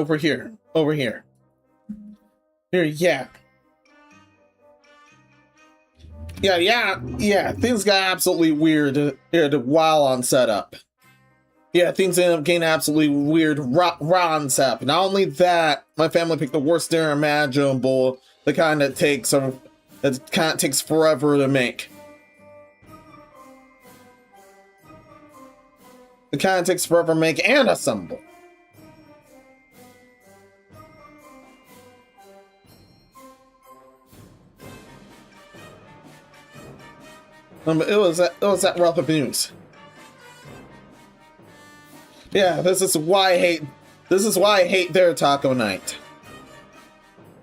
over here. Over here. Here, yeah. Yeah, things got absolutely weird while on setup. Yeah, things ended up getting absolutely weird raw on setup. Not only that, my family picked the worst dinner imaginable, the kind that takes forever to make. The kind that takes forever to make and assemble. It was that wealth of news. Yeah, this is why I hate their taco night.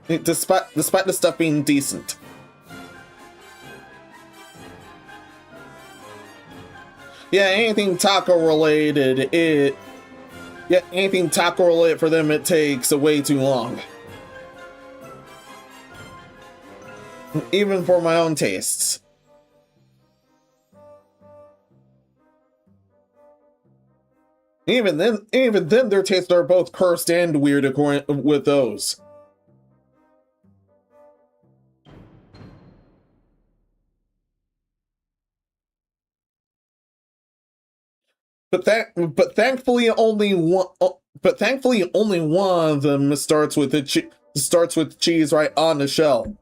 Despite the stuff being decent. Yeah, anything taco related, anything taco related for them, it takes way too long. Even for my own tastes. Even then, their tastes are both cursed and weird according with those. But thankfully, only one of them starts with cheese right on the shell.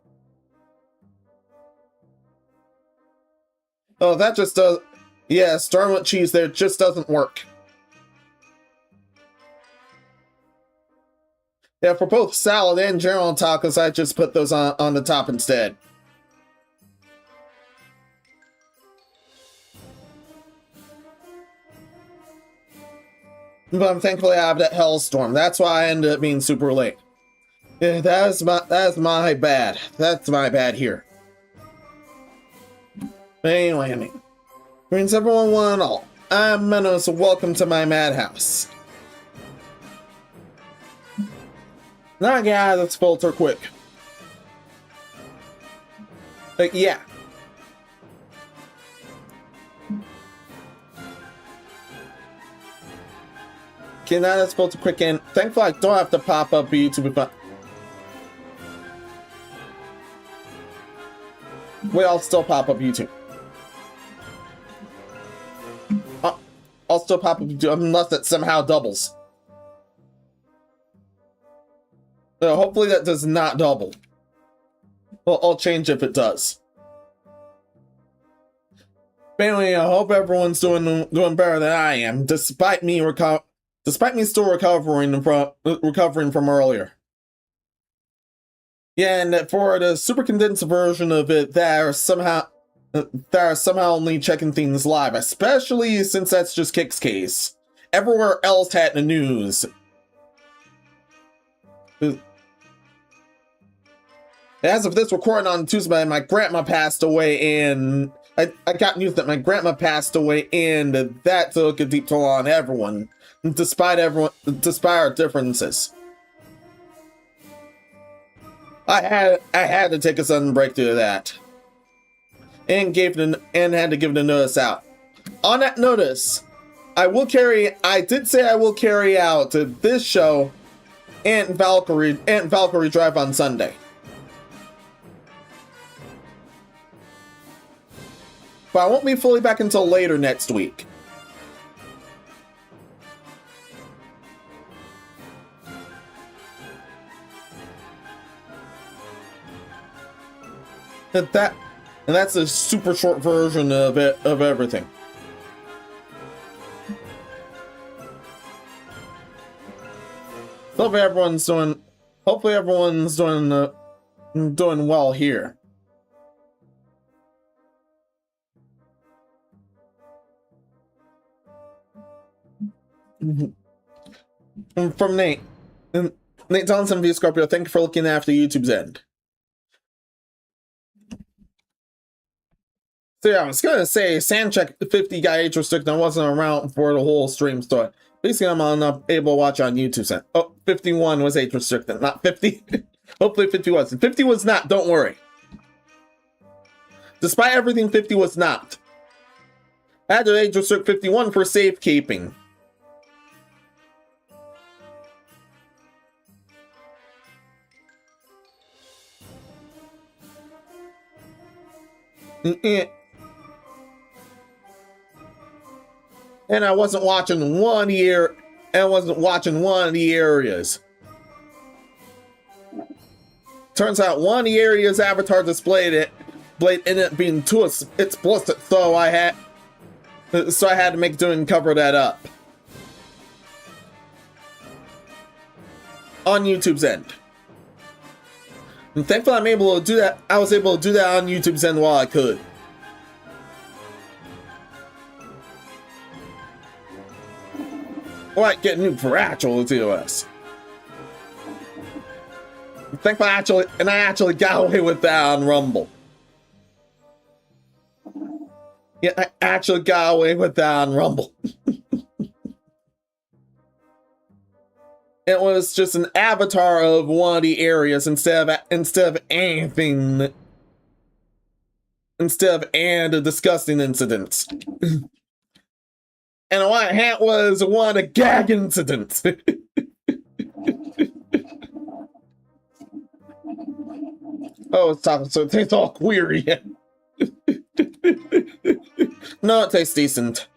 Oh, that just does. Yeah, starting with cheese there just doesn't work. Yeah, for both salad and general tacos, I just put those on the top instead. But I'm thankfully I have that hellstorm. That's why I ended up being super late. Yeah, that's my bad. That's my bad here. But anyway, greetings everyone, one and all. I'm Menos, welcome to my Madhouse. Now get out of this filter quick. Yeah. Okay, now let's filter quick in. Thankfully I don't have to pop up VTuber, but wait, I'll still pop up YouTube. I'll still pop up YouTube unless it somehow doubles. Hopefully that does not double. Well, I'll change if it does. But anyway, I hope everyone's doing better than I am, despite me still recovering from earlier. Yeah, and for the super condensed version of it, that are somehow only checking things live, especially since that's just Kick's case. Everywhere else had the news. As of this recording on Tuesday, my grandma passed away, and I got news that my grandma passed away, and that took a deep toll on everyone, despite our differences. I had to take a sudden break due to that, and had to give the notice out. On that notice, I did say I will carry out this show and Valkyrie Drive on Sunday. But I won't be fully back until later next week. And that's a super short version of everything. Hopefully everyone's doing well here. From Nate Johnson via Scorpio, thank you for looking after YouTube's end. So yeah, I was gonna say Sanity Check 50 got age restricted. I wasn't around for the whole stream story. Basically, I'm unable to watch on YouTube. Oh, 51 was age restricted, not 50. Hopefully 50 wasn't. 50 was not, don't worry. Despite everything, 50 was not. I had to age restrict 51 for safekeeping. And I wasn't watching one year, and I wasn't watching one of the areas. Turns out one of the areas avatar displayed it ended up being too explicit, so I had to make do and cover that up on YouTube's end. And thankfully I'm able to do that. I was able to do that on YouTube's end while I could. Alright, get new for actual TOS. Thankfully I actually got away with that on Rumble. Yeah, I actually got away with that on Rumble. It was just an avatar of one of the areas instead of anything. Instead of a disgusting incident. And the white hat was one of the gag incidents. Oh, it's talking so it tastes all query. No, it tastes decent.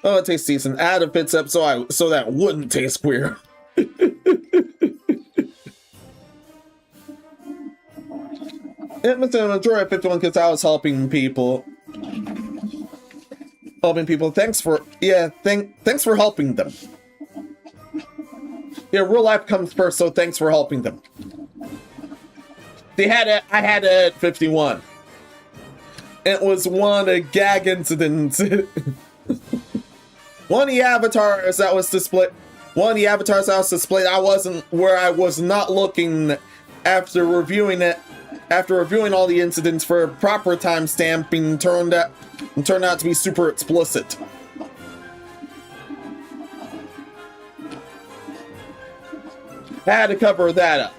Oh, it tastes decent. Add a fits up so that wouldn't taste queer. It must have enjoyed 51 because I was helping people. Thanks for helping them. Yeah, real life comes first, so thanks for helping them. I had it at 51. It was one of the gag incidents. One of the avatars that was displayed. I wasn't where I was not looking after reviewing it. After reviewing all the incidents for proper timestamping, turned out to be super explicit. Had to cover that up.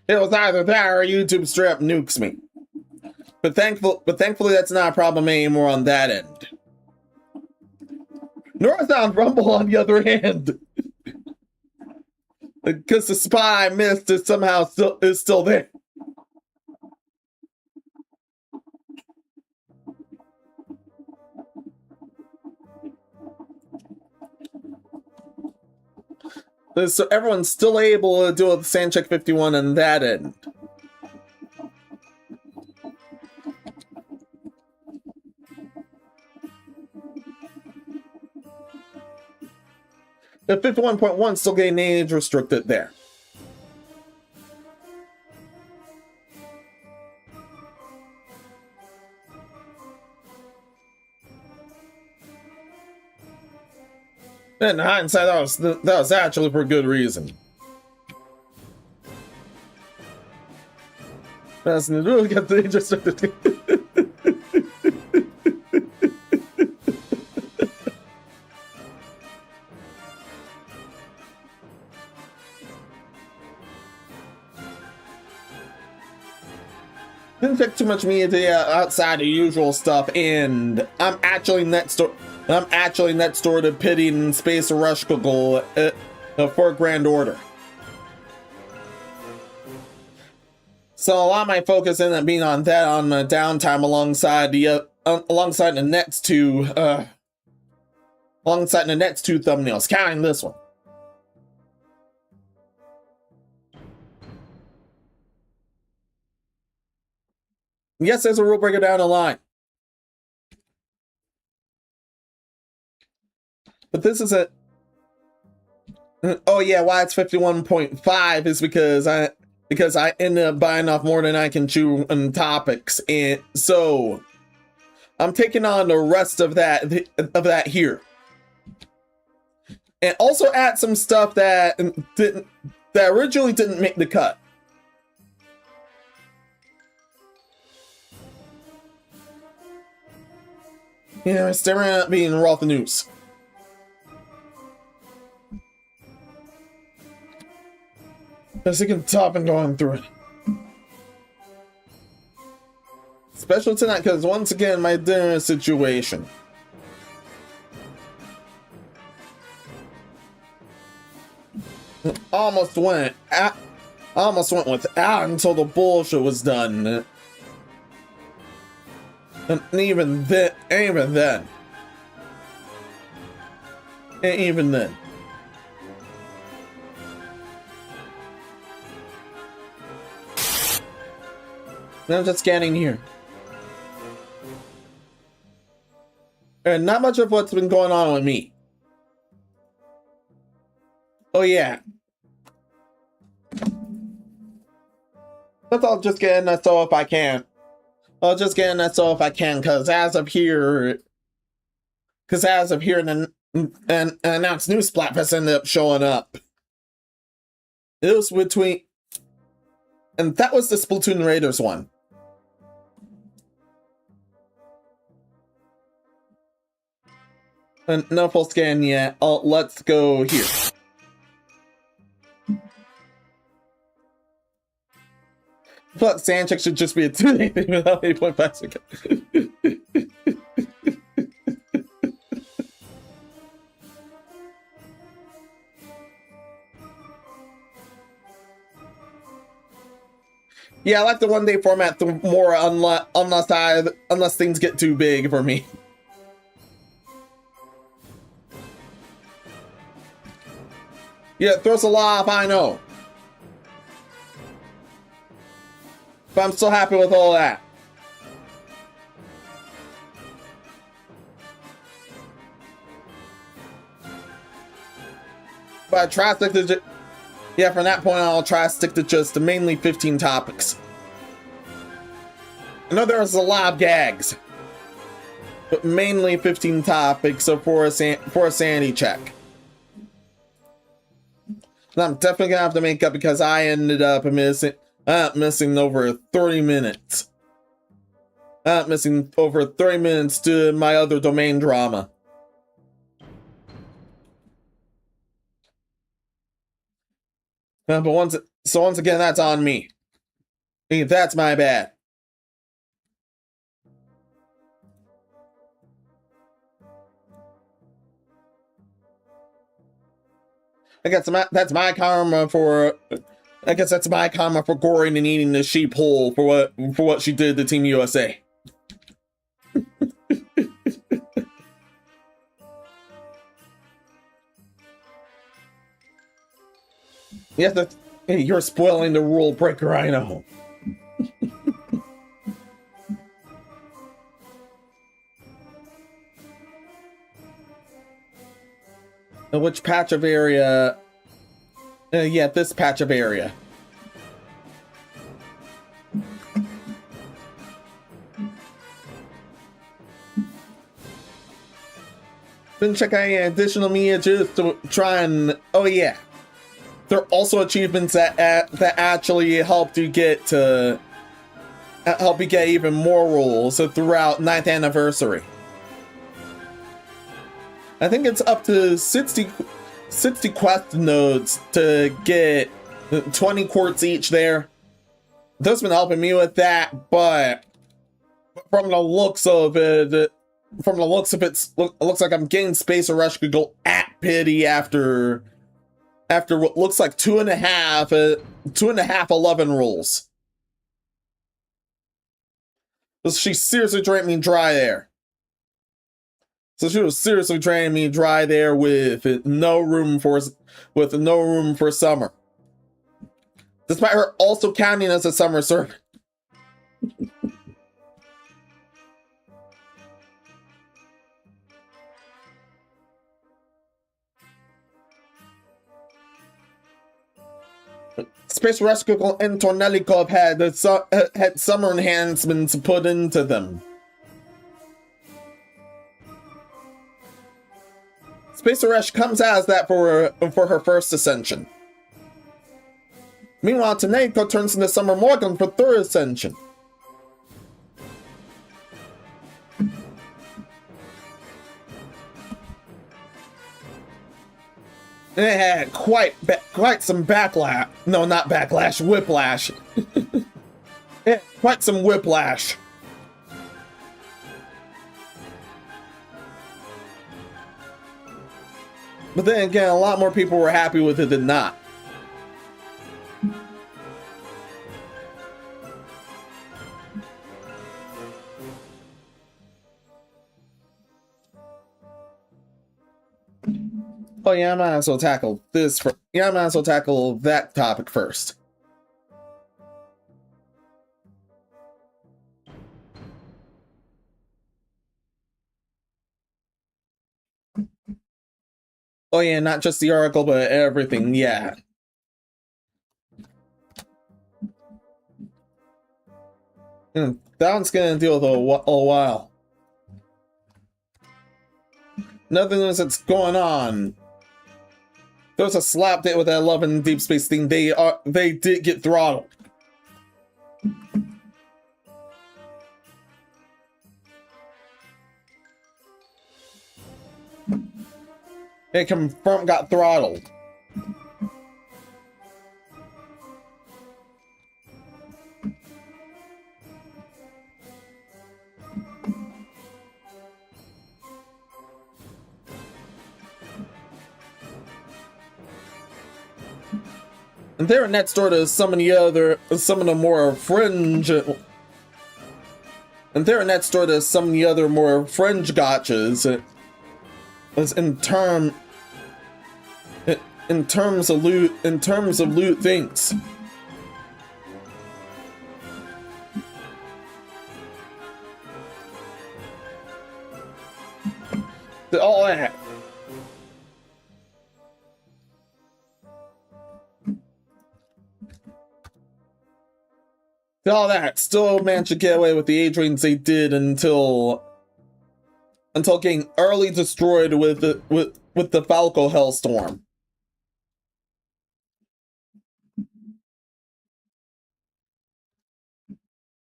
It was either that or YouTube straight up nukes me. But thankfully that's not a problem anymore on that end. Nor is on Rumble on the other hand. Because the spot I missed is somehow still there. So everyone's still able to do a Sanity Check 51 on that end. The 51.1 still getting age restricted there. In hindsight, that was actually for good reason. That's really got the age restricted. Didn't take too much media outside the usual stuff, and I'm actually next door to Pity and Space Rush Google for Grand Order. So a lot of my focus ended up being on that on my downtime alongside the next two thumbnails, counting this one. Yes, there's a Rulebreaker down the line. But this is oh yeah, why it's 51.5 is because I ended up buying off more than I can chew on topics, and so I'm taking on the rest of that here. And also add some stuff that originally didn't make the cut. Yeah, I'm staring at being raw the news. I'm sick of top and going through it. Especially tonight, because once again, my dinner situation. almost went without until the bullshit was done. And even then. I'm just scanning here. And not much of what's been going on with me. Oh yeah. But I'll just get in that so if I can. Cause as of here, an announced new Splatfest ended up showing up. It was between, and that was the Splatoon Raiders one. And no full scan yet. Let's go here. But Sanity Check should just be a 2-day thing without 8.5 seconds. Yeah, I like the 1-day format the more unless things get too big for me. Yeah, it throws a lot off, I know. But I'm still happy with all that. But I try to stick to yeah, from that point on, I'll try to stick to just mainly 15 topics. I know there's a lot of gags, but mainly 15 topics for a sanity check. And I'm definitely gonna have to make up because I ended up missing over 30 minutes. Missing over 30 minutes to my other domain drama. But once again, that's on me. That's my bad. I guess that's my karma for. I guess that's my karma for goring and eating the sheep whole for what she did to Team USA. Yes, hey, you're spoiling the rule breaker, I know. Which patch of area? Yeah, this patch of area. Then check out additional media just to try and. Oh yeah, there are also achievements that actually help you get even more rules throughout 9th anniversary. I think it's up to 60 quest nodes to get 20 quartz each there. That's been helping me with that, but from the looks of it, it looks like I'm getting Space Rush could go at pity after what looks like 2.5 11 rolls. She seriously drained me dry there. So she was seriously draining me dry there with no room for summer. Despite her also counting as a summer servant. Space Rescue and Tornellikov had summer enhancements put into them. Space Rush comes as that for her first ascension. Meanwhile, Taneko turns into Summer Morgan for third ascension. And it had quite some backlash. No, not backlash, whiplash. Yeah, quite some whiplash. But then again, a lot more people were happy with it than not. Oh yeah, I might as well tackle this for. Yeah, I might as well tackle that topic first. Oh yeah, not just the article, but everything. Yeah. That one's gonna deal with a while. Nothing else that's going on. There was a slap date with that Love in Deep Space thing. They did get throttled. They confirmed got throttled. And they're next door to some of the more fringe. And they're next door to some of the other more fringe gotchas. In terms of loot things. All that. All that still managed to get away with the age range they did until getting early destroyed with the Falco Hellstorm.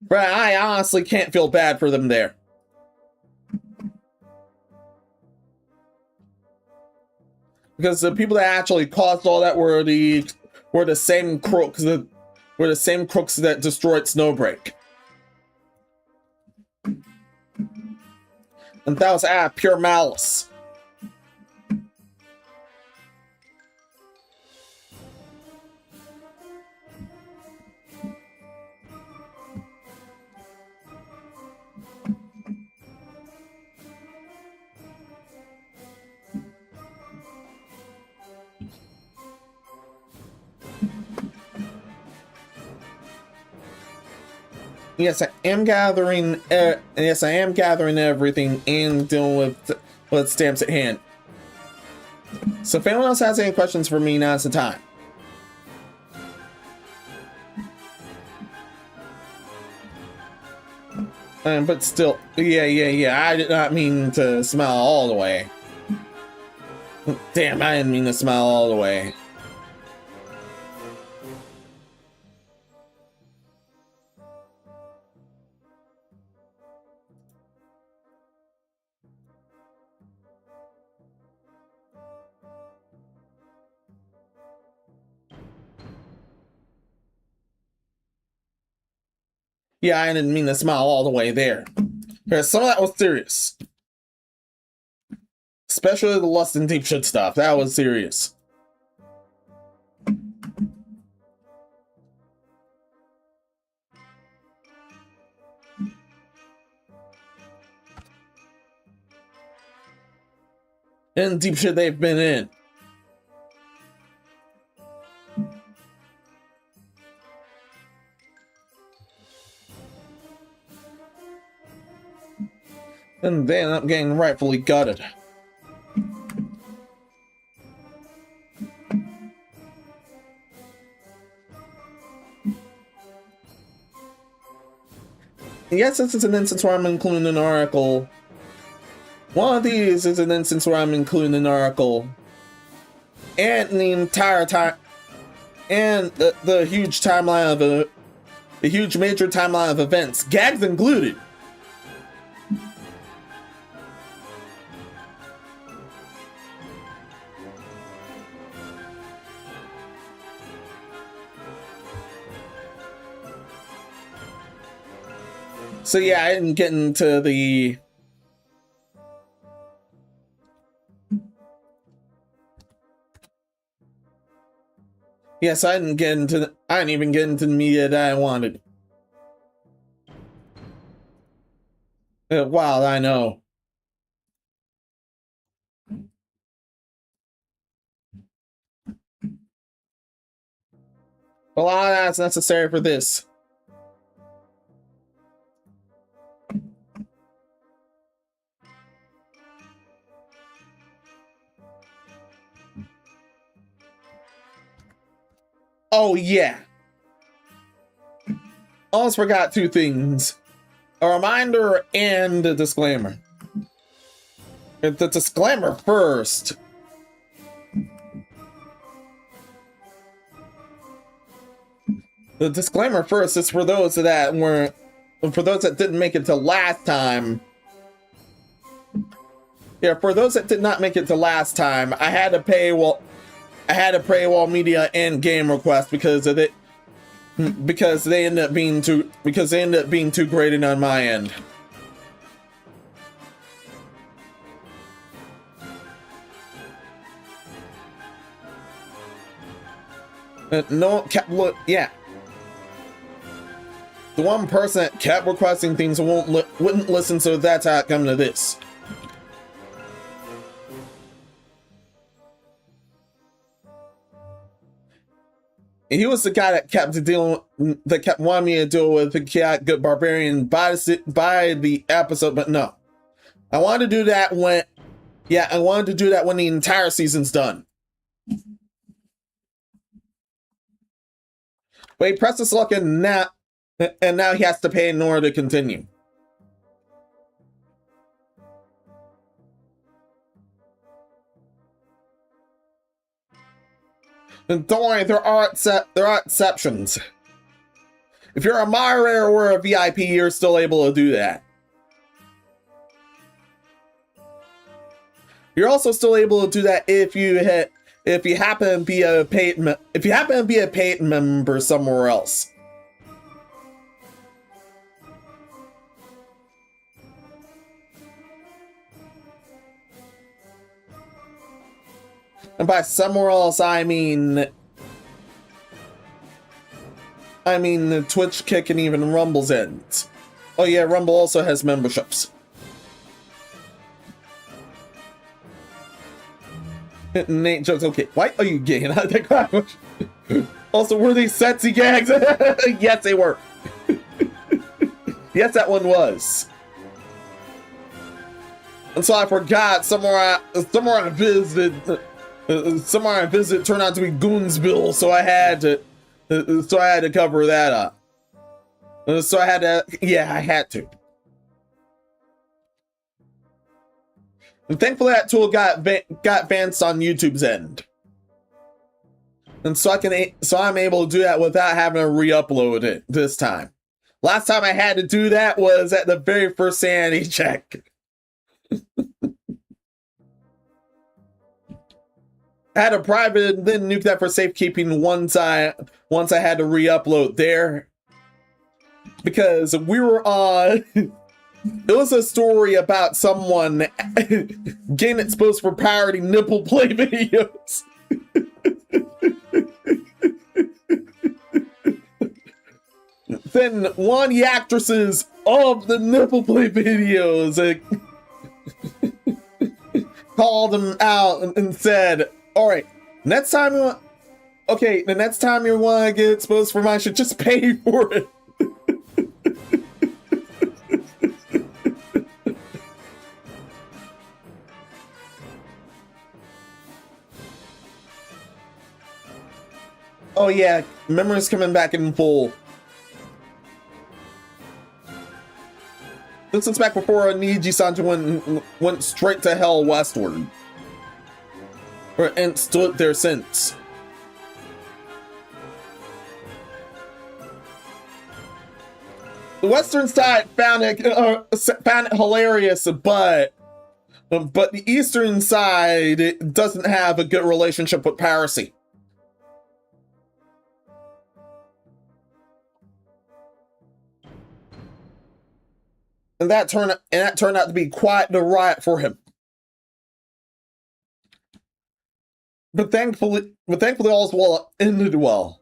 But I honestly can't feel bad for them there. Because the people that actually caused all that were the same crooks that destroyed Snowbreak. And that was out of pure malice. Yes, I am gathering. Yes, I am gathering everything and dealing with stamps at hand. So, if anyone else has any questions for me, now's the time. But still, yeah. I did not mean to smile all the way. Damn, I didn't mean to smile all the way. Yeah, I didn't mean to smile all the way there. Because some of that was serious. Especially the lust and deep shit stuff. That was serious. And deep shit they've been in. And they end up getting rightfully gutted. Yes, this is an instance where I'm including an article. One of these is an instance where I'm including an article. And the entire time. And the huge timeline of the huge major timeline of events. Gags included. So yeah, I didn't get into the... Yes, I didn't even get into the media that I wanted. Wow, I know. A lot of that's necessary for this. Oh yeah. Almost forgot two things. A reminder and a disclaimer. The disclaimer first. The disclaimer first is for those that didn't make it to last time. Yeah, for those that did not make it to last time, I had a paywall media and game request because of it. Because they ended up being too graded on my end. No one kept yeah. The one person that kept requesting things wouldn't listen, so that's how it come to this. He was the guy that kept wanting me to deal with the chaotic good barbarian by the episode, but no. I wanted to do that when the entire season's done. But he pressed his luck and now he has to pay in order to continue. And don't worry, there are exceptions. If you're a moderator or a VIP, you're still able to do that. You're also still able to do that if you happen to be a paid member somewhere else. And by somewhere else, I mean Twitch, Kick, and even Rumble's ends. Oh yeah, Rumble also has memberships. Nate jokes, okay, why are you gay? Also, were these sexy gags? Yes, they were. Yes, that one was. And so I forgot somewhere I visited turned out to be Goonsville, so I had to cover that up. So I had to. And thankfully that tool got advanced on YouTube's end. And so I'm able to do that without having to re-upload it this time. Last time I had to do that was at the very first sanity check. I had a private and then nuke that for safekeeping once I had to re-upload there. Because we were on... It was a story about someone getting exposed for pirating nipple play videos. Then one of the actresses of the nipple play videos called him out and said, all right, the next time you want to get exposed for mine, should just pay for it. Oh yeah, memories coming back in full. This is back before Niji-san went straight to hell westward. And stood there since. The western side found it hilarious, but the eastern side doesn't have a good relationship with piracy. And that turned out to be quite the riot for him. But thankfully all's ended well.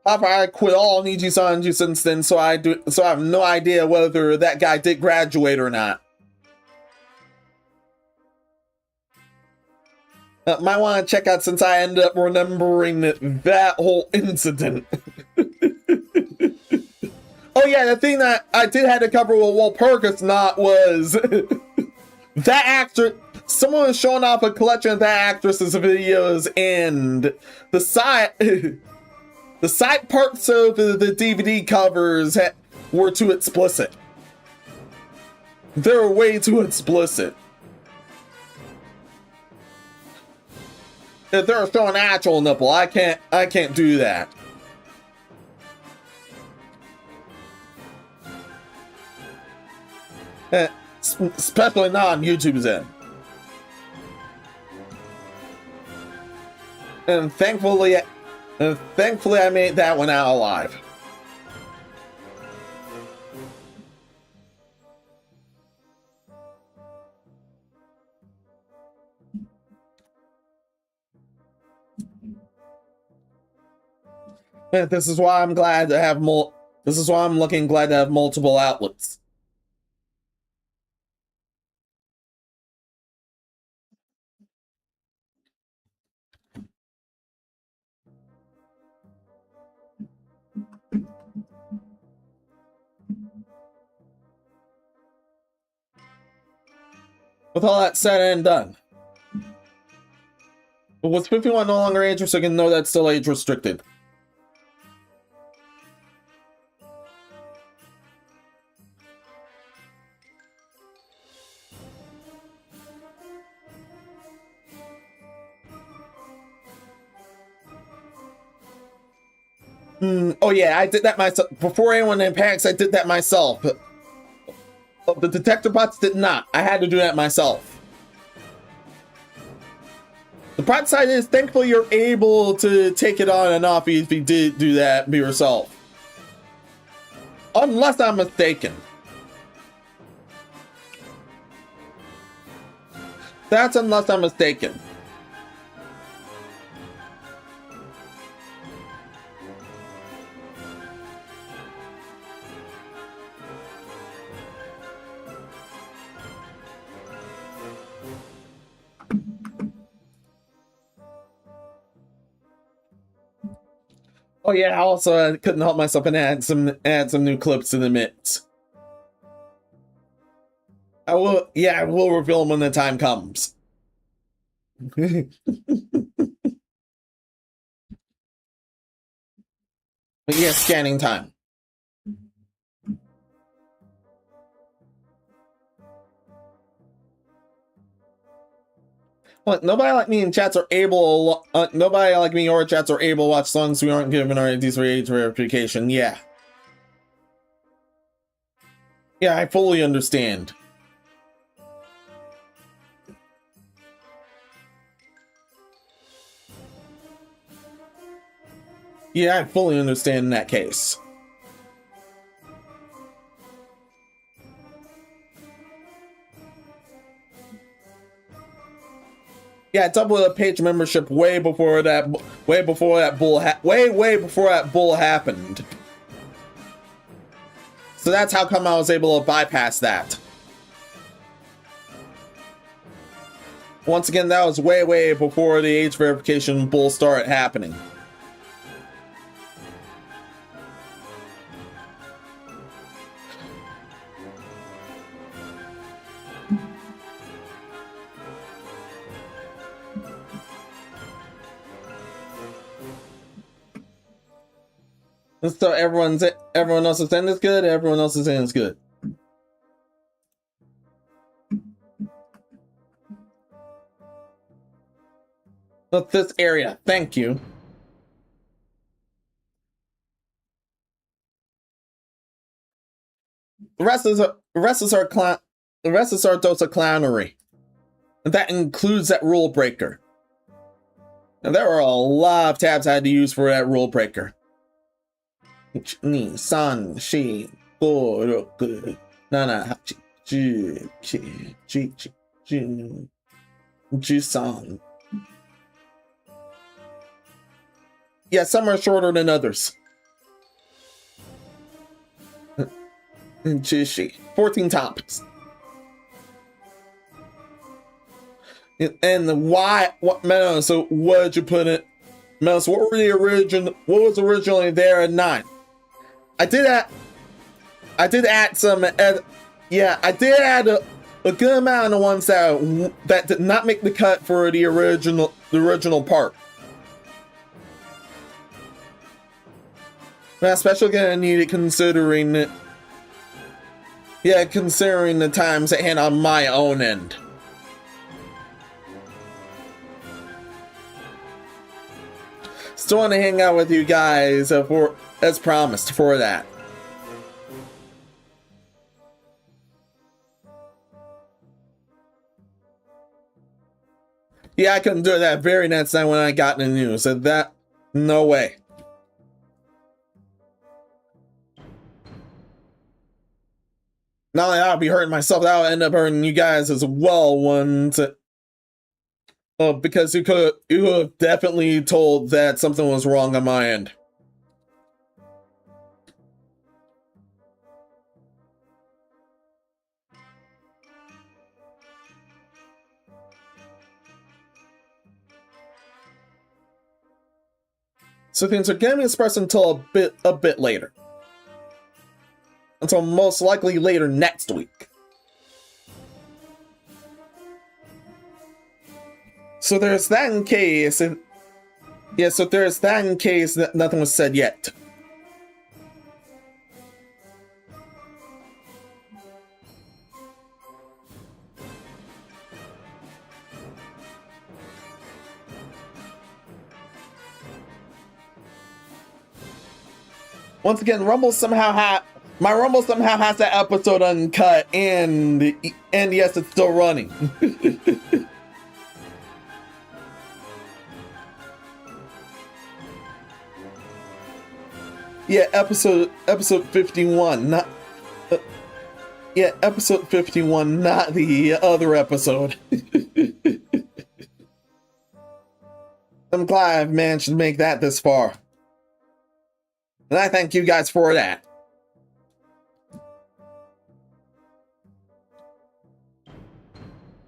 However, I quit all Niji-sanju since then, so I have no idea whether that guy did graduate or not. Might want to check out since I ended up remembering that whole incident. Oh yeah, the thing that I did have to cover with Walpurgis Not was that actor. Someone was showing off a collection of that actress's videos, and the side parts of the DVD covers were too explicit. They were way too explicit. If they're showing actual nipple, I can't do that. Especially not on YouTube's end. And thankfully I made that one out alive. And this is why I'm glad to have this is why I'm glad to have multiple outlets. With all that said and done, but with 51 no longer age restricted, no, that's still age restricted. Oh yeah, I did that myself. Before anyone in panics, I did that myself. The detector bots did not. I had to do that myself. The bright side is, thankfully, you're able to take it on and off if you did do that by yourself. Unless I'm mistaken. That's unless I'm mistaken. Oh yeah, also I couldn't help myself and add some new clips to the mix. I will reveal them when the time comes. But yeah, scanning time. Look, nobody like me in chats are able. Nobody like me or chats are able to watch songs we aren't given our IDs for age verification. Yeah. Yeah, I fully understand. Yeah, I fully understand in that case. Yeah, double the page membership way before that bull happened. So that's how come I was able to bypass that. Once again, that was way before the age verification bull started happening. So everyone else is saying it's good, everyone else is saying it's good. But this area, thank you. The rest is our dose of clownery. And that includes that rule breaker. And there were a lot of tabs I had to use for that rule breaker. Ni san shi go gu nana ji chi ji ji ji san. Yeah, some are shorter than others. Jishi. 14 topics. And why? What Menos? So what did you put in? Menos, what were the original? What was originally there at 9? I did add. I did add some. Yeah, I did add a good amount of the ones that did not make the cut for the original part. But especially gonna need it considering. Yeah, considering the times at hand on my own end. Still want to hang out with you guys as promised for that. Yeah, I couldn't do it that very next night when I got the news. So that, no way. Not only that, I'll be hurting myself, that'll end up hurting you guys as well once. Because you could have definitely told that something was wrong on my end. So things are getting expressed until a bit later. Until most likely later next week. So there's that in case. Yeah, so there's that in case that nothing was said yet. Once again, my Rumble somehow has that episode uncut, and yes, it's still running. Yeah, episode 51, not yeah, episode 51, not the other episode. I'm glad I've managed to make that this far. And I thank you guys for that.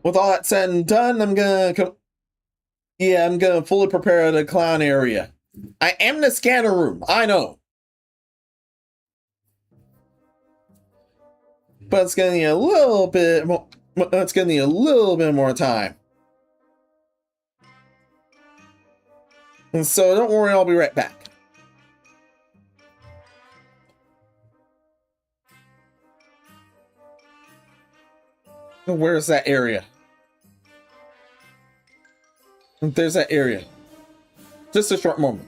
With all that said and done, I'm gonna fully prepare the clown area. I am the scanner room, I know. But it's gonna need a little bit more. It's gonna need a little bit more time. And so don't worry, I'll be right back. Where's that area? There's that area. Just a short moment.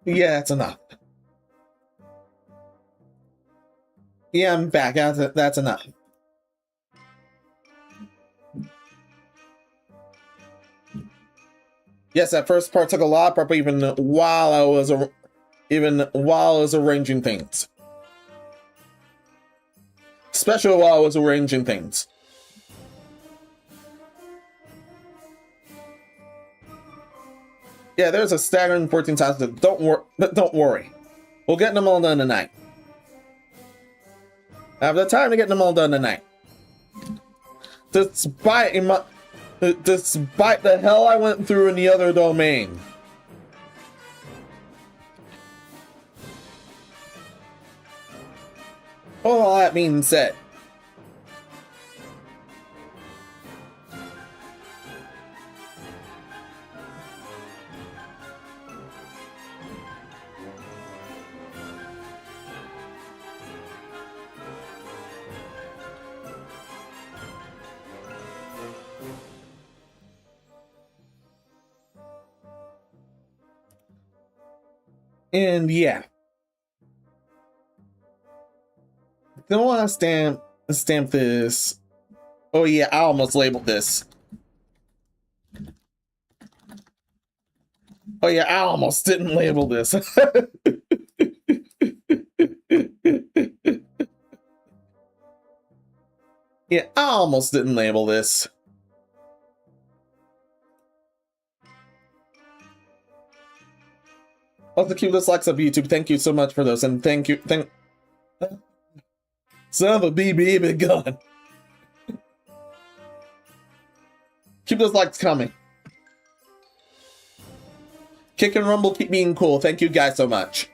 Yeah, that's enough. Yeah, I'm back. That's enough. Yes, that first part took a lot of prep even while I was arranging things. Especially while I was arranging things. Yeah, there's a staggering 14 times. Don't worry. We'll get them all done tonight. I have the time to get them all done tonight. Despite the hell I went through in the other domain. All that being said. And yeah. Don't want to stamp this. Oh yeah, I almost labeled this. Oh yeah, I almost didn't label this. Yeah, I almost didn't label this. Also, Cubeless likes of YouTube. Thank you so much for those, and thank son of a BB gun. Cubeless likes coming. Kick and Rumble keep being cool. Thank you guys so much.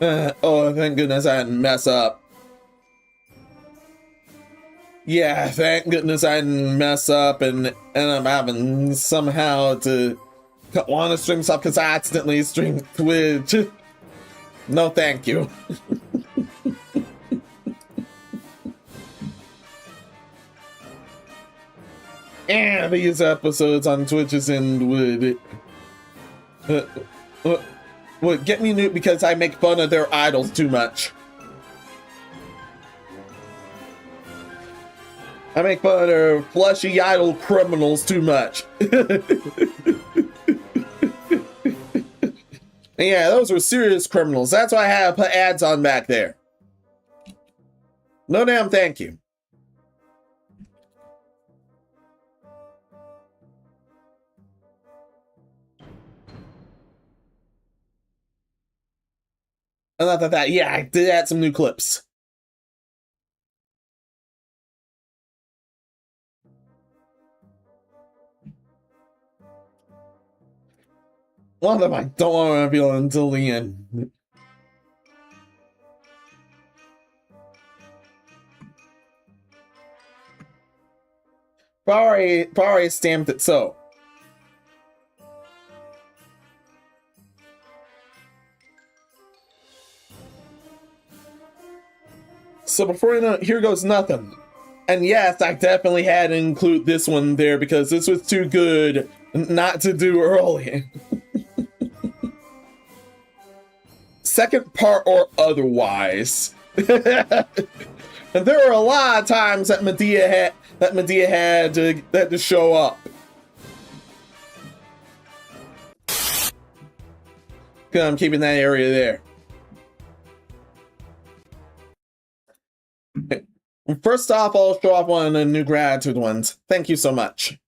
Oh, thank goodness I didn't mess up. Yeah, thank goodness I didn't mess up and I'm having somehow to want to stream stuff because I accidentally streamed Twitch. No, thank you. And these episodes on Twitches and would get me new because I make fun of their idols too much. I make fun of their fleshy idol criminals too much. Yeah, those were serious criminals. That's why I have put ads on back there. No damn thank you. Enough of that. Yeah, I did add some new clips. One of them I don't want to reveal until the end. Probably stamped it so. So before you know it, here goes nothing. And yes, I definitely had to include this one there because this was too good not to do early. Second part or otherwise. And there were a lot of times that Medea had to show up. Because I'm keeping that area there. First off, I'll show off one of the new gratitude ones. Thank you so much.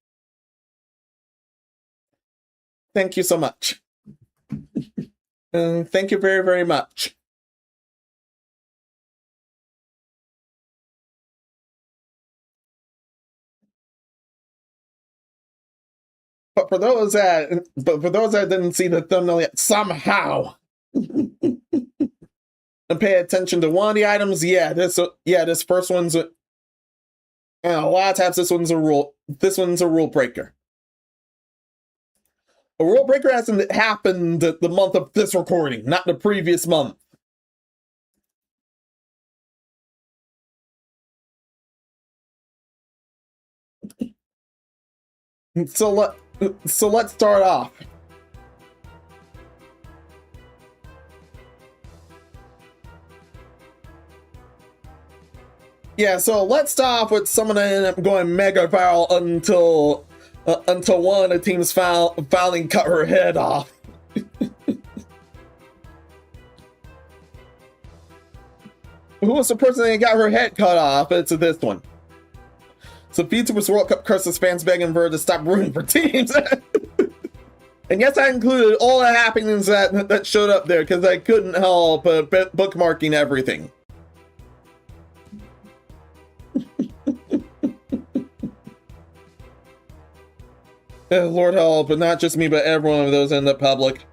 Thank you so much. Thank you very, very much. But for those that didn't see the thumbnail yet, somehow. And pay attention to one of the items. This first one's and a lot of times this one's a rule breaker. A rule breaker hasn't happened the month of this recording, not the previous month. So let's start off. Yeah, so let's start off with someone that ended up going mega viral until one of the teams finally cut her head off. Who was the person that got her head cut off? It's this one. So VTuber's World Cup curses fans begging for her to stop rooting for teams. And yes, I included all the happenings that showed up there because I couldn't help bookmarking everything. Lord help, but not just me, but everyone of those in the public.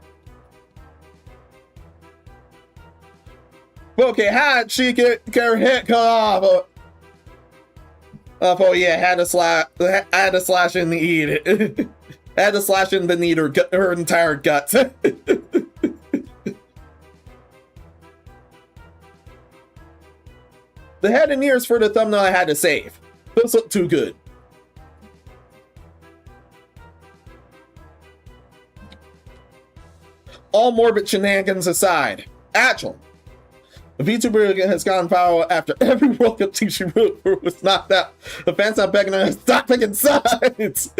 Okay, how'd she get her head cut off? Oh yeah, had to slash in the eat it. Had to slash in the knee her entire guts. The head and ears for the thumbnail I had to save. Those look too good. All morbid shenanigans aside, Agile. The VTuber has gone viral after every World Cup team she wrote for was knocked out. The fans are begging her to stop picking sides.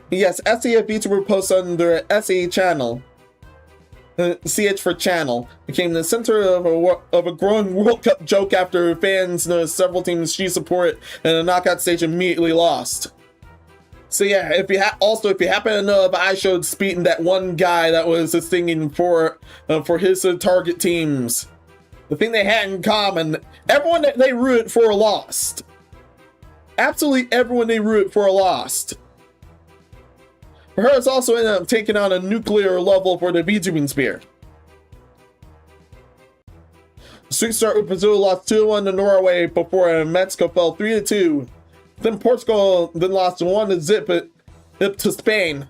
Yes, SCF VTuber posts under SE channel. CH for channel became the center of a growing World Cup joke after fans noticed several teams she supported in the knockout stage immediately lost. So yeah, if you happen to know if I showed Speed and that one guy that was singing for his target teams, the thing they had in common, everyone that they rooted for lost. Absolutely everyone they rooted for lost. For her, it's also ended up taking on a nuclear level for the VTubing sphere. The streak start with Brazil lost 2-1 to Norway before Mexico fell 3-2. Then Portugal then lost 1-0 to Spain,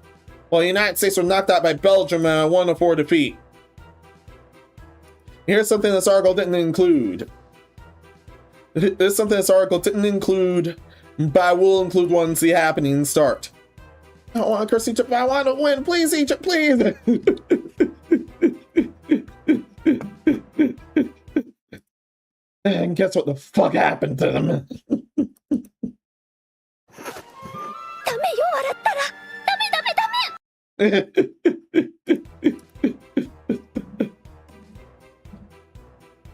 while the United States were knocked out by Belgium in a 1-4 defeat. Here's something this article didn't include. There's something this article didn't include, but I will include once the happenings start. I don't want to curse Egypt, but I want to win. Please, Egypt, please. And guess what the fuck happened to them?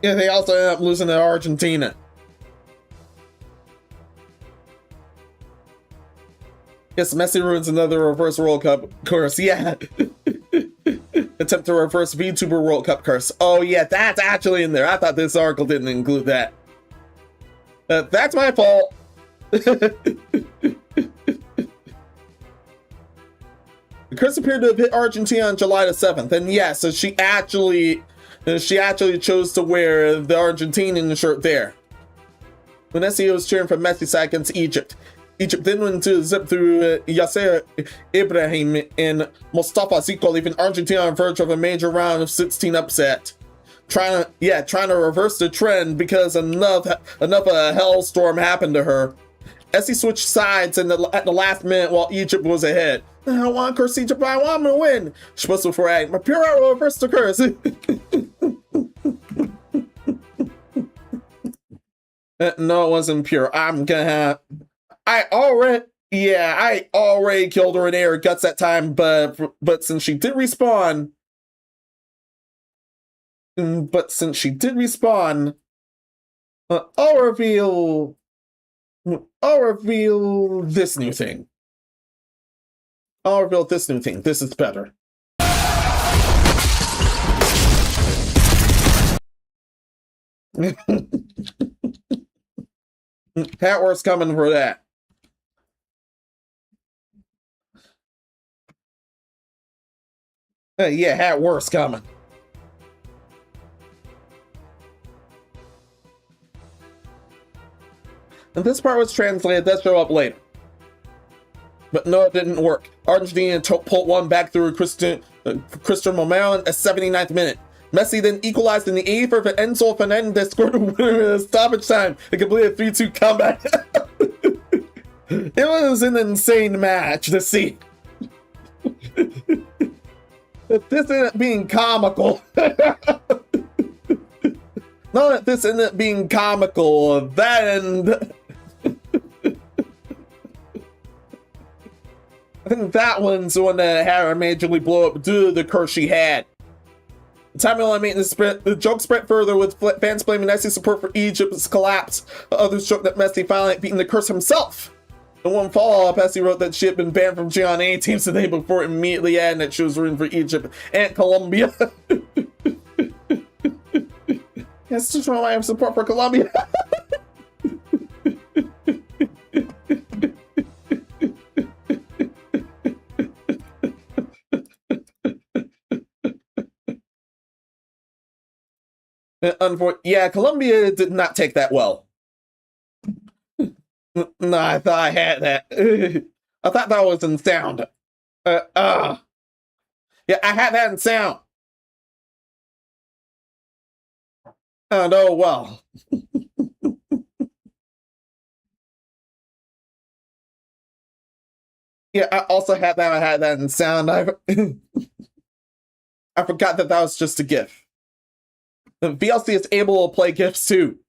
Yeah, they also ended up losing to Argentina. Yes, Messi ruins another reverse World Cup curse. Yeah. Attempt to reverse VTuber World Cup curse. Oh yeah, that's actually in there. I thought this article didn't include that. That's my fault. The curse appeared to have hit Argentina on July the 7th, and yeah, so she actually chose to wear the Argentinian shirt there. When Messi was cheering for Messi's side against Egypt. Egypt then went to zip through Yasser Ibrahim and Mustafa Ziko, leaving Argentina on the verge of a major round of 16 upset. Trying to reverse the trend because enough hellstorm happened to her. Essie switched sides at the last minute while Egypt was ahead. I don't want to curse Egypt, but I want them to win. She was before adding, my pure will reverse the curse. No, it wasn't pure. I already killed her in air guts that time, but since she did respawn, I'll reveal this new thing. This is better. Hatworth's coming for that. Yeah, Hatworth's coming. And this part was translated, that show up later. But no, it didn't work. Argentina pulled one back through Christian Romero at 79th minute. Messi then equalized in the 84th and Enzo Fernandez scored a winner in stoppage time and completed a 3-2 comeback. It was an insane match to see. This ended up being comical. None of this ended up being comical. Then I think that one's the one that had her majorly blow up due to the curse she had. The time only made the joke spread further, with fans blaming Nessie's support for Egypt's collapse. Others joked that Messi finally had beaten the curse himself. In one follow-up, Messi wrote that she had been banned from G&A teams the day before, immediately adding that she was rooting for Egypt and Colombia. Yes, just why I have support for Colombia. Yeah, Colombia did not take that well. No, I thought I had that. I thought that was in sound. Yeah, I had that in sound. And oh well. Yeah, I also had that. I had that in sound. I forgot that was just a GIF. The VLC is able to play GIFs too.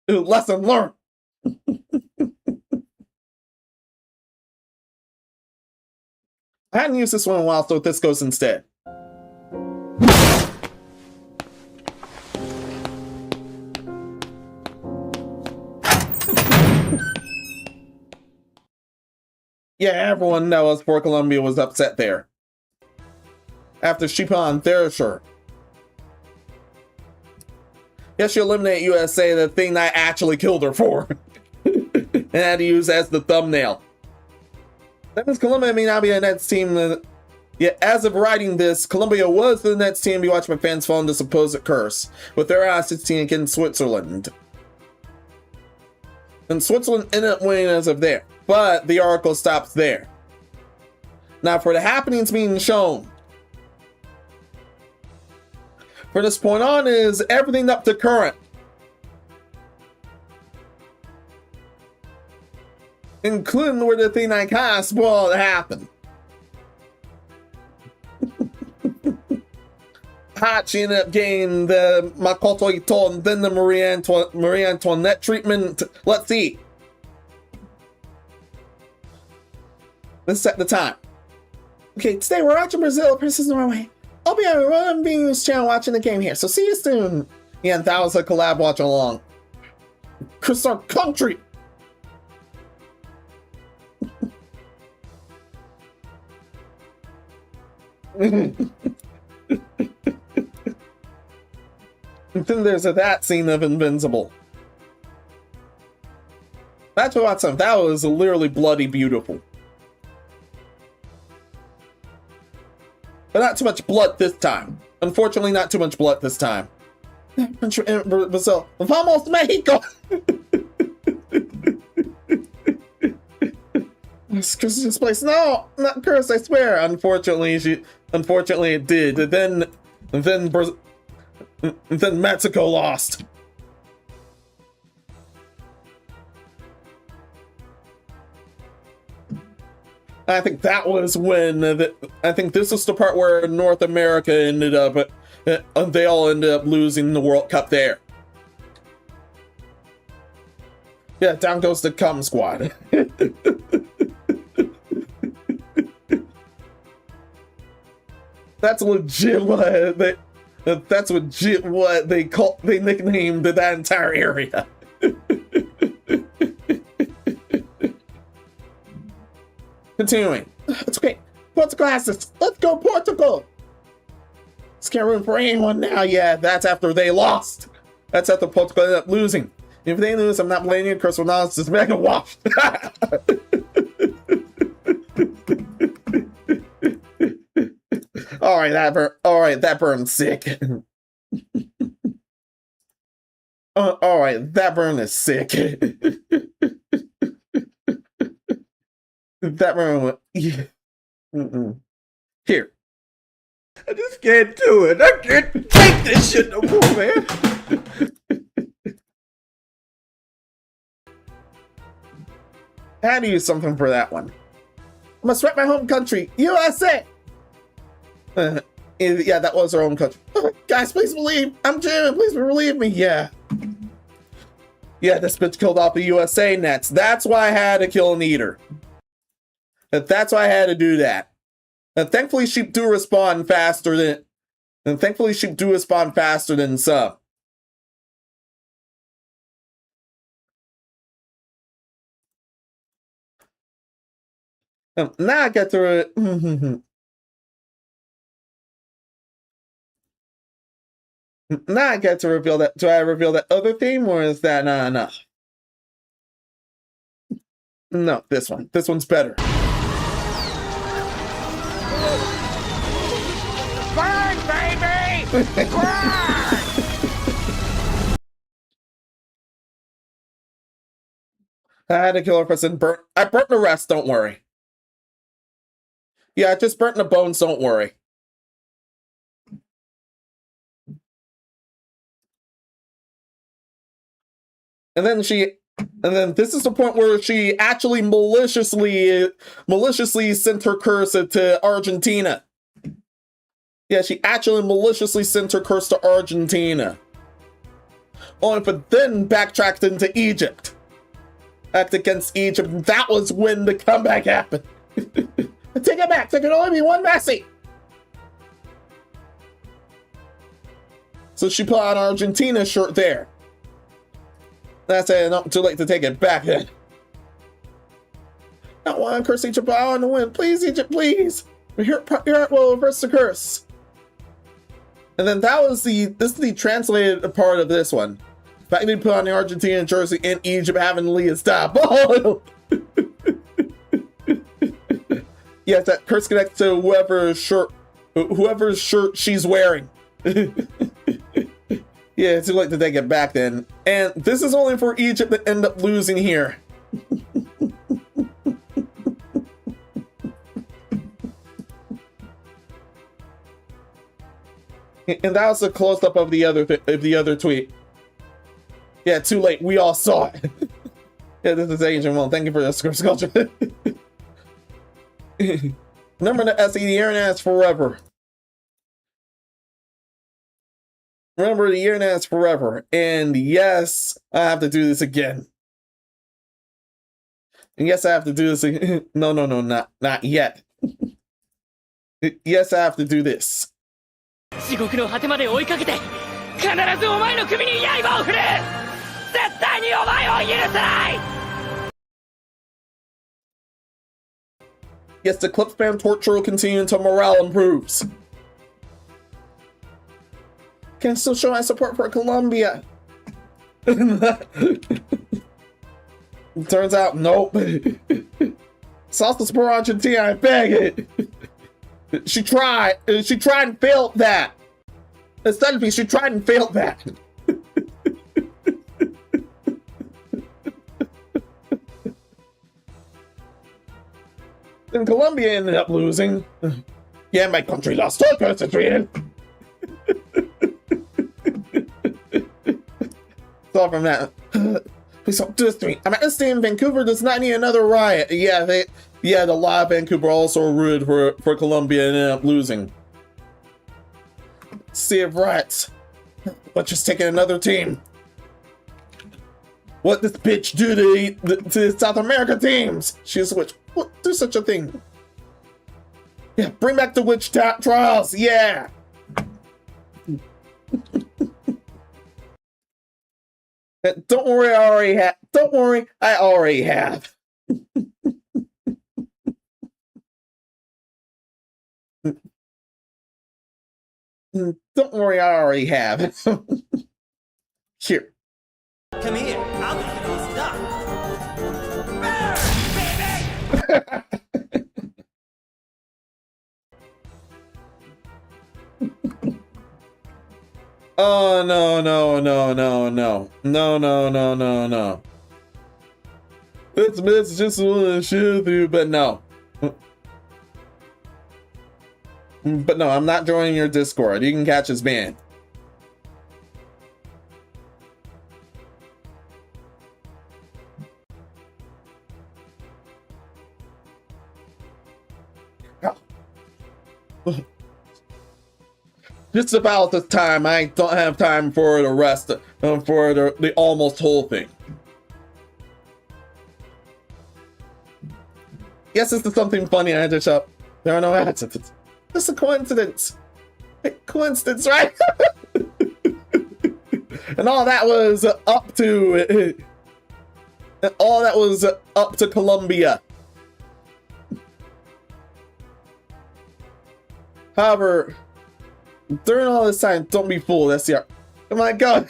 Lesson learned. I hadn't used this one in a while, so this goes instead. Yeah, everyone knows poor Colombia was upset there. After she put on their shirt. Yeah, she eliminated USA, the thing I actually killed her for. And had to use as the thumbnail. That means Colombia may not be a Nets team. Yeah, as of writing this, Colombia was the Nets team to be watched by fans following this supposed curse, with their +16 against Switzerland. And Switzerland ended up winning as of there, but the article stops there. Now for the happenings being shown. From this point on is everything up to current. Including where the thing I kind of spoiled happened. Hachi ended up getting the Makoto Ito and then the Marie Antoinette treatment. Let's see. Let's set the time. Okay, today we're watching Brazil versus Norway. I'll be on Run News channel watching the game here, so see you soon. Yeah, and that was a collab watch along. Chris, our country. And then there's that scene of Invincible. That's what that was literally bloody beautiful. But not too much blood this time. Unfortunately, not too much blood this time. Brazil. Vamos, Mexico! This place. No, not cursed, I swear. Unfortunately, it did. And then Mexico lost. I think that was when I think this was the part where North America ended up. They all ended up losing the World Cup there. Yeah, down goes the cum squad. That's legit what they. That's legit what they nicknamed that entire area. Continuing. It's okay. Portugal has this. Let's go, Portugal! It's can't room for anyone now. Yeah, that's after they lost. That's after Portugal ended up losing. If they lose, I'm not blaming you. Chris Ronaldo's just mega washed. All right, that burns sick. All right, that burn is sick. That burn. Yeah. Here. I just can't do it. I can't take this shit no more, man. I had to use something for that one. I must rep my home country, USA. Yeah, that was her own country. Guys, please believe. I'm Jim. Please believe me. Yeah. Yeah, this bitch killed off the USA nets. That's why I had to kill and eat her. That's why I had to do that. And thankfully, sheep do respond faster than. And thankfully, sheep do respond faster than some. Now I get to it. Now I get to reveal that. Do I reveal that other theme, or is that not enough? No, this one. This one's better. Burn, baby! Burn! I had to kill a person. I burnt the rest. Don't worry. Yeah, I just burnt the bones. Don't worry. And then this is the point where she actually maliciously sent her curse to Argentina. Yeah, she actually maliciously sent her curse to Argentina. Only but then backtracked into Egypt. Act against Egypt. That was when the comeback happened. Take it back. There can only be one Messi. So she put on Argentina shirt there. That's it. Not too late to take it back then. I want to curse Egypt, but I want to win. Please, Egypt, please. Your heart will reverse the curse. And then this is the translated part of this one. In fact, they put on the Argentina jersey in Egypt having Leah stop. Oh! Yes, that curse connects to whoever's shirt she's wearing. Yeah, too late to take it back then. And this is only for Egypt to end up losing here. And that was a close-up of the other tweet. Yeah, too late. We all saw it. Yeah, this is Asian. Well, thank you for the script sculpture. Remember the SE, the internet is forever. Remember, the internet is forever. And yes, I have to do this again. And yes, I have to do this again. No, not yet. Yes, I have to do this. Yes, the clip spam torture will continue until morale improves. Can still show my support for Colombia. Turns out, nope. Salsa support Argentina, I beg it. She tried and failed that. Instead, she tried and failed that. And Colombia ended up losing. Yeah, my country lost. So concentrated. All from that. Please don't do this to me. I'm at this day in Vancouver does not need another riot. Yeah, the law of Vancouver also rooted for Colombia and ended up losing. Sea of riots. But just taking another team. What this bitch do to South America teams? She's a witch. What? Do such a thing? Yeah, bring back the witch trials. Yeah. Don't worry, I already have. Don't worry, I already have. Don't worry, I already have. Here. Come here, I'll make it all stop. Burn, baby! Oh, no. It's just a shit through, but no. But no, I'm not joining your Discord. You can catch his band. just about this time, I don't have time for the rest, for the almost whole thing. Yes, this is something funny I had to show. There are no accidents. Just a coincidence. Coincidence, right? And all that was up to... all that was up to Colombia. However, during all this time, don't be fooled, SCR. Oh my god.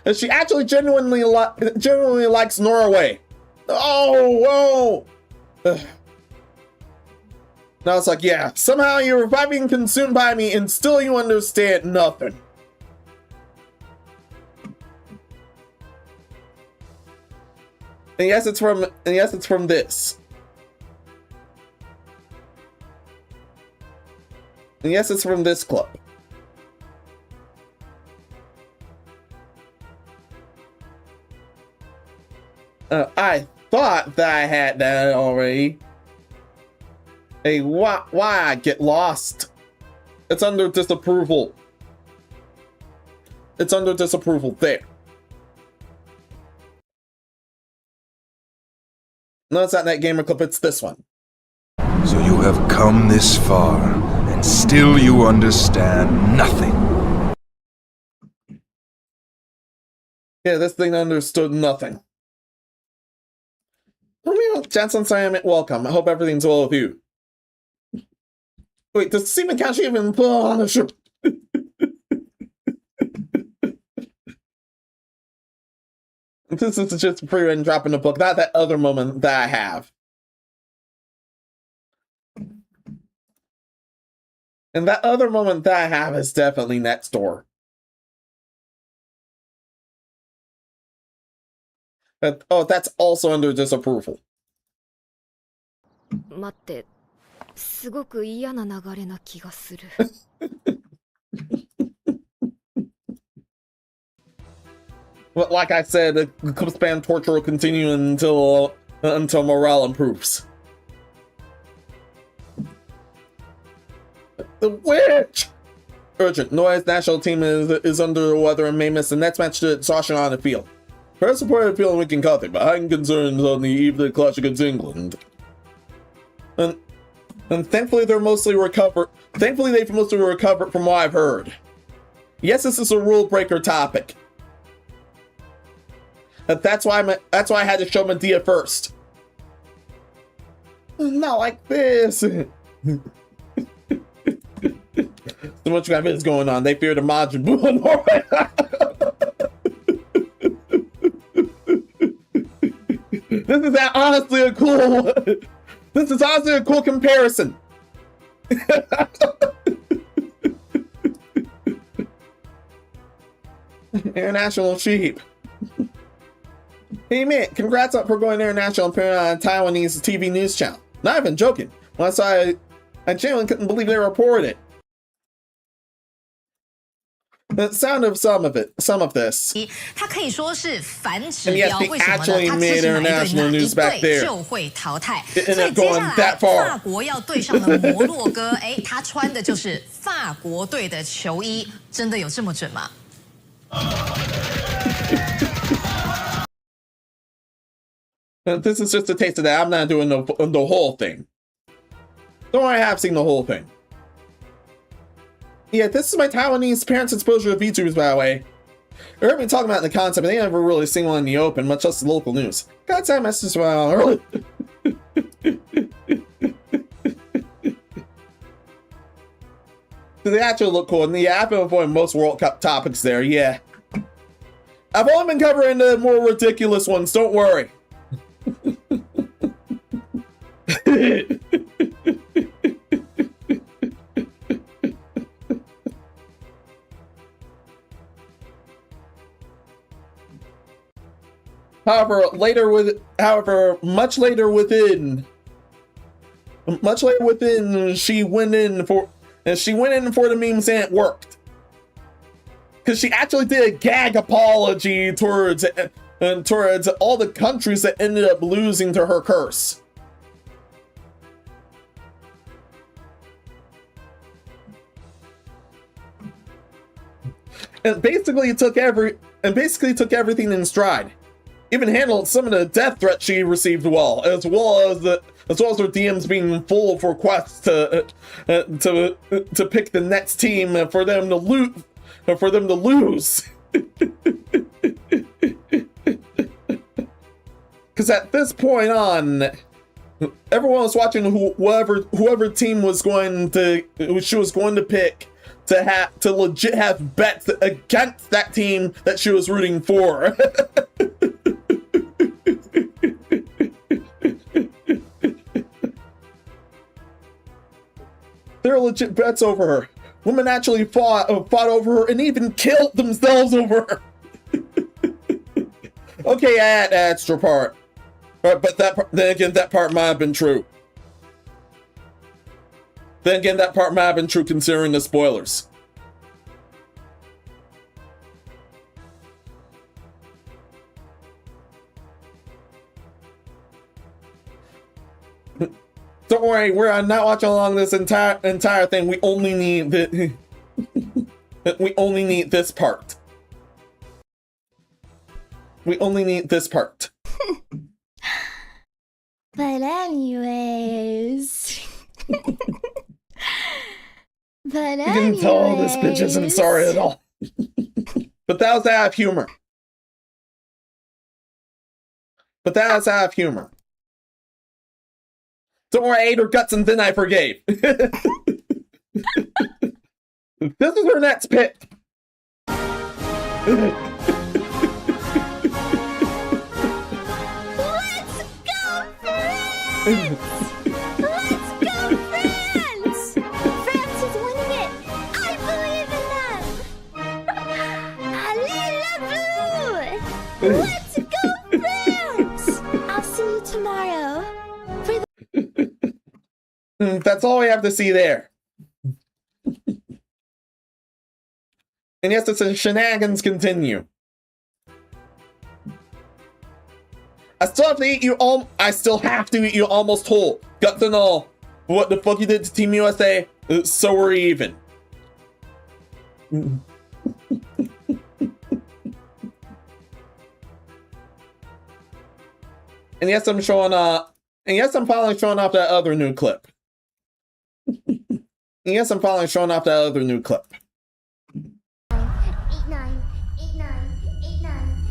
And she actually genuinely likes Norway. Oh, whoa. Now it's like, yeah, somehow you're reviving and consumed by me and still you understand nothing. And yes, it's from this. And yes, it's from this club. I thought that I had that already. Hey, why I get lost? It's under disapproval. It's under disapproval there. No, it's not that gamer clip, it's this one. So you have come this far, and still you understand nothing. Yeah, this thing understood nothing. Jansen Siam, welcome. I hope everything's well with you. Wait, does Seaman Couch even put on a shirt? This is just a pre-written drop in the book, not that other moment that I have. And that other moment that I have is definitely next door. Oh, that's also under disapproval. 待って、すごく嫌な流れな気がする。But like I said, the clip spam torture will continue until morale improves. The witch! Urgent. Noise national team is under the weather and may miss the next match to exhaustion on the field. Press support feeling weak and Celtic, but hiding concerns on the eve of the clash against England. And thankfully they're mostly recovered. Thankfully they've mostly recovered from what I've heard. Yes, this is a rule breaker topic. That's why I had to show Medea first. Not like this. So much is going on. They fear the Majin Buu in Norway. This is honestly a cool. This is honestly a cool comparison. International sheep. Hey man, congrats for going international and appearing on a Taiwanese TV news channel. Not even joking. When I saw it, I genuinely couldn't believe they reported it. The sound of some of this. And yes, they actually made international news back there. It ended up going that far. This is just a taste of that. I'm not doing the whole thing. Don't worry, I have seen the whole thing. Yeah, this is my Taiwanese parents' exposure to VTubers, by the way. They heard me talking about the concept, but they never really seen one in the open, much less the local news. Got time message early. They actually look cool, and yeah, I've been avoiding most World Cup topics there, yeah. I've only been covering the more ridiculous ones, don't worry. However, much later within, she went in for the memes and it worked. Because she actually did a gag apology towards all the countries that ended up losing to her curse. and basically took everything in stride. Even handled some of the death threats she received well as her DMs being full of requests to pick the next team for them to lose. Because at this point on, everyone was watching whoever team was going to she was going to pick to legit have bets against that team that she was rooting for. There are legit bets over her. Women actually fought over her and even killed themselves over her. Okay, I had the extra part. But then again, that part might have been true. Then again, that part might have been true considering the spoilers. Don't worry, we're not watching along this entire thing. We only need we only need this part. We only need this part. But anyways. You can tell this bitch isn't sorry at all. But that was out of humor. Don't worry, I ate her guts and then I forgave. This is her next pick. Let's go, France! Let's go, France! France is winning it! I believe in them! Allez, la blue! Let's go, France! I'll see you tomorrow. That's all we have to see there. And yes, the shenanigans continue. I still have to eat you almost whole. Guts and all. What the fuck you did to Team USA, so we're even. And yes, I'm finally showing off that other new clip. Yes, I'm finally showing off that other new clip. 89, 89, 89,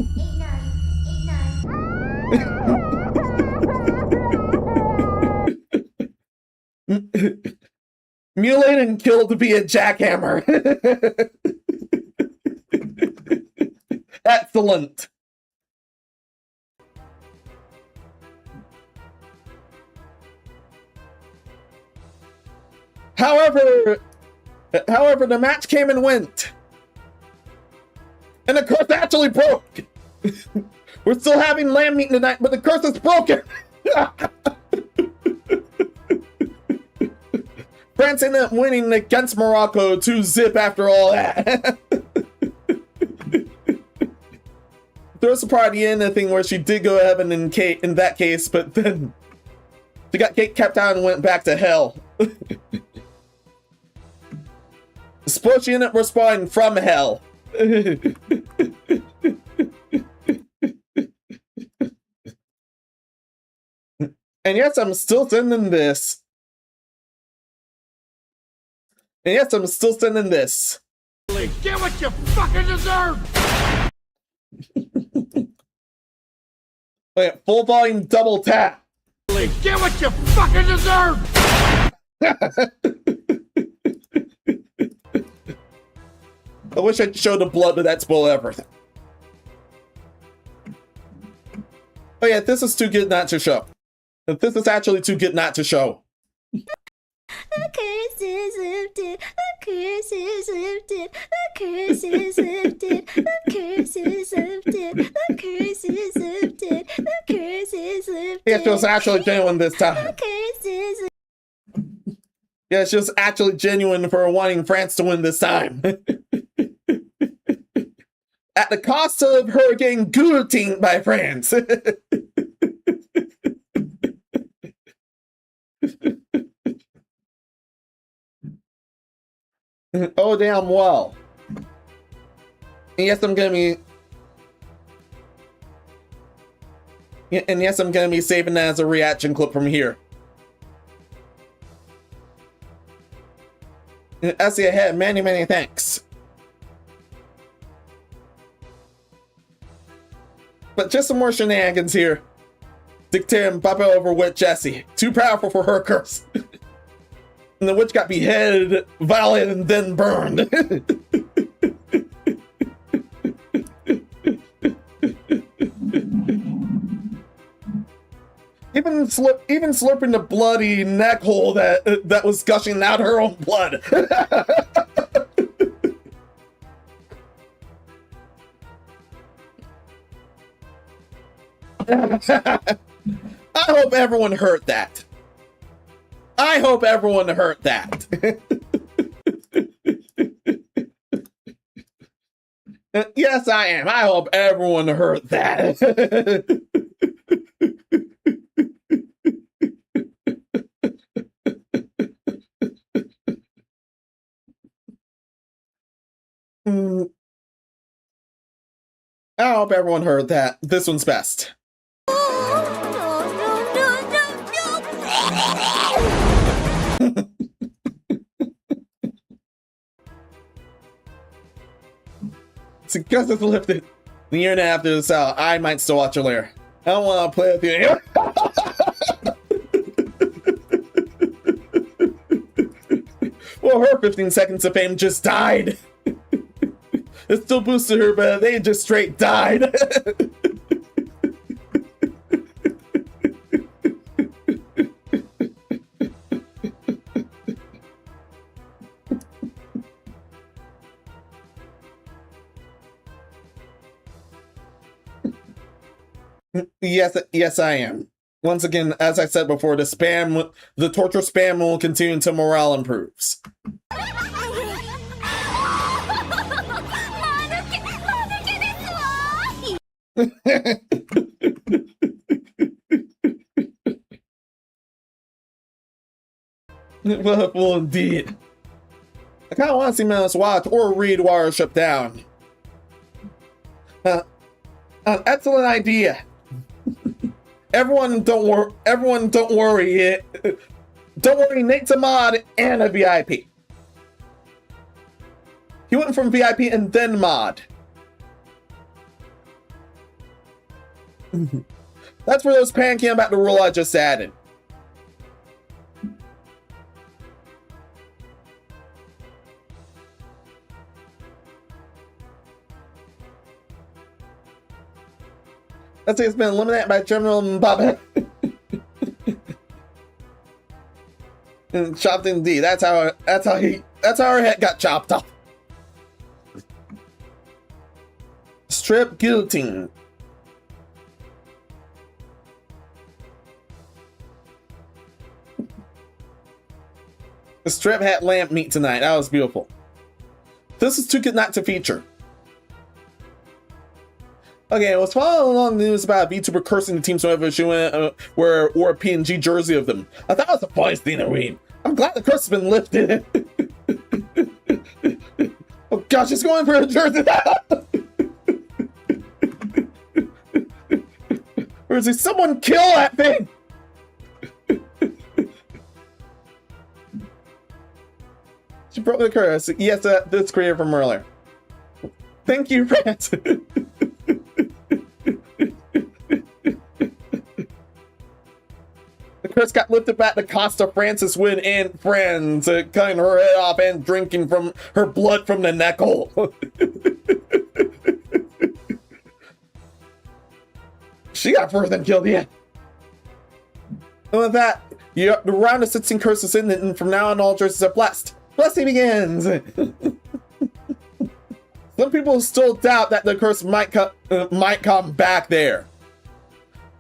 89. Mutilated and killed via jackhammer. Excellent. However, the match came and went. And the curse actually broke. We're still having lamb meat tonight, but the curse is broken. France ended up winning against Morocco 2-0 after all that. There was a part at the end of the thing where she did go to heaven in that case, but then she got kept out and went back to hell. Suppose she ended up respawning from hell. And yes, I'm still sending this. Get what you fucking deserve! Wait, full volume double tap. Get what you fucking deserve! I wish I'd show the blood, but that spoil everything. Oh yeah, this is too good not to show. This is actually too good not to show. The curse is lifted. The curse is lifted. The curse is lifted. The curse is lifted. The curse is lifted. The curse is lifted. Yeah, she was actually genuine this time. The curse is Yeah, she was actually genuine for wanting France to win this time. At the cost of her getting guillotined by France. Oh, damn well. And yes, I'm gonna be. And yes, I'm gonna be saving that as a reaction clip from here. And Essie ahead, many thanks. But just some more shenanigans here. Dictating Papa over Witch Jessie. Too powerful for her curse. And the witch got beheaded, violated, and then burned. Even slurping the bloody neck hole that was gushing out her own blood. I hope everyone heard that. I hope everyone heard that. Yes, I am. I hope everyone heard that. I hope everyone heard that. This one's best. So because it's lifted a year and a half after this out, I might still watch her later. I don't want to play with you anymore. Well, her 15 seconds of fame just died. It still boosted her, but they just straight died. Yes, I am. Once again, as I said before, the torture spam will continue until morale improves. Well, indeed. I kind of want to see Menos watch or read Watership down. An excellent idea. Everyone, don't worry. Don't worry. Nate's a mod and a VIP. He went from VIP and then mod. That's where those panicking about the rule I just added. Let's say it's been eliminated by General Bob. And chopped indeed. That's how her head got chopped off. Strip guillotine. The strip had lamp meat tonight. That was beautiful. This is too good not to feature. Okay, I was following along the news about a VTuber cursing the teams whenever she wore a PNG jersey of them. I thought it was the funniest thing to read. I'm glad the curse has been lifted. Oh gosh, she's going for a jersey. Or is it someone kill that thing? She broke the curse. Yes, this created from earlier. Thank you, Rant. The curse got lifted back to Costa Francis Wynn and friends, cutting her head off and drinking from her blood from the neck hole. She got further than killed yet. And with that, the round of 16 curses in, and from now on all jerseys are blessed. Blessing begins! Some people still doubt that the curse might come back there.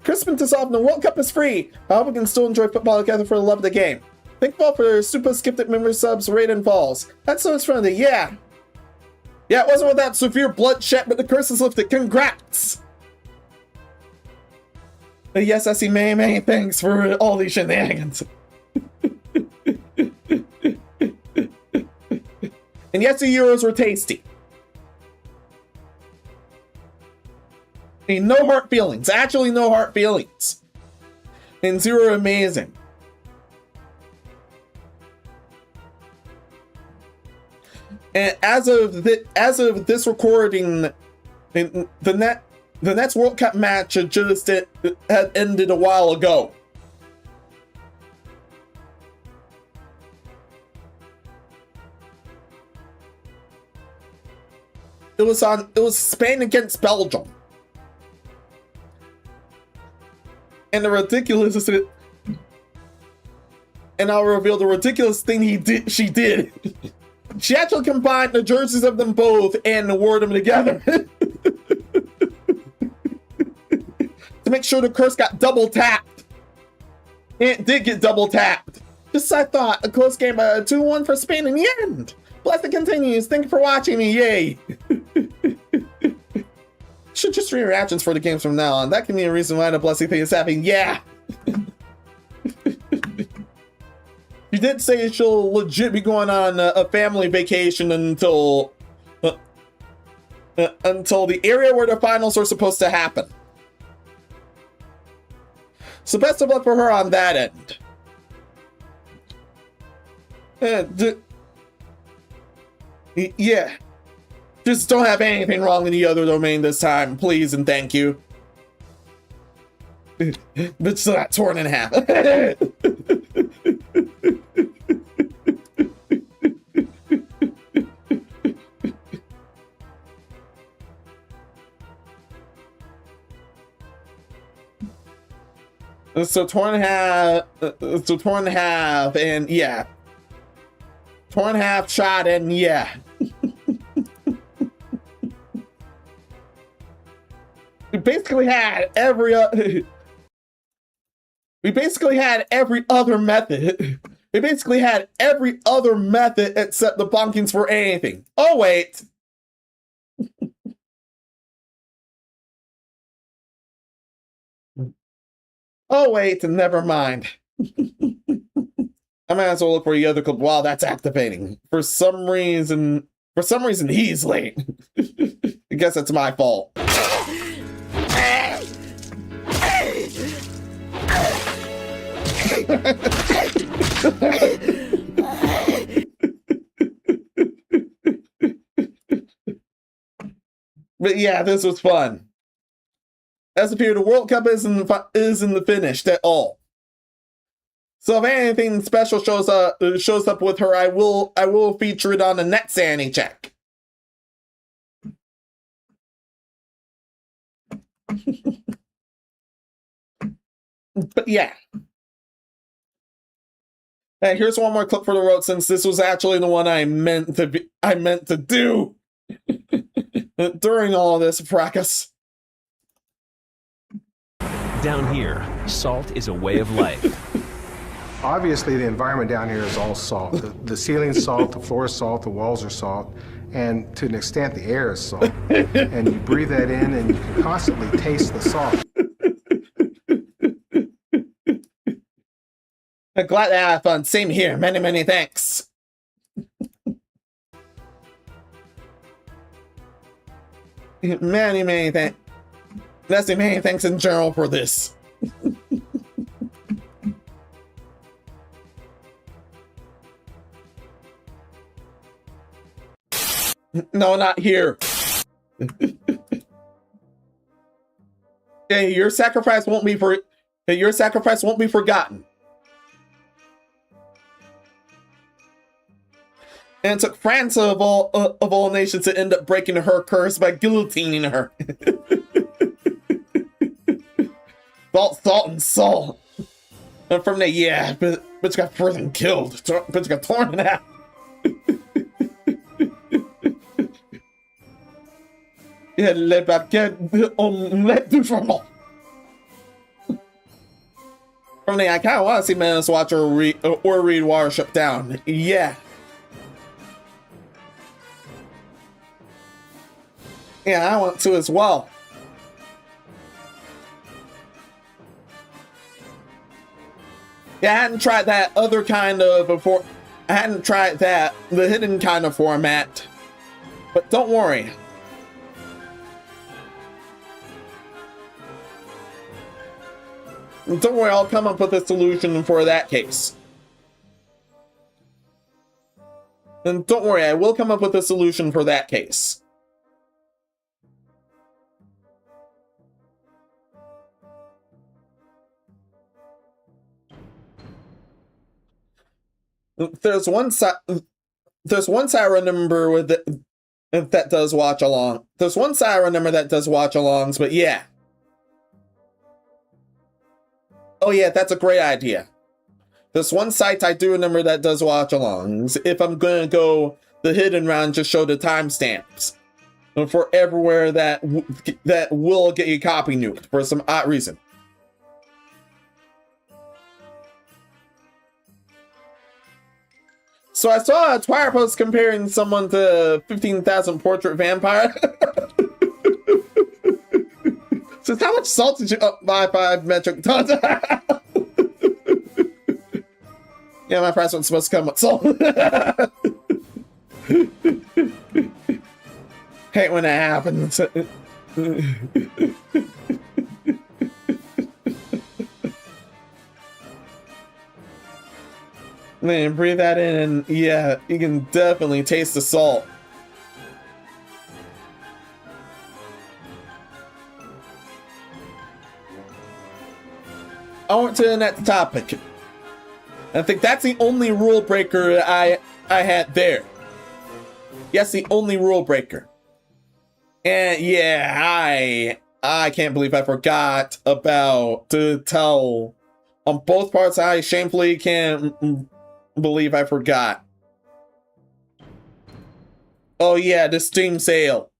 Christmas is off and the World Cup is free. I hope we can still enjoy football together for the love of the game. Thank you all for super skeptic member subs, Raiden Falls. That's so much fun. Yeah, it wasn't without severe bloodshed, but the curse is lifted. Congrats! Yes, I see many thanks for all these shenanigans. And yes, the Euros were tasty. I mean, no hard feelings. Actually, no hard feelings. And zero amazing. And as of this recording, the next World Cup match had ended a while ago. It was Spain against Belgium. And the ridiculous, and I'll reveal the ridiculous thing she did. She actually combined the jerseys of them both and wore them together. To make sure the curse got double tapped. And it did get double tapped. Just as I thought, a close game, 2-1 for Spain in the end. Blessing continues. Thank you for watching me. Yay. Should just stream reactions for the games from now on. That can be a reason why the blessing thing is happening. Yeah. She did say she'll legit be going on a family vacation until the area where the finals are supposed to happen. So best of luck for her on that end. Yeah. Just don't have anything wrong in the other domain this time, please and thank you. But still got torn in half. So torn in half, and yeah. Torn in half, shot, and yeah. We basically had every other method. We basically had every other method except the bonkings for anything. Oh wait. Oh wait, never mind. I might as well look for the other clip while that's activating. For some reason he's late. I guess that's my fault. But yeah, this was fun. As appear, the World Cup isn't the finished at all. So if anything special shows up with her, I will feature it on the next Sanity Check. But yeah. Hey, here's one more clip for the road, since this was actually the one I meant to do during all this fracas. Down here, salt is a way of life. Obviously, the environment down here is all salt. The ceiling's salt, the floor is salt, the walls are salt, and to an extent, the air is salt. And you breathe that in, and you can constantly taste the salt. I'm glad to have fun. Same here. Many, many thanks. Many thanks. Let's say many thanks in general for this. No, not here. Hey, your sacrifice won't be forgotten. And it took France of all nations to end up breaking her curse by guillotining her. Salt and salt. And from there, yeah, bitch got frozen killed. Bitch got torn in half. Yeah, le baguette omelette du fromage. From there, I kind of want to see Menos watch or read Watership Down. Yeah. Yeah, I want to as well. Yeah, I hadn't tried that other kind of before. I hadn't tried the hidden kind of format. But don't worry. Don't worry, I'll come up with a solution for that case. And don't worry, I will come up with a solution for that case. There's one side I remember with that does watch along. There's one side I remember that does watch alongs, but yeah. Oh yeah, that's a great idea. There's one site I do remember that does watch alongs. If I'm gonna go the hidden round, just show the timestamps for everywhere that will get you copy nuked for some odd reason. So I saw a Twitter post comparing someone to 15,000 Portrait Vampire. Says, how much salt did you up by 5 metric tons? Yeah, my price wasn't supposed to come with salt. Hate when that happens. Man, breathe that in and yeah, you can definitely taste the salt. I want to the next topic. I think that's the only rule breaker I had there. Yes, the only rule breaker. And yeah, I can't believe I forgot about to tell on both parts. I shamefully can't believe I forgot. Oh yeah, the Steam sale.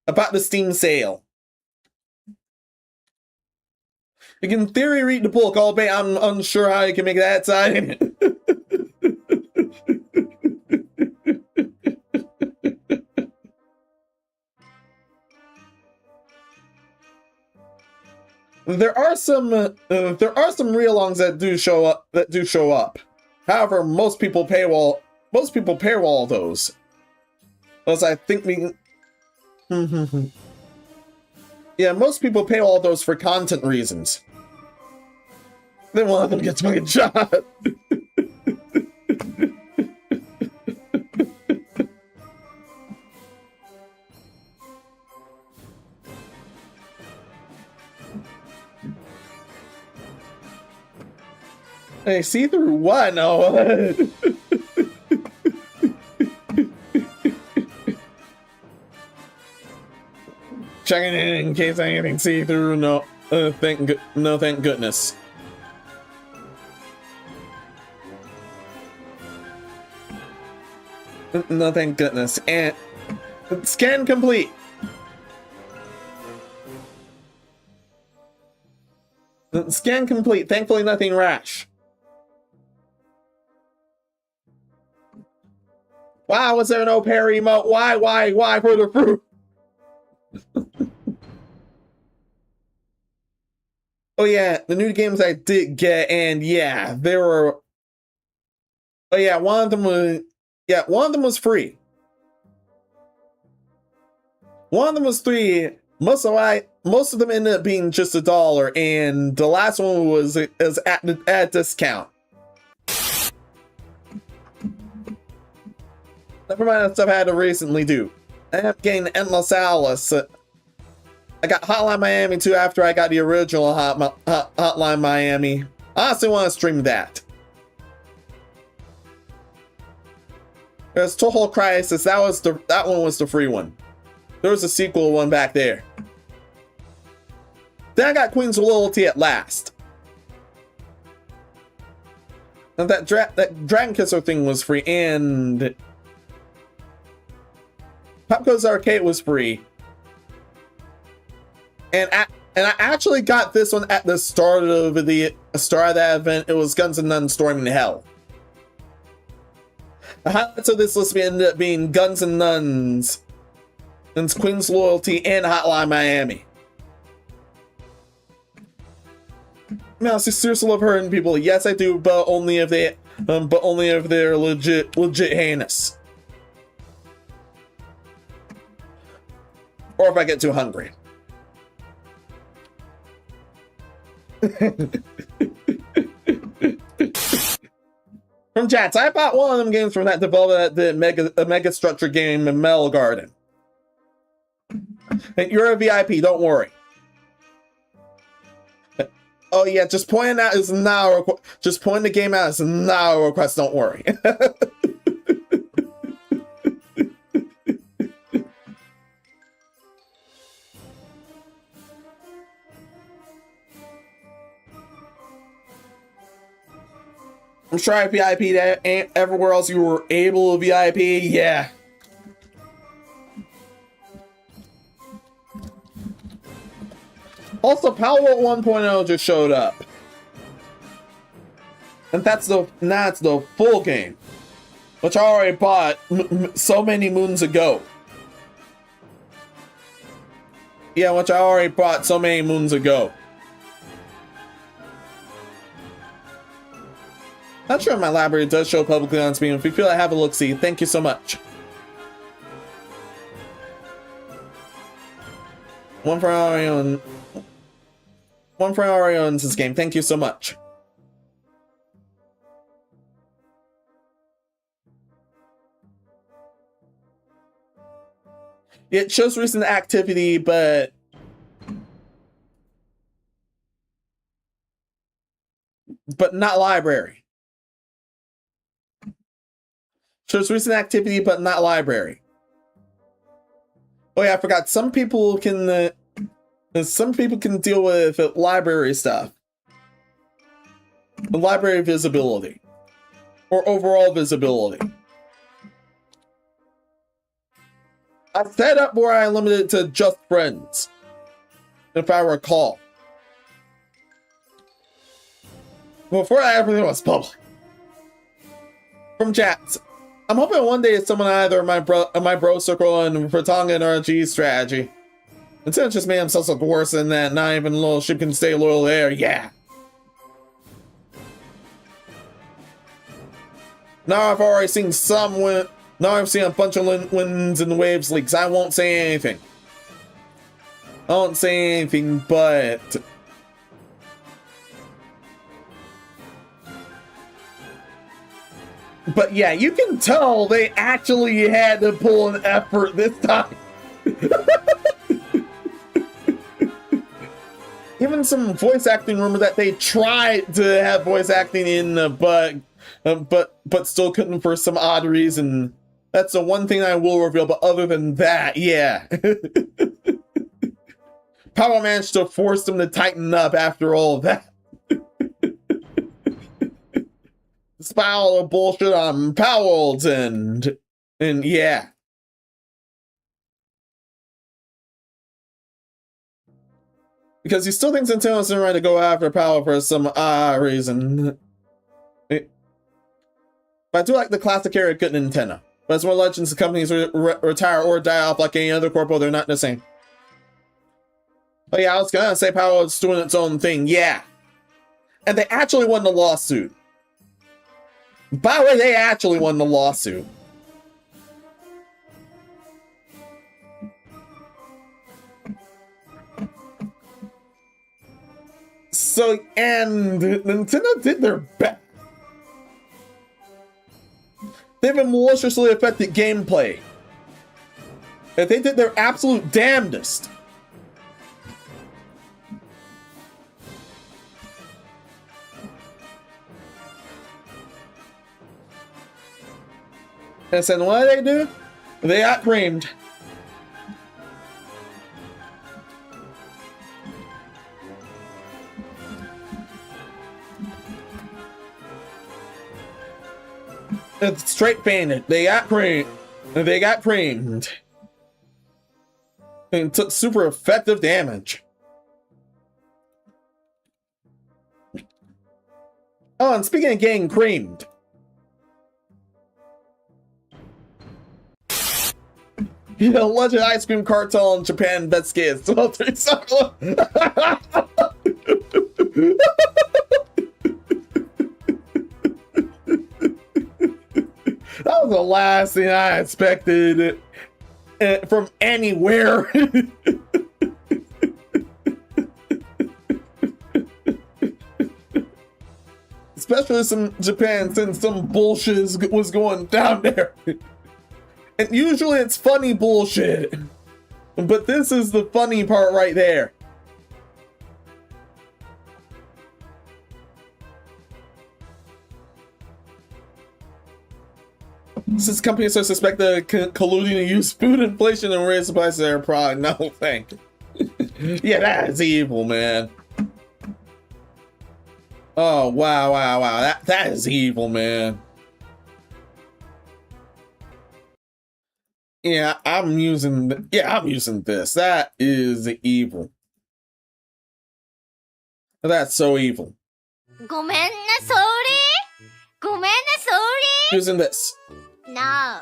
About the Steam sale. You can in theory read the book, albeit I'm unsure how you can make that side. There are some real-longs that do show up. However, most people paywall those. As I think we yeah, most people paywall those for content reasons. Then one of them gets fucking shot. Hey, see through what? No. Checking in case anything see through. No, thank goodness. No, thank goodness. And scan complete. Scan complete. Thankfully, nothing rash. Wow, was there no parry emote? Why for the fruit? Oh yeah, the new games I did get, and yeah, there were. Oh yeah, one of them was free. One of them was free. Most of them ended up being just $1, and the last one was at discount. Never mind the stuff I had to recently do. I am getting Endless Alice. I got Hotline Miami too after I got the original Hotline Miami. I honestly want to stream that. There's Total Crisis. That one was the free one. There was a sequel one back there. Then I got Queen's Loyalty at last. And that Dragon Kisser thing was free, and Popco's Arcade was free. And I actually got this one at the start of that event. It was Guns and Nuns Storming Hell. The highlights of this list ended up being Guns and Nuns, and Queen's Loyalty, and Hotline Miami. Now, I seriously love hurting people. Yes, I do, but only if they're legit heinous, or if I get too hungry. From chats, I bought one of them games from that developer that did a mega structure game in Metal Garden. And you're a VIP, don't worry. Oh yeah, just pointing out is now a request. Just pointing the game out is now a request, don't worry. I'm sure I VIP that everywhere else you were able to VIP, yeah. Also, Power 1.0 just showed up. And that's the full game. Which I already bought so many moons ago. Yeah, which I already bought so many moons ago. Not sure if my library does show publicly on Steam. If you feel I have a look-see, thank you so much. One for Arion owns this game. Thank you so much. It shows recent activity, but not library. Shows recent activity, but not library. Oh yeah, I forgot. Some people can deal with library stuff. Library visibility. Or overall visibility. I set up where I limited it to just friends. If I recall. Before that, everything was public. From chats. I'm hoping one day it's someone either in my bro circle and Pratonga and RG strategy. Instead of just made themselves look worse than that, not even a little ship can stay loyal there, yeah. Now I've already seen some win. Now I've seen a bunch of wins and waves leaks. I won't say anything. I won't say anything, but yeah, you can tell they actually had to pull an effort this time. Even some voice acting rumor that they tried to have voice acting in, but still couldn't for some odd reason. That's the one thing I will reveal, but other than that, yeah. Power managed to force them to tighten up after all of that. Spile of bullshit on Powell's and yeah. Because he still thinks Nintendo's right to go after Powell for some reason. But I do like the classic era good Nintendo. But as more legends, the companies retire or die off like any other corpo, they're not the same. Oh yeah, I was gonna say Powell is doing its own thing, yeah. And they actually won the lawsuit. By the way, they actually won the lawsuit. So, and Nintendo did their best. They've been maliciously affected gameplay. And they did their absolute damnedest. And then what did they do? They got creamed. It's straight painted. They got creamed. They got creamed. And took super effective damage. Oh, and speaking of getting creamed. You know, Legend Ice Cream Cartel in Japan investigates sweltering circle. That was the last thing I expected from anywhere. especially in Japan, since some bullshit was going down there. And usually it's funny bullshit. But this is the funny part right there. Since companies are suspected of colluding to use food inflation and raise the price of their product, no thank you. Yeah, that is evil, man. Oh, wow. That is evil, man. Yeah, I'm using this. That is evil. That's so evil. Using this. No,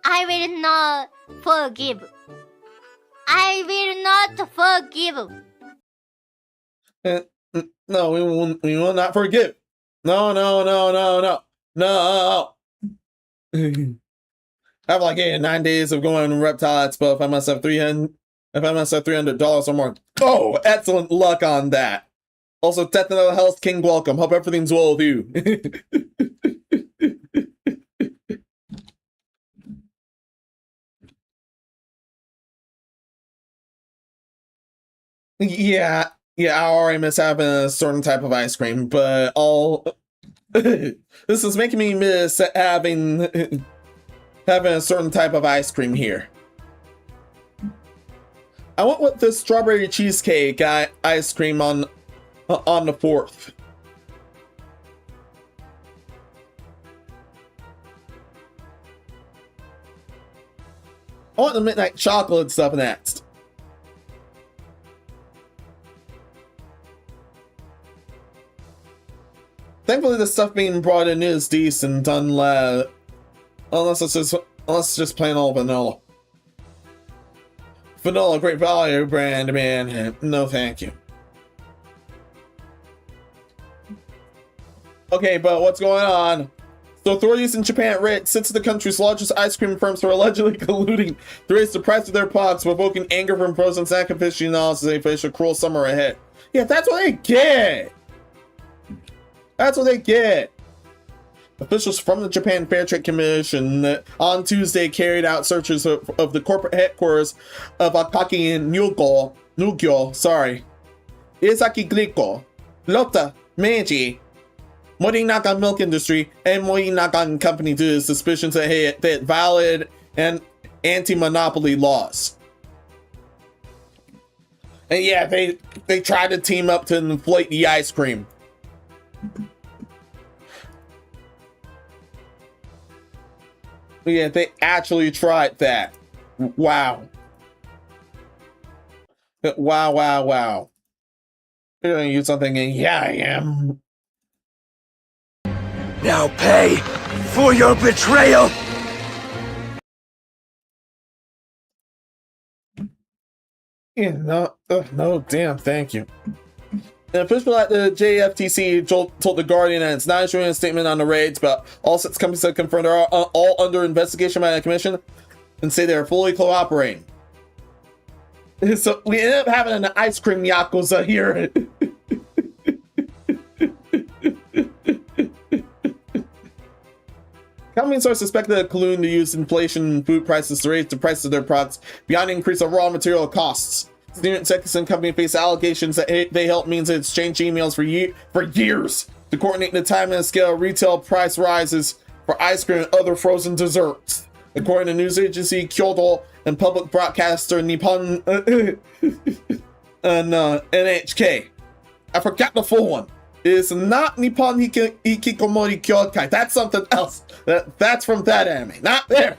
I will not forgive. I will not forgive. No, we will not forgive. No. I have like 8 or 9 days of going on Reptile Expo if I must have $300 or more. Oh, excellent luck on that. Also, Technical Health King, welcome. Hope everything's well with you. Yeah, I already miss having a certain type of ice cream, but this is making me miss having a certain type of ice cream here. I went with the strawberry cheesecake ice cream on the 4th. I want the midnight chocolate stuff next. Thankfully, the stuff being brought in is decent, unless it's just plain old vanilla. Vanilla, great value brand, man. No, thank you. Okay, but what's going on? So authorities in Japan raid 6 of the country's largest ice cream firms for allegedly colluding to raise the price of their products, provoking anger from frozen snack aficionados as they face a cruel summer ahead. Yeah, that's what they get. That's what they get. Officials from the Japan Fair Trade Commission on Tuesday carried out searches of the corporate headquarters of Akaki and Nugyo, Izaki Glico, Lotta, Meiji, Morinaga Milk Industry, and Morinaga Company due to suspicions that had valid and anti-monopoly laws. And yeah, they tried to team up to inflate the ice cream. Yeah, they actually tried that. Wow. Wow. You're gonna use something and yeah, I am. Now pay for your betrayal! Yeah, no, damn, thank you. An official at the JFTC told The Guardian that it's not issuing a statement on the raids, but all 6 companies have confirmed are all under investigation by the commission and say they're fully cooperating. So we end up having an Ice Cream Yakuza here. Companies are suspected of colluding to use inflation in food prices to raise the price of their products beyond the increase of raw material costs. Student Texas Company face allegations that they helped means it's exchanged emails for years to coordinate the time and scale of retail price rises for ice cream and other frozen desserts. According to news agency Kyoto and public broadcaster Nippon and NHK. I forgot the full one. It's not Nippon Hikikomori Kyokai. That's something else. That's from that anime. Not there.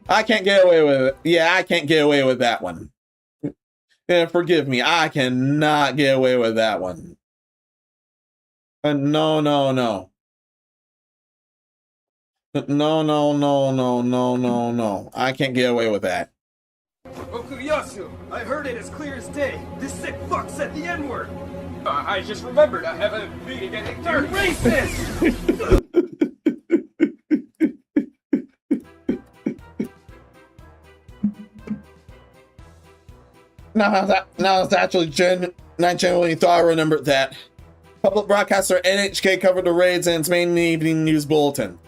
I can't get away with it. Yeah, I can't get away with that one. Yeah, forgive me. I cannot get away with that one. No. No. I can't get away with that. Okuyasu, I heard it as clear as day. This sick fuck said the N-word. I just remembered I have a meeting at 8:30. Racist! Now it's actually not genuinely thought I remembered that. Public broadcaster NHK covered the raids in its main evening news bulletin,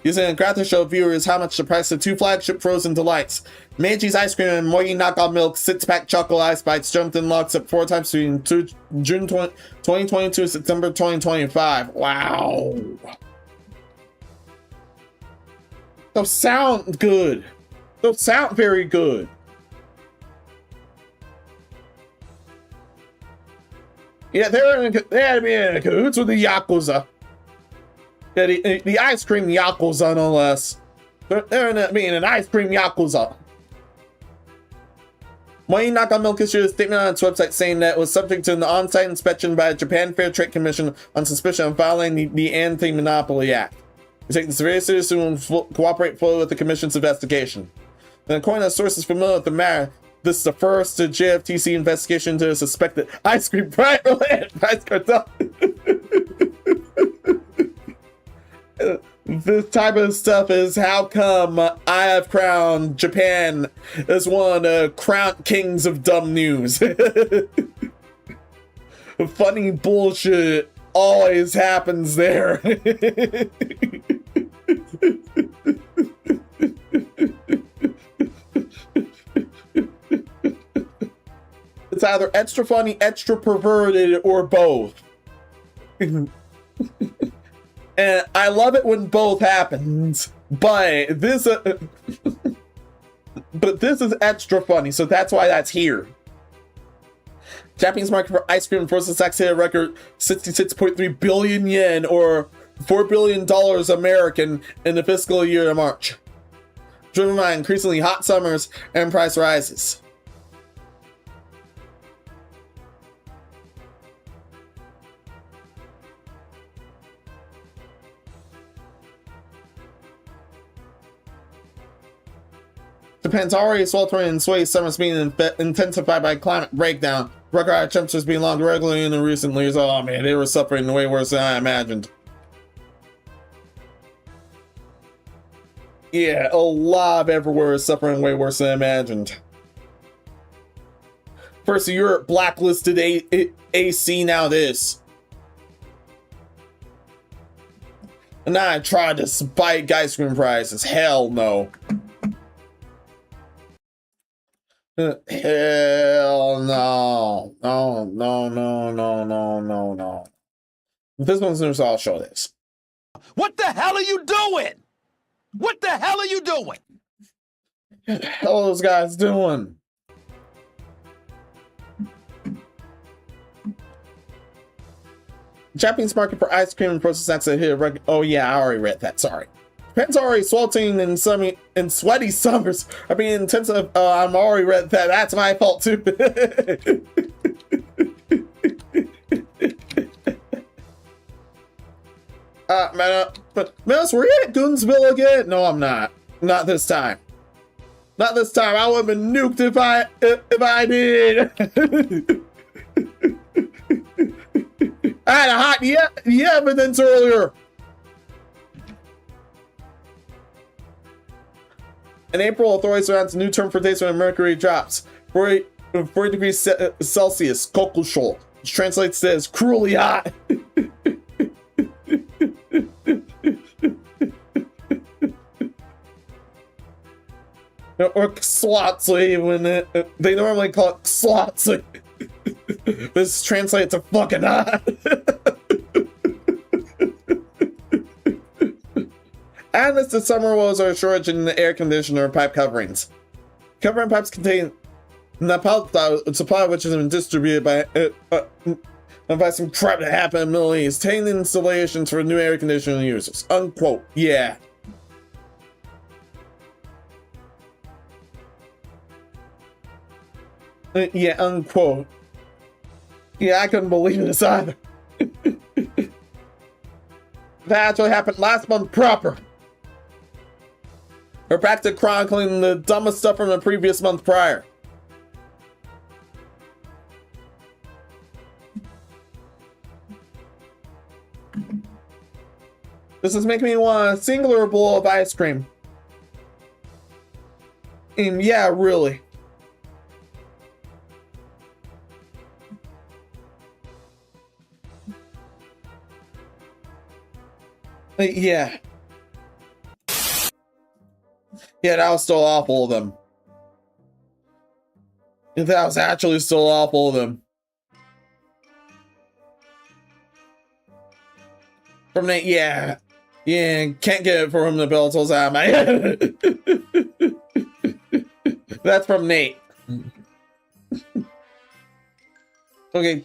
using a graphic to show viewers how much the price of 2 flagship frozen delights, Meiji's ice cream and Mogi knockoff milk 6-pack chocolate ice bites jumped in locks up 4 times between June 2022 and September 2025. Wow. Those sound good. Those sound very good. Yeah, they had to be in cahoots with the Yakuza. Yeah, the Ice Cream Yakuza, no less. They're being an Ice Cream Yakuza. Mogi knockoff milk issued a statement on its website saying that it was subject to an on-site inspection by the Japan Fair Trade Commission on suspicion of violating the Anti-Monopoly Act. We take this very seriously and will cooperate fully with the Commission's investigation. And according to sources familiar with the matter, this is the first JFTC investigation into a suspected ice cream price cartel. This type of stuff is how come I have crowned Japan as one of the crown kings of dumb news. Funny bullshit always happens there. It's either extra funny, extra perverted, or both. And I love it when both happens, but this is extra funny, so that's why that's here. Japanese market for ice cream frozen snacks hit a record 66.3 billion yen, or $4 billion American, in the fiscal year of March, driven by increasingly hot summers and price rises. Japan's already sweltering and sway summers being intensified by climate breakdown. Record high temperatures being logged regularly in the recent years. Oh man, they were suffering way worse than I imagined. Yeah, a lot of everywhere is suffering way worse than I imagined. First Europe blacklisted AC, now this. And now I tried to spike ice cream prices. Hell no. Hell no. No. This one's new, so I'll show this. What the hell are you doing? What the hell are you doing? What the hell are those guys doing? Japanese market for ice cream and processed snacks hit a record. Oh yeah, I already read that. Sorry. Japan's already sweltering and sweaty summers are being intensive. I'm already read that. That's my fault too. Menos, were you at Goonsville again? No, I'm not. Not this time. Not this time. I would have been nuked if I did. I had a hot evidence earlier. In April, authorities announced a new term for days when mercury drops 40 degrees Celsius, kokusho, which translates as cruelly hot. Or slotsy, when they normally call it slotsy. This translates to fucking hot. And as the summer woes are a shortage in the air conditioner pipe coverings. Covering pipes contain napalm supply, which has been distributed by some crap that happened in the Middle East, taking installations for new air conditioning users. Unquote. Yeah. Yeah, unquote. Yeah, I couldn't believe this either. That actually happened last month proper. We're back to chronicling the dumbest stuff from the previous month prior. This is making me want a singular bowl of ice cream. And yeah, really. Yeah. Yeah, that was still awful of them. That was actually still awful of them. From Nate, yeah. Yeah, can't get it from the Bellator's out of my head. That's from Nate. Okay,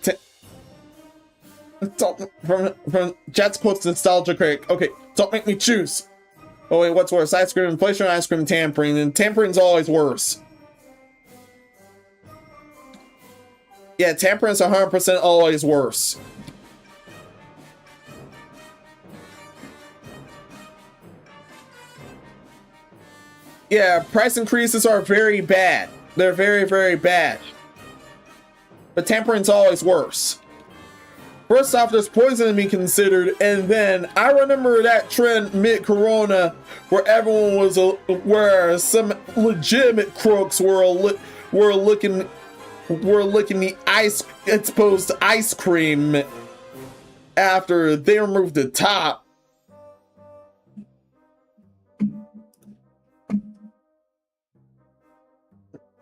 from Jet's quotes Nostalgia Critic. Okay, don't make me choose. Oh wait, what's worse? Ice cream inflation or ice cream tampering? And tampering's always worse. Yeah, tampering's 100% always worse. Yeah, price increases are very bad. They're very, very bad. But tampering's always worse. First off, there's poison to be considered, and then I remember that trend mid-corona where everyone was, where some legitimate crooks were licking the exposed ice cream after they removed the top.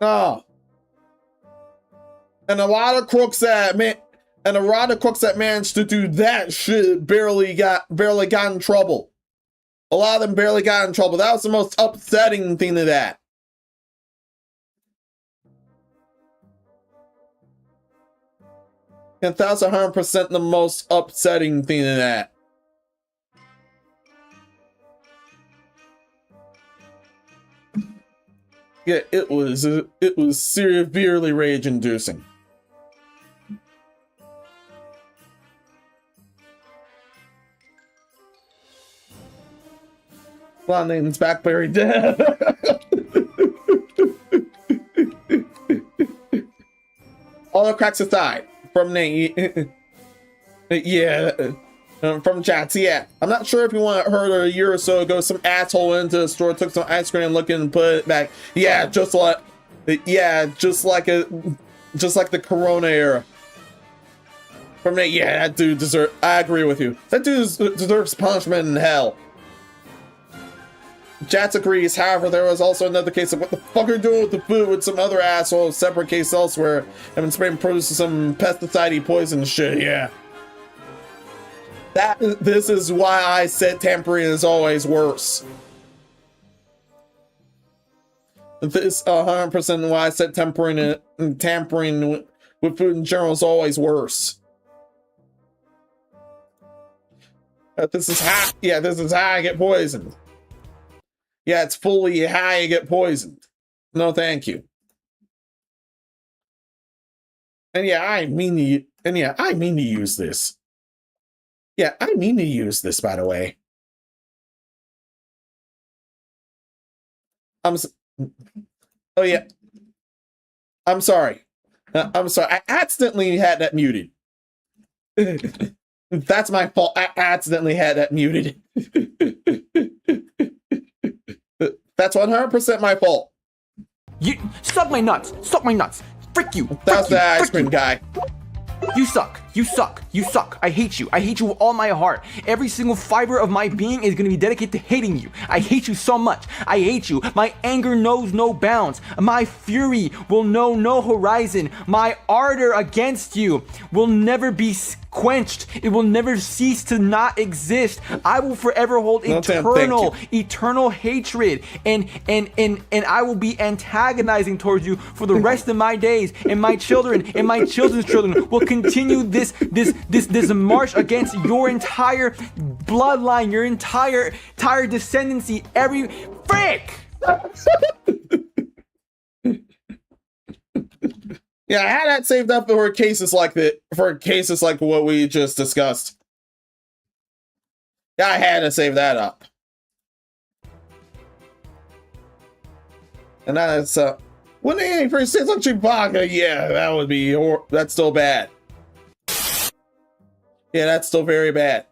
Oh. And a lot of crooks that managed to do that shit barely got in trouble. A lot of them barely got in trouble. That was the most upsetting thing of that. And that's 100% the most upsetting thing of that. Yeah, it was severely rage-inducing. Blondin's Blackberry dead. All the cracks aside, from Nate. Yeah, from chats. Yeah, I'm not sure if you want heard a year or so ago, some asshole went into the store, took some ice cream, looking and put it back. Yeah, just like the Corona era. From Nate. Yeah, that dude deserves. I agree with you. That dude deserves punishment in hell. Jats agrees, however, there was also another case of what the fuck are you doing with the food with some other asshole, separate case elsewhere, and been spraying produce with some pesticide poison shit, yeah. This is why I said tampering is always worse. This 100% why I said tampering with food in general is always worse. This is how I get poisoned. Yeah, it's fully how you get poisoned. No, thank you. And yeah, I mean to use this. Yeah, I mean to use this, by the way. Oh yeah. I'm sorry. I'm sorry. I accidentally had that muted. That's my fault. I accidentally had that muted. That's 100% my fault. You suck my nuts. Suck my nuts. Frick you. That's the ice cream guy. You suck. You suck. You suck. I hate you. I hate you with all my heart. Every single fiber of my being is going to be dedicated to hating you. I hate you so much. I hate you. My anger knows no bounds. My fury will know no horizon. My ardor against you will never be quenched. It will never cease to not exist. I will forever hold eternal hatred, and I will be antagonizing towards you for the rest of my days, and my children and my children's children will continue this march against your entire bloodline, your entire descendancy. Every frick. Yeah, I had that saved up for cases like what we just discussed. Yeah, I had to save that up. And that's when they first say like Chewbacca, yeah, that would be that's still bad. Yeah, that's still very bad.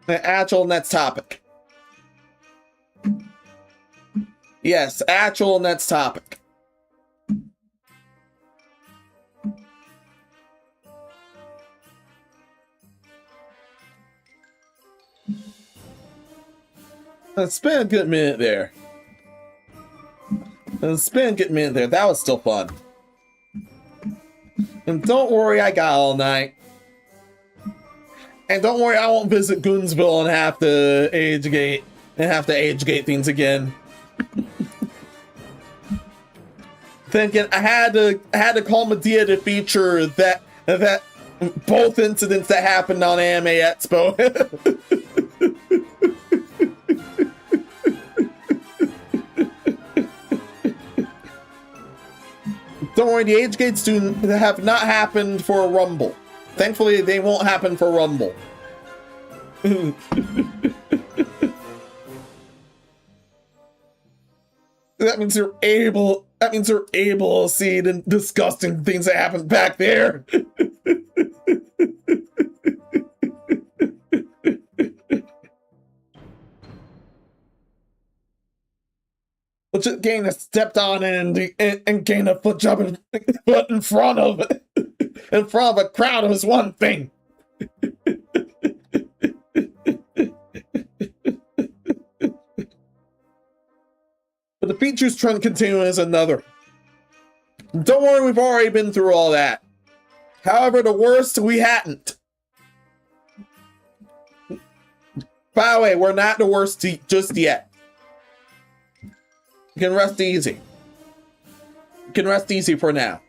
The actual next topic. Yes, actual next topic. It's been a good minute there. It's been a good minute there. That was still fun. And don't worry, I got all night. And don't worry, I won't visit Goonsville and have to age gate things again. Thinking I had to call Medea to feature that both incidents that happened on Anime Expo. Don't worry, the age gates have not happened for a Rumble. Thankfully, they won't happen for Rumble. That means you're able to see the disgusting things that happened back there. Let's just gain a stepped on and gain a foot job in front of a crowd is one thing. But the features trend continue is another. Don't worry, we've already been through all that. However, the worst we hadn't. By the way, we're not the worst just yet. You can rest easy. You can rest easy for now.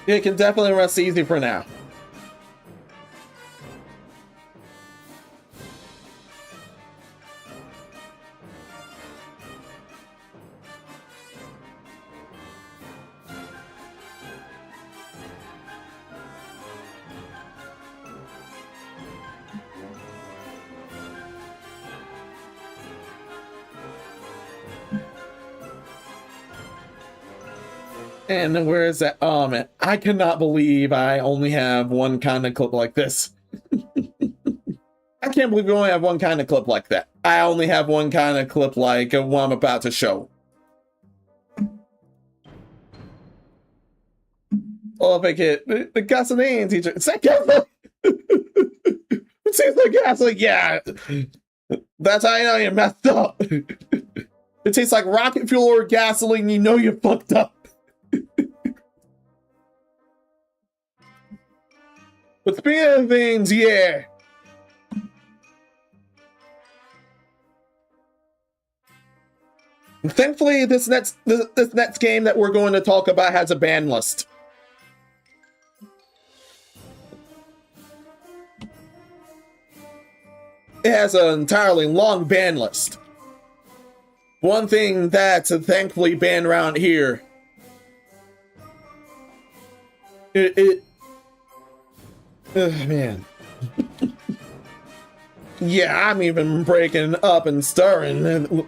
You can definitely rest easy for now. And where is that? Oh man, I cannot believe I only have one kind of clip like this. I can't believe we only have one kind of clip like that. I only have one kind of clip like what I'm about to show. Oh, if I get the gasoline teacher. Is that gasoline? It seems like gasoline. Yeah. That's how you know you messed up. It tastes like rocket fuel or gasoline. You know you fucked up. But speaking of things, yeah. Thankfully, this next game that we're going to talk about has a ban list. It has an entirely long ban list. One thing that's thankfully banned around here. Man. Yeah, I'm even breaking up and stirring.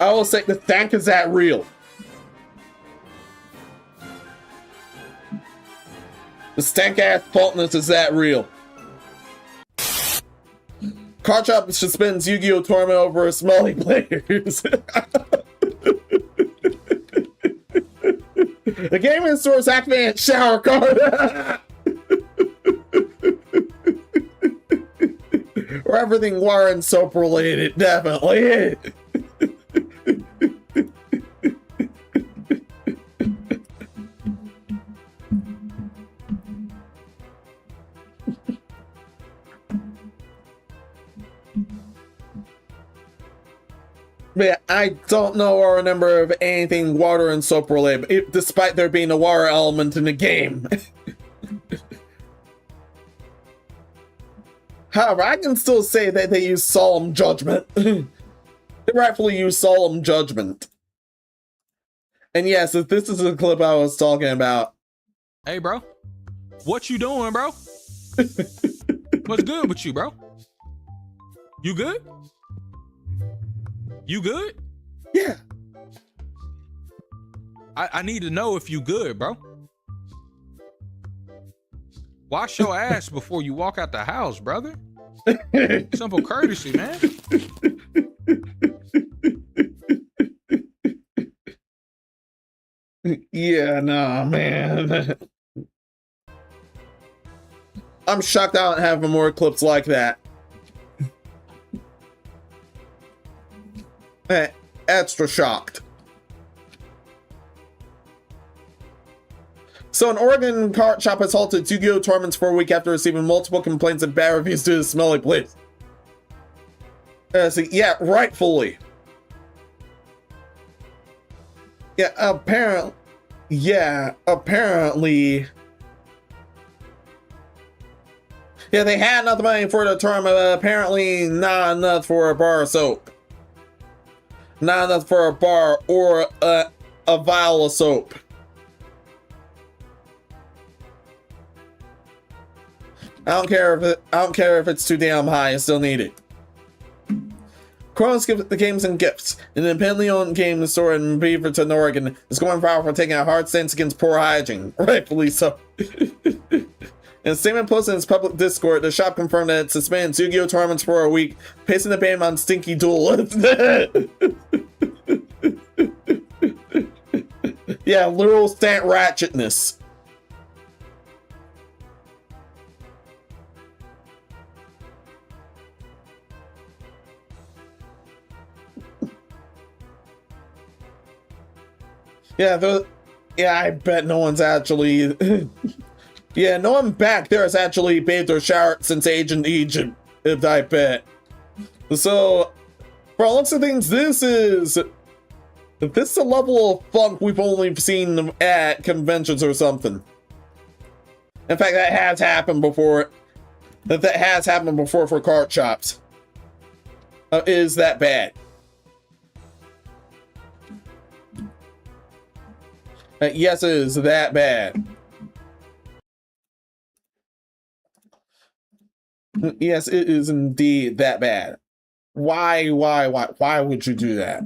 I will say the stank is that real. The stank ass faultness is that real. Card Shop suspends Yu-Gi-Oh! Tournament over Smelly players. The gaming store's activating shower card. Or everything water and soap related, definitely. But I don't know or remember of anything water and soap related, despite there being a water element in the game. However, I can still say that they use solemn judgment. They rightfully use solemn judgment. And yes, if this is the clip I was talking about. Hey, bro. What you doing, bro? What's good with you, bro? You good? You good? Yeah. I need to know if you good, bro. Wash your ass before you walk out the house, brother. Simple courtesy, man. Yeah, nah, man. I'm shocked I don't have more clips like that. Extra shocked. So an Oregon cart shop has halted Yu-Gi-Oh! Tournaments for a week after receiving multiple complaints and bad reviews due to the smelly place. So yeah, rightfully. Yeah, apparently. Yeah, apparently. Yeah, they had enough money for the tournament, but apparently not enough for a bar of soap. Not enough for a bar or a vial of soap. I don't care if it's too damn high. I still need it. Kronos gives the games and gifts. An independently owned game store in Beaverton, Oregon, is going viral for taking a hard stance against poor hygiene. Rightfully so. In a statement posted in its public Discord, the shop confirmed that it suspended Yu-Gi-Oh! Tournaments for a week, placing the ban on stinky duelists. Yeah, literal stant ratchetness. Yeah, I bet no one's actually... Yeah, no one back there has actually bathed or showered since Ancient Egypt, if I bet. So, for all looks of things, this is a level of funk we've only seen at conventions or something. In fact, that has happened before. That has happened before for cart shops. Is that bad? Yes, it is that bad. Yes, it is indeed that bad. Why would you do that?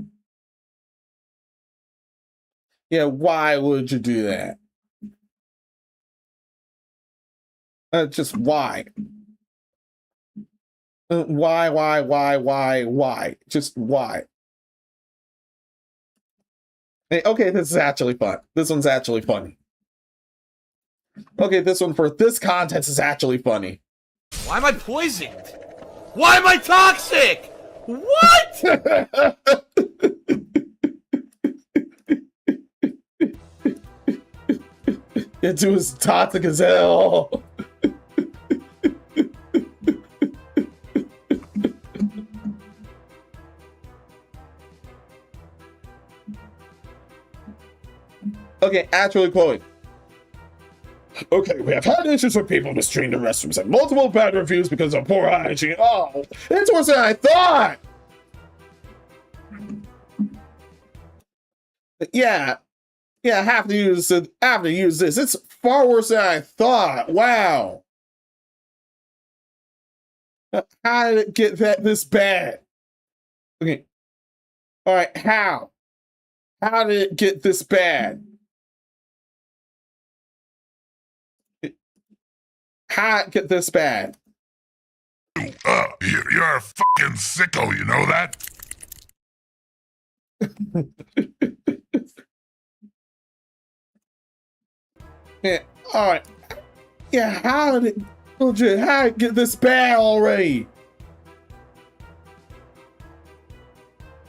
Yeah, why would you do that? Just why? Why? Just why? Hey, okay, this is actually fun. This one's actually funny. Okay, this one for this content is actually funny. Why am I poisoned? Why am I toxic? What? It was toxic as hell. Okay, actually quoting. Okay, we have had issues with people mistreating the restrooms and multiple bad reviews because of poor hygiene. Oh, it's worse than I thought! Yeah, I have to use this. It's far worse than I thought. Wow. How did it get this bad? Okay. All right, how? How did it get this bad? How did it get this bad? You're a fucking sicko, you know that? Yeah, alright. Yeah, how did it get this bad already?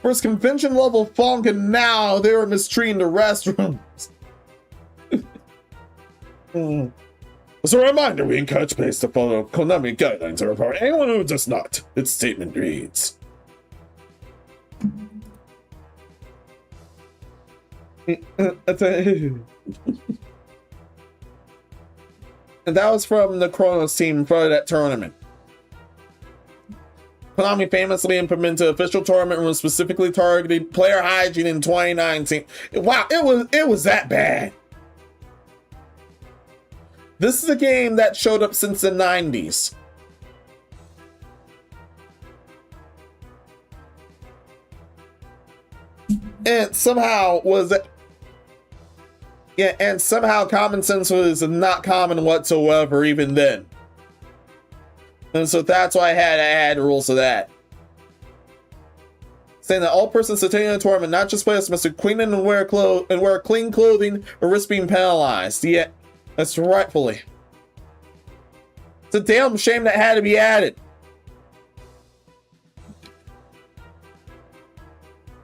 First convention level funk, and now they were mistreating the restrooms. As a reminder, we encourage players to follow Konami guidelines and report anyone who does not. Its statement reads. And that was from the Kronos team for that tournament. Konami famously implemented official tournament rules specifically targeting player hygiene in 2019. Wow, it was that bad. This is a game that showed up since the 90s. And somehow was Yeah, and somehow common sense was not common whatsoever even then. And so that's why I had rules of that. Saying that all persons attending a tournament, not just players, must clean and wear clean clothing or risk being penalized. Yeah, that's rightfully. It's a damn shame that had to be added.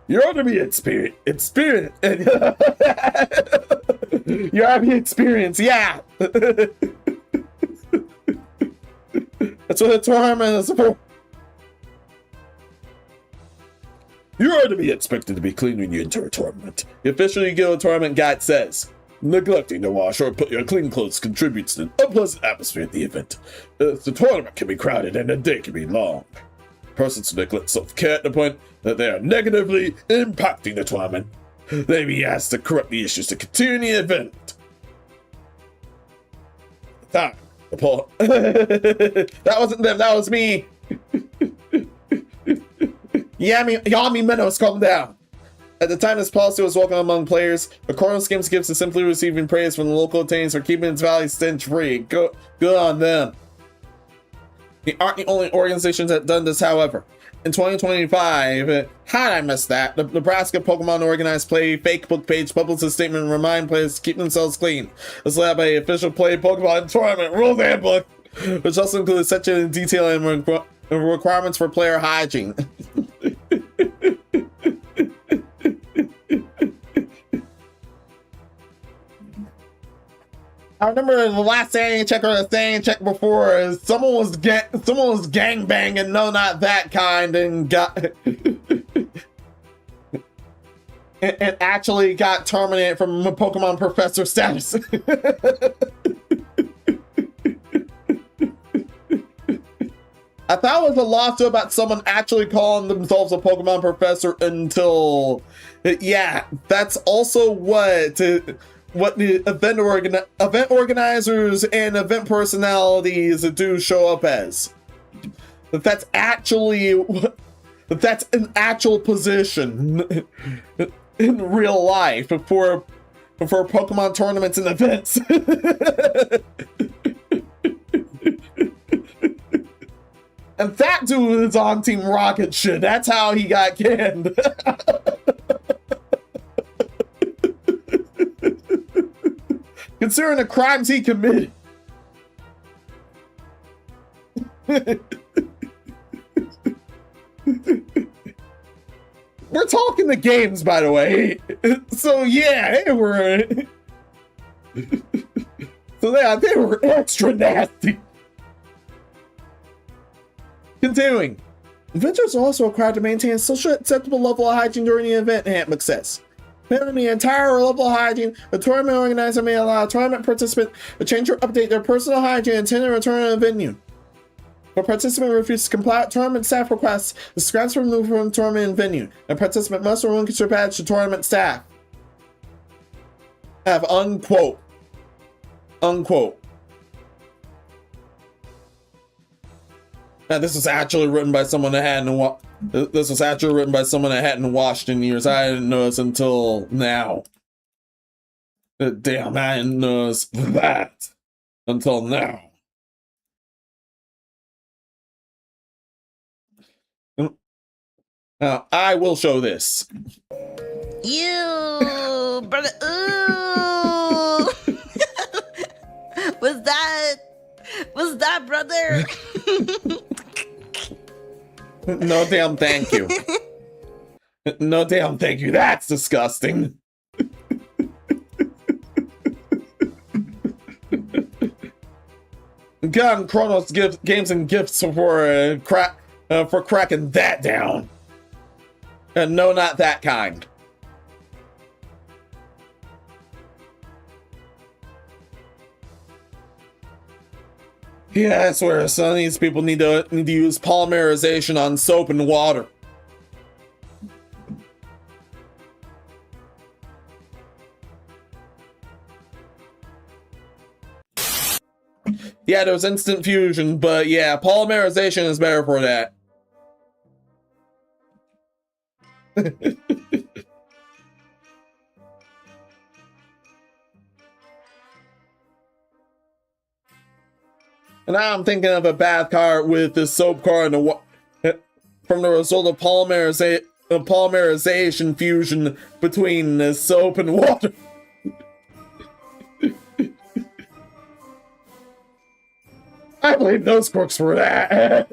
You're going to be experience. You're having experience, yeah. That's what the tournament is for. You are to be expected to be clean when you enter a tournament. The official Yu-Gi-Oh! Tournament guide says, neglecting to wash or put your clean clothes contributes to an unpleasant atmosphere at the event. The tournament can be crowded and the day can be long. Persons who neglect self-care to the point that they are negatively impacting the tournament. They be asked to correct the issues to continue the event. That wasn't them, that was me. Yami Menos, calm down. At the time this policy was welcome among players, the Cardinals Games gives is simply receiving praise from the local attorneys for keeping its valley stench free. Good on them. They aren't the only organizations that done this, however. In 2025, how did I miss that? The Nebraska Pokemon Organized Play Fake Book page published a statement and remind players to keep themselves clean. It's led by the official Play Pokemon Tournament Rules Handbook, which also includes section in detail and requirements for player hygiene. I remember the last Sanity Check or the Sanity Check before, someone was gangbanging, no, not that kind, and got and actually got terminated from Pokemon Professor status. I thought it was a lawsuit about someone actually calling themselves a Pokemon Professor until, yeah, that's also what the event organizers and event personalities do show up as. That's an actual position in real life for Pokemon tournaments and events. And that dude is on Team Rocket shit. That's how he got canned. Considering the crimes he committed. We're talking the games, by the way. So yeah, they were. So yeah, they were extra nasty. Continuing. Adventurers are also required to maintain a socially acceptable level of hygiene during the event, handbook says. Failing the entire level of hygiene, the tournament organizer may allow a tournament participant to change or update their personal hygiene and intend to return to the venue. If a participant refuses to comply with tournament staff requests, the scraps are removed from the tournament venue. A participant must relinquish their badge to tournament staff. Have unquote. Unquote. Now, this was actually written by someone that hadn't washed in years. I didn't notice until now. Damn, I didn't notice that until now. Now, I will show this. You, brother. Ooh. Was that, brother? No damn thank you. No damn thank you. That's disgusting. God, Kronos gives games and gifts for cracking that down. And no, not that kind. Yeah, I swear, some of these people need to use polymerization on soap and water. Yeah, there was instant fusion, but yeah, polymerization is better for that. And now I'm thinking of a bath cart with the soap car and from the result of polymerization fusion between the soap and water. I believe those crooks were that.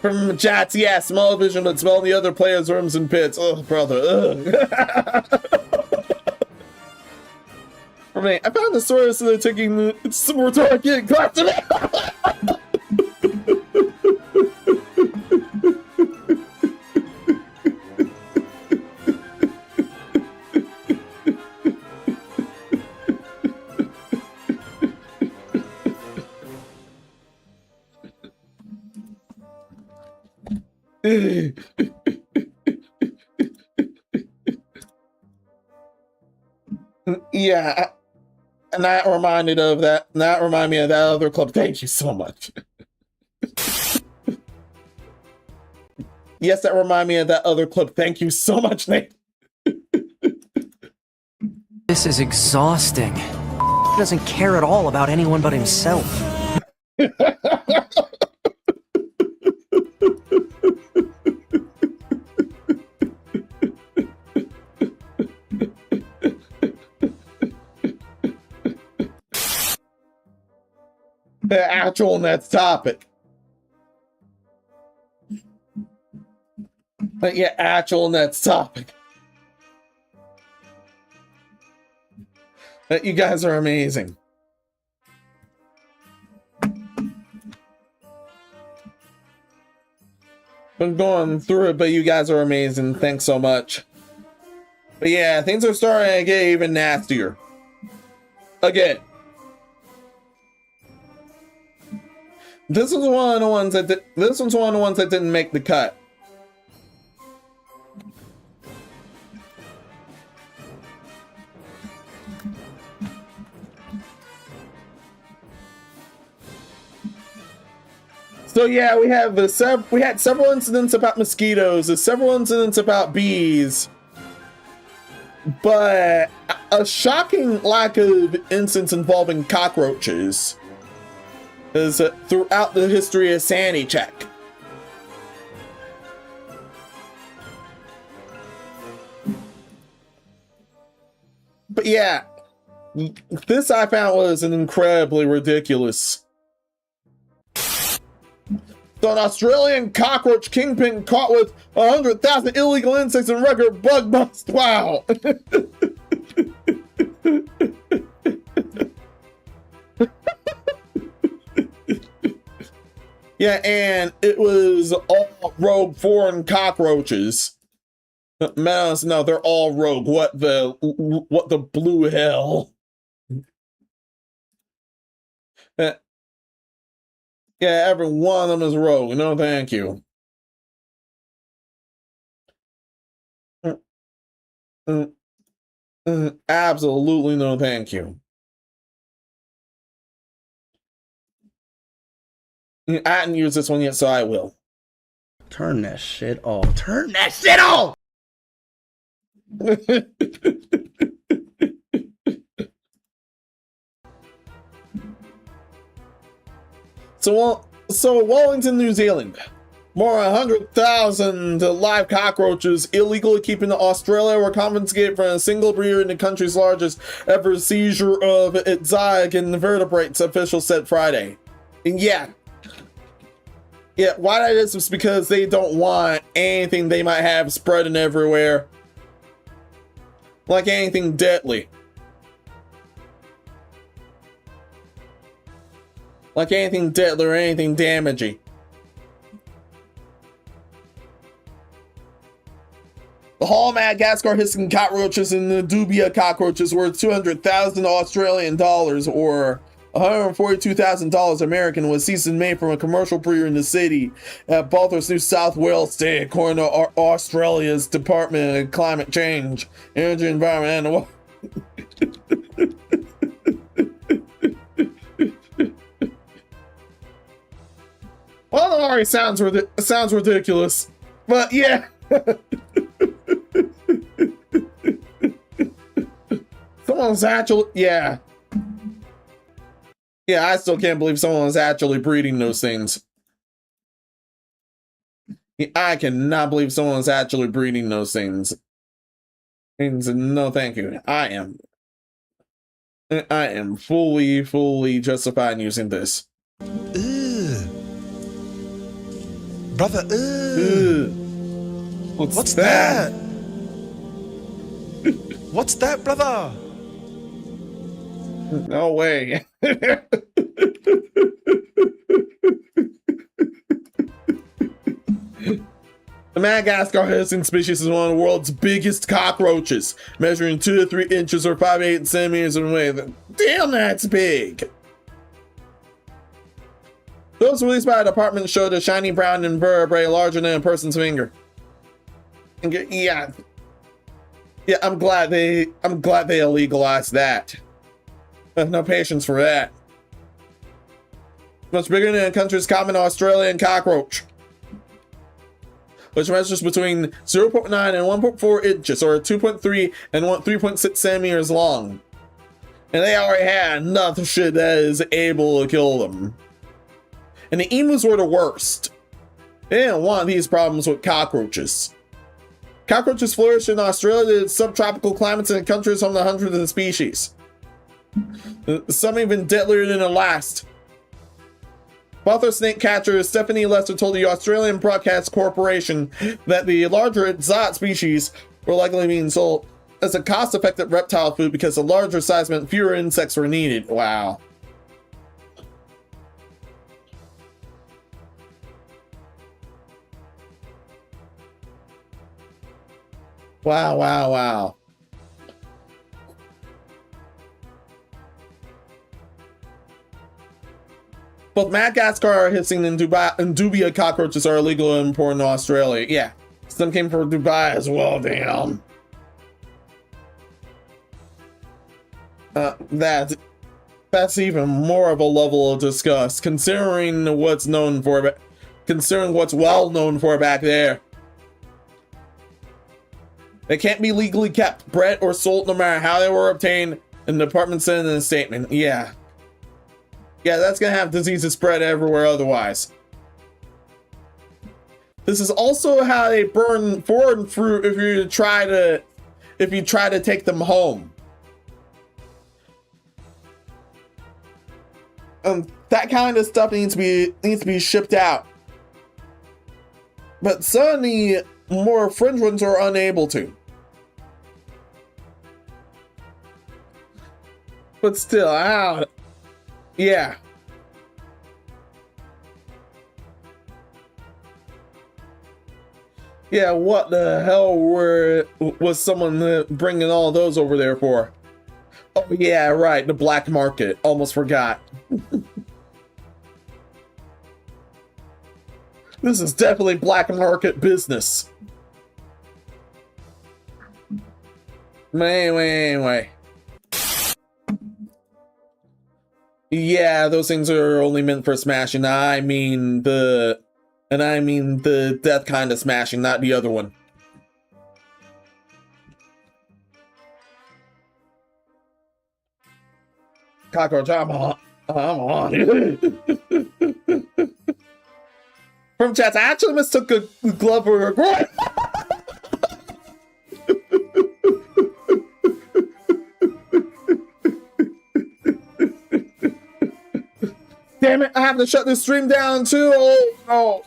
From chats, yeah, small vision, but smell the other players' rooms and pits. Oh, brother. For me, I found the source of the taking some more time getting clapped today. Yeah, and that reminded of that. That reminded me of that other club. Thank you so much. Yes, that reminded me of that other clip. Thank you so much, Nate. This is exhausting. He doesn't care at all about anyone but himself. The actual next topic. But yeah, actual next topic. But you guys are amazing. Been going through it, but you guys are amazing. Thanks so much. But yeah, things are starting to get even nastier. Again. This was one of the ones that this one's one of the ones that didn't make the cut. So yeah, we had several incidents about mosquitoes, there's several incidents about bees, but a shocking lack of incidents involving cockroaches is throughout the history of Sanity Check. But yeah, this I found was an incredibly ridiculous. So an Australian cockroach kingpin caught with 100,000 illegal insects and record bug bust. Wow. Yeah, and it was all rogue foreign cockroaches. Menos, no, they're all rogue. What the blue hell? Yeah, every one of them is rogue. No, thank you. Absolutely no, thank you. I hadn't used this one yet, so I will. Turn that shit off. Turn that shit off! So Wellington, New Zealand. More than 100,000 live cockroaches illegally kept in Australia were confiscated from a single breeder in the country's largest ever seizure of exotic invertebrates, officials said Friday. And yeah, why that is because they don't want anything they might have spreading everywhere. Like anything deadly. Like anything deadly or anything damaging. The Hall Madagascar hissing cockroaches and the Dubia cockroaches were 200,000 Australian dollars or $142,000 American was seized in May from a commercial breeder in the city at Bathurst, New South Wales state, according to Australia's Department of Climate Change, Energy, Environment, and Water. Well, it already sounds ridiculous, but yeah. Someone's actually, yeah. Yeah, I still can't believe someone's actually breeding those things. I cannot believe someone's actually breeding those things. No, thank you. I am fully justified in using this. Ugh. Brother, ugh. What's that? What's that, brother? No way. The Madagascar hissing species is one of the world's biggest cockroaches, measuring 2 to 3 inches or 5 to 8 centimeters in weight. Damn, that's big! Those released by the department showed a shiny brown invertebrate larger than a person's finger. Yeah. Yeah, I'm glad they illegalized that. I have no patience for that. Much bigger than the country's common Australian cockroach, which measures between 0.9 and 1.4 inches, or 2.3 and 3.6 centimeters long. And they already had enough shit that is able to kill them. And the emus were the worst. They didn't want these problems with cockroaches. Cockroaches flourish in Australia in subtropical climates and countries home to hundreds of species. Some even deadlier than the last. Author snake catcher Stephanie Lester told the Australian Broadcast Corporation that the larger exotic species were likely being sold as a cost-effective reptile food because the larger size meant fewer insects were needed. Wow. Wow. Both Madagascar hissing and Dubia cockroaches are illegal and imported in Australia. Yeah, some came from Dubai as well, damn. That's even more of a level of disgust, considering what's known for, but considering what's well known for back there. They can't be legally kept, bred, or sold no matter how they were obtained, and the department said in a statement. Yeah, that's gonna have diseases spread everywhere otherwise. This is also how they burn foreign fruit if you try to take them home. That kind of stuff needs to be shipped out. But some of the more fringe ones are unable to. But still, yeah. Yeah, what the hell was someone bringing all those over there for? Oh yeah, right, the black market. Almost forgot. This is definitely black market business. Anyway. Yeah, those things are only meant for smashing. I mean the death kind of smashing, not the other one. Cockroach, I'm on. From chat, I actually mistook a glove for a groin. Damn it, I have to shut this stream down too. Oh no.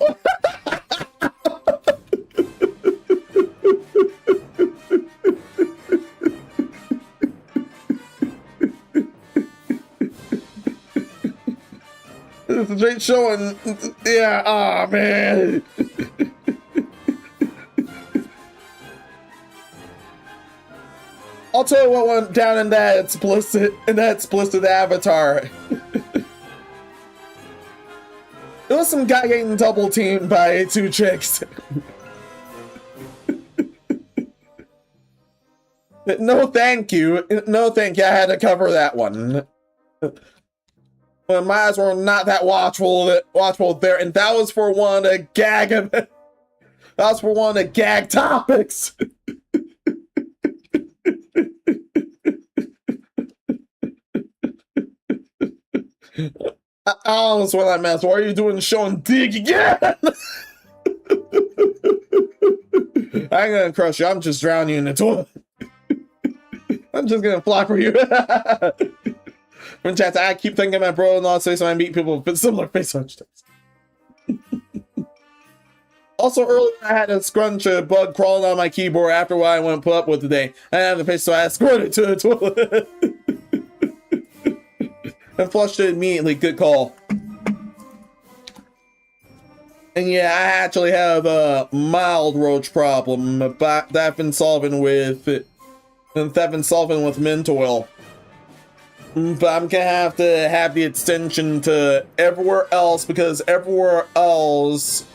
It's a great show and yeah, oh man. I'll tell you what went down in that explicit avatar. It was some guy getting double teamed by 2 chicks. No thank you. No thank you. I had to cover that one. But my eyes were not that watchful there, and that was for one of the gag of it. That was for one of the gag topics. I almost want that mess. Why are you doing the show and dig again? I ain't gonna crush you. I'm just drowning you in the toilet. I'm just gonna fly for you. From chat, I keep thinking my bro in law face when I meet people with similar face touchdowns. Also, earlier I had a scrunch a bug crawling on my keyboard after what I went put up with today. I didn't have the face, so I squirted it to the toilet. And flushed it immediately. Good call. And yeah, I actually have a mild roach problem, but that I've been solving with mint oil. But I'm gonna have to have the extension to everywhere else because everywhere else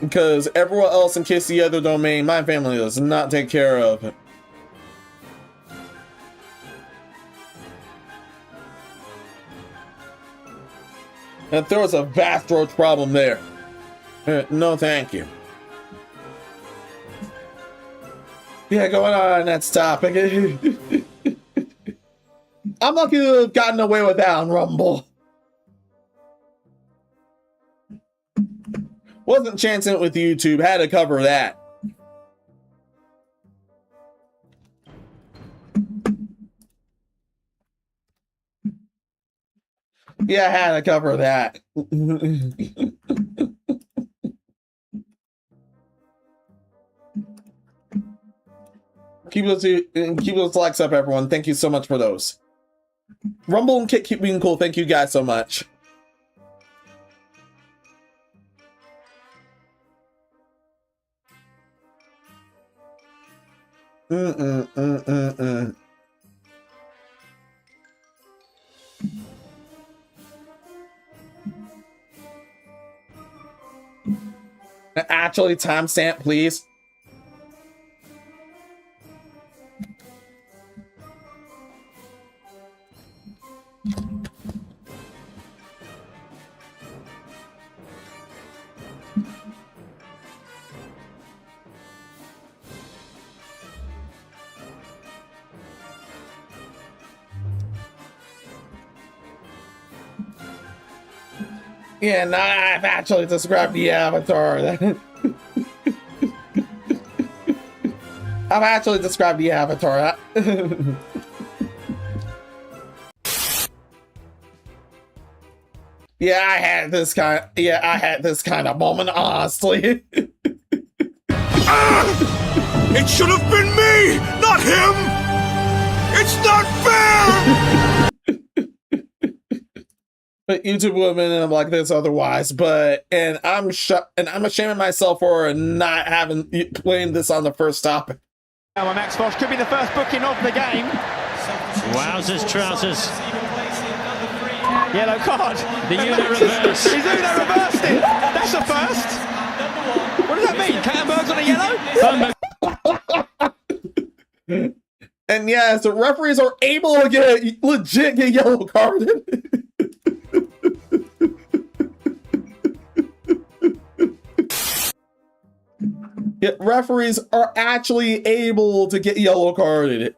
in case the other domain my family does not take care of it. And there was a vast roach problem there. No, thank you. Yeah, going on next topic. I'm lucky to have gotten away with that on Rumble. Wasn't chancing it with YouTube. Had to cover that. Yeah, I had to cover that. Keep those likes up, everyone. Thank you so much for those. Rumble and Kit keep being cool. Thank you guys so much. Actually, timestamp, please. Yeah, nah, I've actually described the avatar. I've actually described the avatar. Yeah, I had this kind of moment, honestly. It should have been me, not him! It's not fair! But YouTube women and I'm like this otherwise, and I'm ashamed of myself for not having playing this on the first topic. Now Max Fosh could be the first booking of the game. Wowzers, trousers. Yellow card. The Uno reverse. He's Uno reversed it. That's a first. What does that mean? Cattenberg's on a yellow? And yes, the referees are able to get yellow carded. Yeah, referees are actually able to get yellow carded.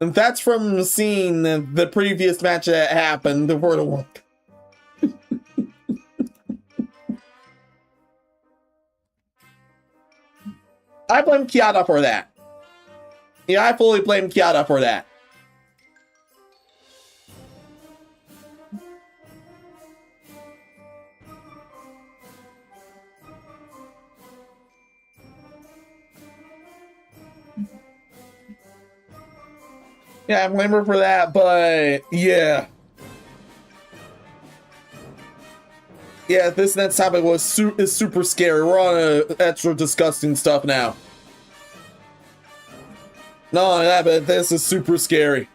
And that's from seeing the previous match that happened before the one. I blame Kiata for that. Yeah, I fully blame Kiata for that. Yeah, I blame her for that, but yeah. Yeah, this next topic is super scary. We're on extra disgusting stuff now. Not only that, but this is super scary.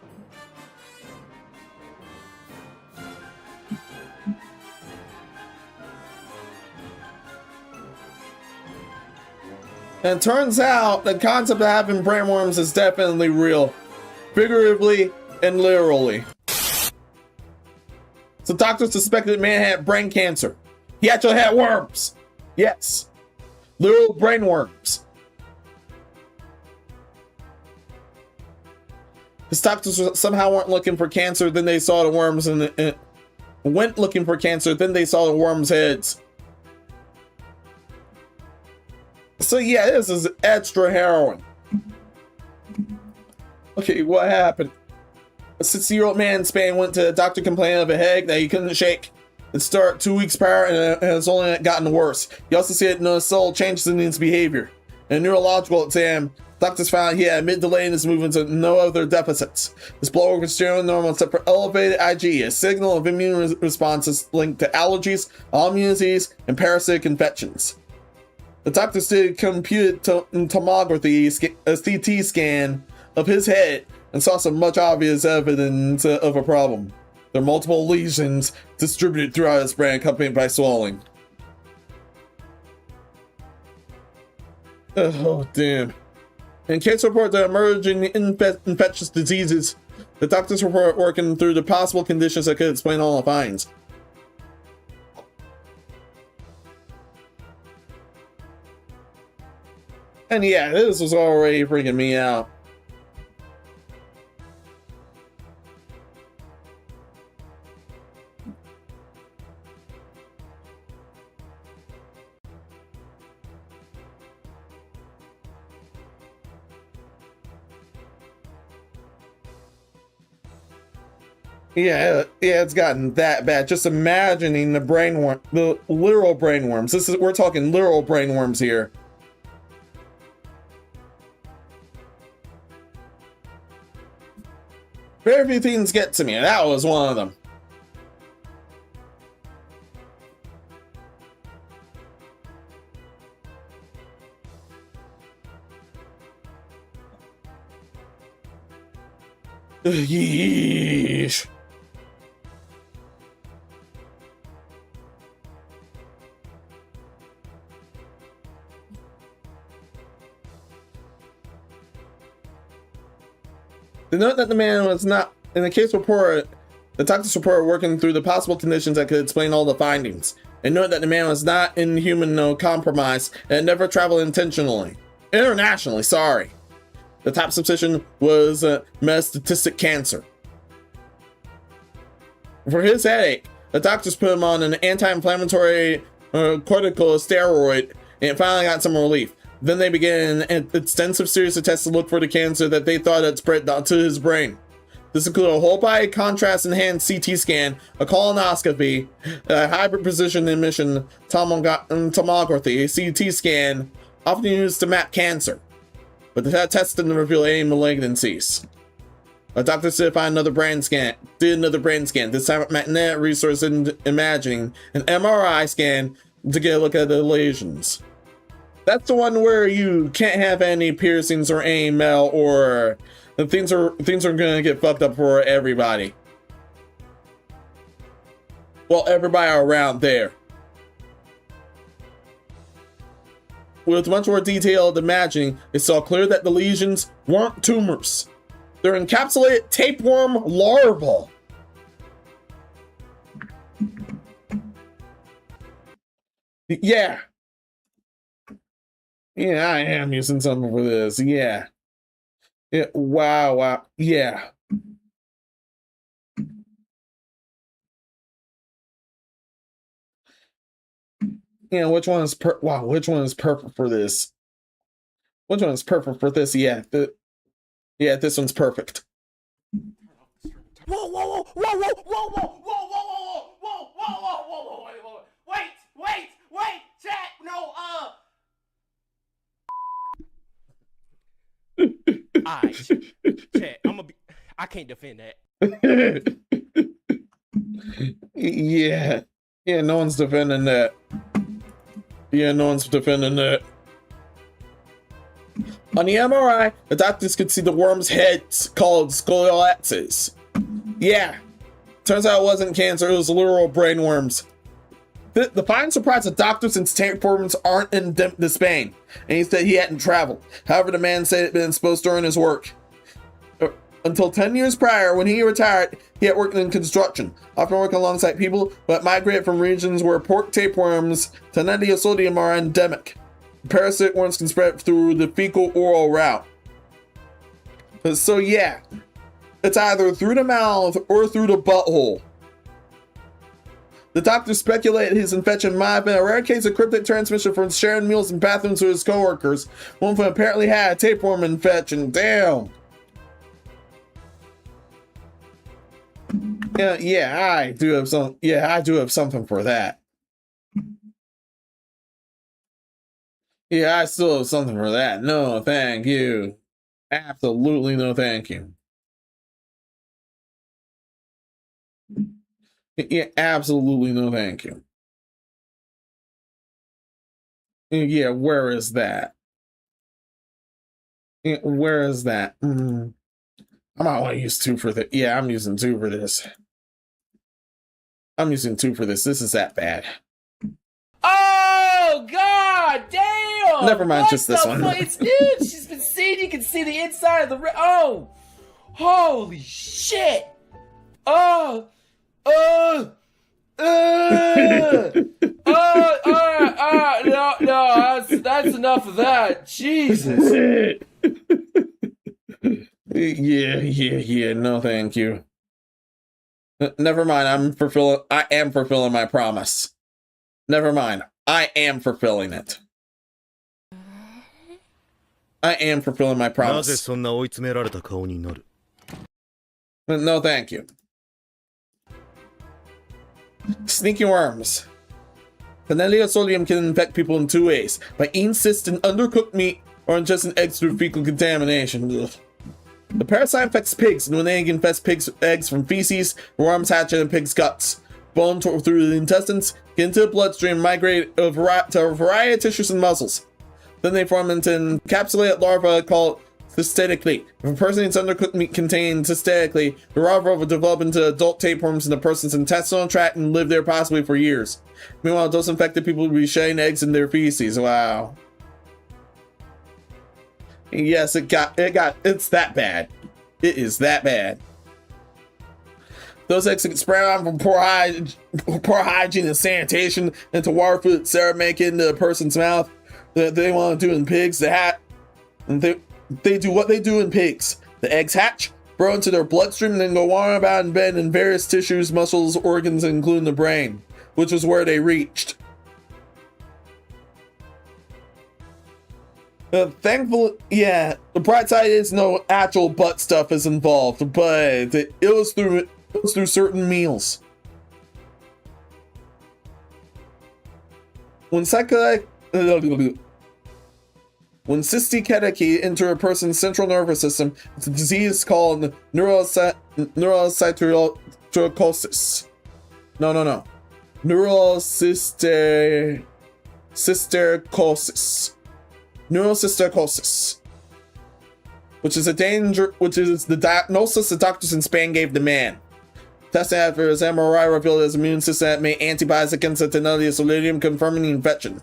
And it turns out the concept of having brainworms is definitely real. Figuratively and literally. So doctors suspected the man had brain cancer. He actually had worms. Yes. Literal brain worms. His doctors somehow weren't looking for cancer, then they saw the worms and went looking for cancer, then they saw the worms' heads. So yeah, this is extra harrowing. Okay, what happened? A 60-year-old man in Spain went to the doctor complaining of a headache that he couldn't shake. It started 2 weeks prior and it's only gotten worse. He also said no subtle changes in his behavior. In a neurological exam, doctors found he had mid-delay in his movements and no other deficits. His blood work was generally normal except for elevated IG, a signal of immune responses linked to allergies, autoimmune disease, and parasitic infections. The doctors did computed tomography, a CT scan of his head, and saw some much obvious evidence of a problem. There are multiple lesions distributed throughout his brain, accompanied by swelling. Oh, damn. In case report of emerging infectious diseases, the doctors report working through the possible conditions that could explain all the findings. And yeah, this was already freaking me out. Yeah, it's gotten that bad. Just imagining the brainworm, the literal brainworms. We're talking literal brainworms here. Very few things get to me, and that was one of them. Yeesh. The note that the man was not, in the case report, the doctor's report working through the possible conditions that could explain all the findings. And note that the man was not inhuman, no compromise, and never traveled internationally, sorry. The top suspicion was metastatic cancer. For his headache, the doctors put him on an anti-inflammatory corticosteroid and finally got some relief. Then they began an extensive series of tests to look for the cancer that they thought had spread to his brain. This included a whole body contrast enhanced CT scan, a colonoscopy, a hybrid precision emission tomography, a CT scan, often used to map cancer. But the test didn't reveal any malignancies. A doctor did find another brain scan, this time magnetic resource in imaging, an MRI scan to get a look at the lesions. That's the one where you can't have any piercings or any metal, or things are gonna get fucked up for everybody. Well, everybody around there. With much more detailed imaging, it saw clear that the lesions weren't tumors. They're encapsulated tapeworm larvae. Yeah. Yeah, I am using something for this. Yeah. Wow. Yeah. Yeah, which one is which one is perfect for this? Which one is perfect for this? Yeah, this one's perfect. Whoa, wait, chat, no, Alright, chat, I can't defend that. Yeah, no one's defending that. On the MRI, the doctors could see the worm's heads called scoliosis. Yeah, turns out it wasn't cancer, it was literal brain worms. The fine surprise the doctors and tapeworms aren't endemic to Spain, and he said he hadn't traveled. However, the man said it had been exposed during his work. Until 10 years prior, when he retired, he had worked in construction, often working alongside people but migrated from regions where pork tapeworms, Sanity sodium are endemic. Parasitic worms can spread through the fecal oral route. So yeah, It's either through the mouth or through the butthole. The doctor speculated his infection might have been a rare case of cryptic transmission from sharing meals and bathrooms with his coworkers. One of them apparently had a tapeworm infection. Damn. Yeah, I do have some. Yeah, I do have something for that. Yeah, I still have something for that. No, thank you. Absolutely no, thank you. Yeah, absolutely no, thank you. Yeah, where is that? Yeah, where is that? I might want to use 2 for this. Yeah, I'm using 2 for this. I'm using 2 for this. This is that bad. Oh, god damn! Never mind, What just this the one. fuck? It's, dude, she's been seen. You can see the inside of the. Oh! Holy shit! Oh! No, that's enough of that. Jesus. Yeah, no thank you. Never mind, I am fulfilling my promise. Never mind, I am fulfilling it. I am fulfilling my promise. No thank you. Sneaky worms. Phenylsodium can infect people in 2 ways: by eating cysts in undercooked meat or ingesting eggs through fecal contamination. Ugh. The parasite infects pigs, and when they infest pigs' eggs from feces, worms hatch in pigs' guts. Bone through the intestines, get into the bloodstream, migrate to a variety of tissues and muscles. Then they form into encapsulated larvae called cystatically. If a person eats undercooked meat contained cystatically, the larvae will develop into adult tapeworms in the person's intestinal tract and live there possibly for years. Meanwhile, those infected people will be shedding eggs in their feces. Wow. Yes, it's that bad. It is that bad. Those eggs get spread around from poor hygiene and sanitation into water food Sarah make it into a person's mouth. They want to do in pigs. They do what they do in pigs. The eggs hatch, burrow into their bloodstream, and then go on about in bed in various tissues, muscles, organs, including the brain, which is where they reached. Thankfully, yeah, the bright side is no actual butt stuff is involved, but it was through certain meals. When cystocaticae enter a person's central nervous system, it's a disease called neurocysticercosis. No. Neurocysticercosis. Which is the diagnosis the doctors in Spain gave the man. Testing after his MRI revealed his immune system had made antibodies against the Phenylsodium, confirming the infection.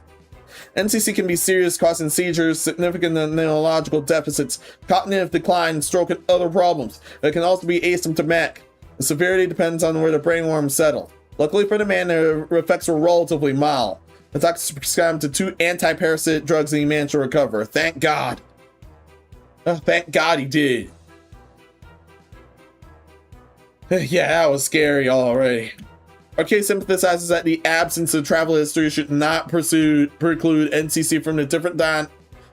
NCC can be serious, causing seizures, significant neurological deficits, cognitive decline, stroke, and other problems. It can also be asymptomatic. The severity depends on where the brainworms settle. Luckily for the man, the effects were relatively mild. The doctors prescribed him to 2 anti-parasitic drugs and he managed to recover. Thank God. Oh, thank God he did. Yeah, that was scary already. Our case emphasizes that the absence of travel history should not preclude NCC from the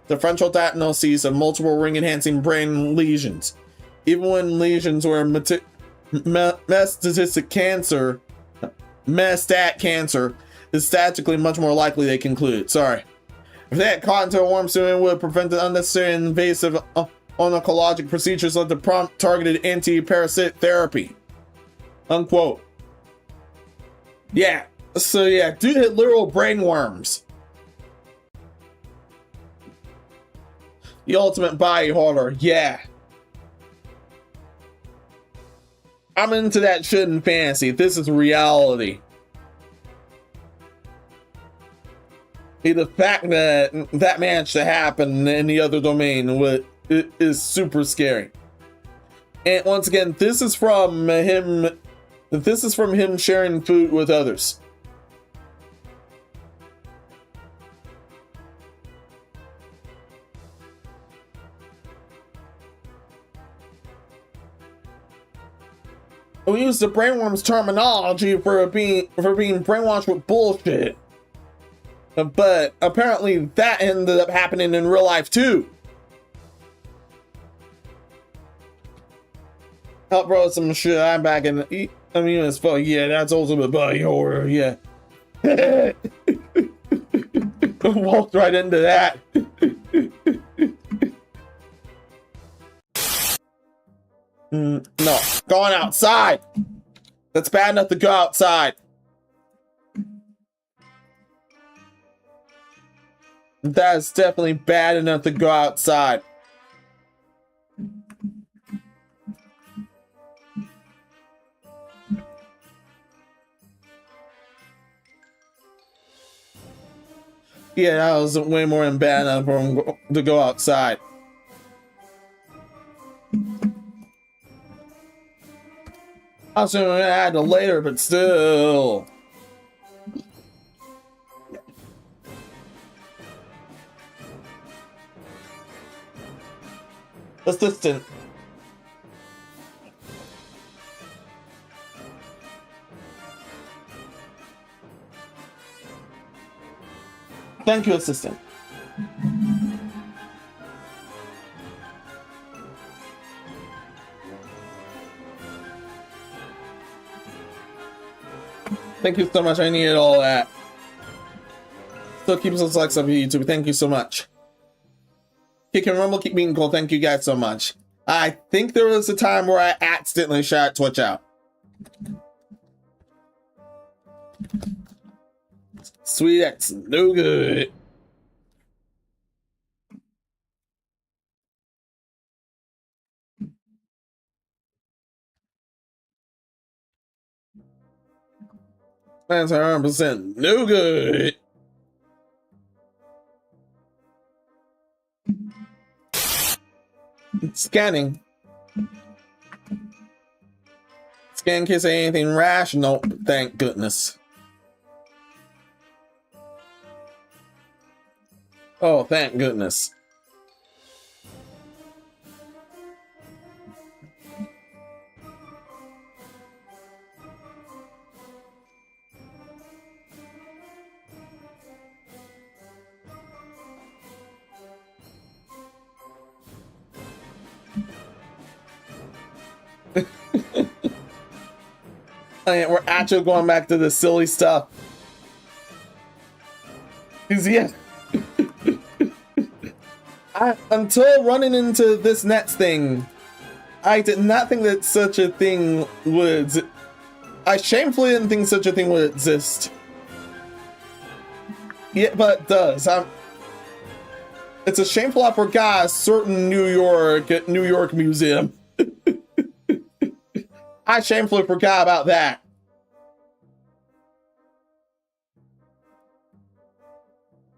differential diagnoses of multiple ring-enhancing brain lesions. Even when lesions were metastatic cancer is statistically much more likely, they conclude. Sorry. If they had caught into a worm soon, it would have prevented unnecessary and invasive oncologic procedures like the prompt targeted anti-parasitic therapy. Unquote. Yeah, so yeah, dude hit literal brain worms. The ultimate body horror, yeah. I'm into that shit in fantasy. This is reality. The fact that that managed to happen in the other domain is super scary. And once again, this is from him sharing food with others. We use the brainworm's terminology for being brainwashed with bullshit. But apparently that ended up happening in real life too. Help bro some shit. I'm back in the I mean as fuck. Yeah, that's ultimate body horror. Yeah. Walked right into that. No, going outside. That's bad enough to go outside. That's definitely bad enough to go outside. Yeah, that was way more than bad enough for him to go outside. I was gonna add it later, but still. Assistant. Thank you, assistant. Thank you so much. I needed all that. Still keeps us like sub YouTube. Thank you so much. Kick and Rumble, keep being cool. Thank you guys so much. I think there was a time where I accidentally shot Twitch out. Sweet X, no good. That's 100% no good. Scanning. Scan in case of anything rash. Nope, thank goodness. Oh, thank goodness. We're actually going back to the silly stuff. 'Cause yeah. Until running into this Nets thing, I did not think that such a thing would. I shamefully didn't think such a thing would exist. Yeah, but it does. It's a shameful I forgot a certain New York museum. I shamefully forgot about that.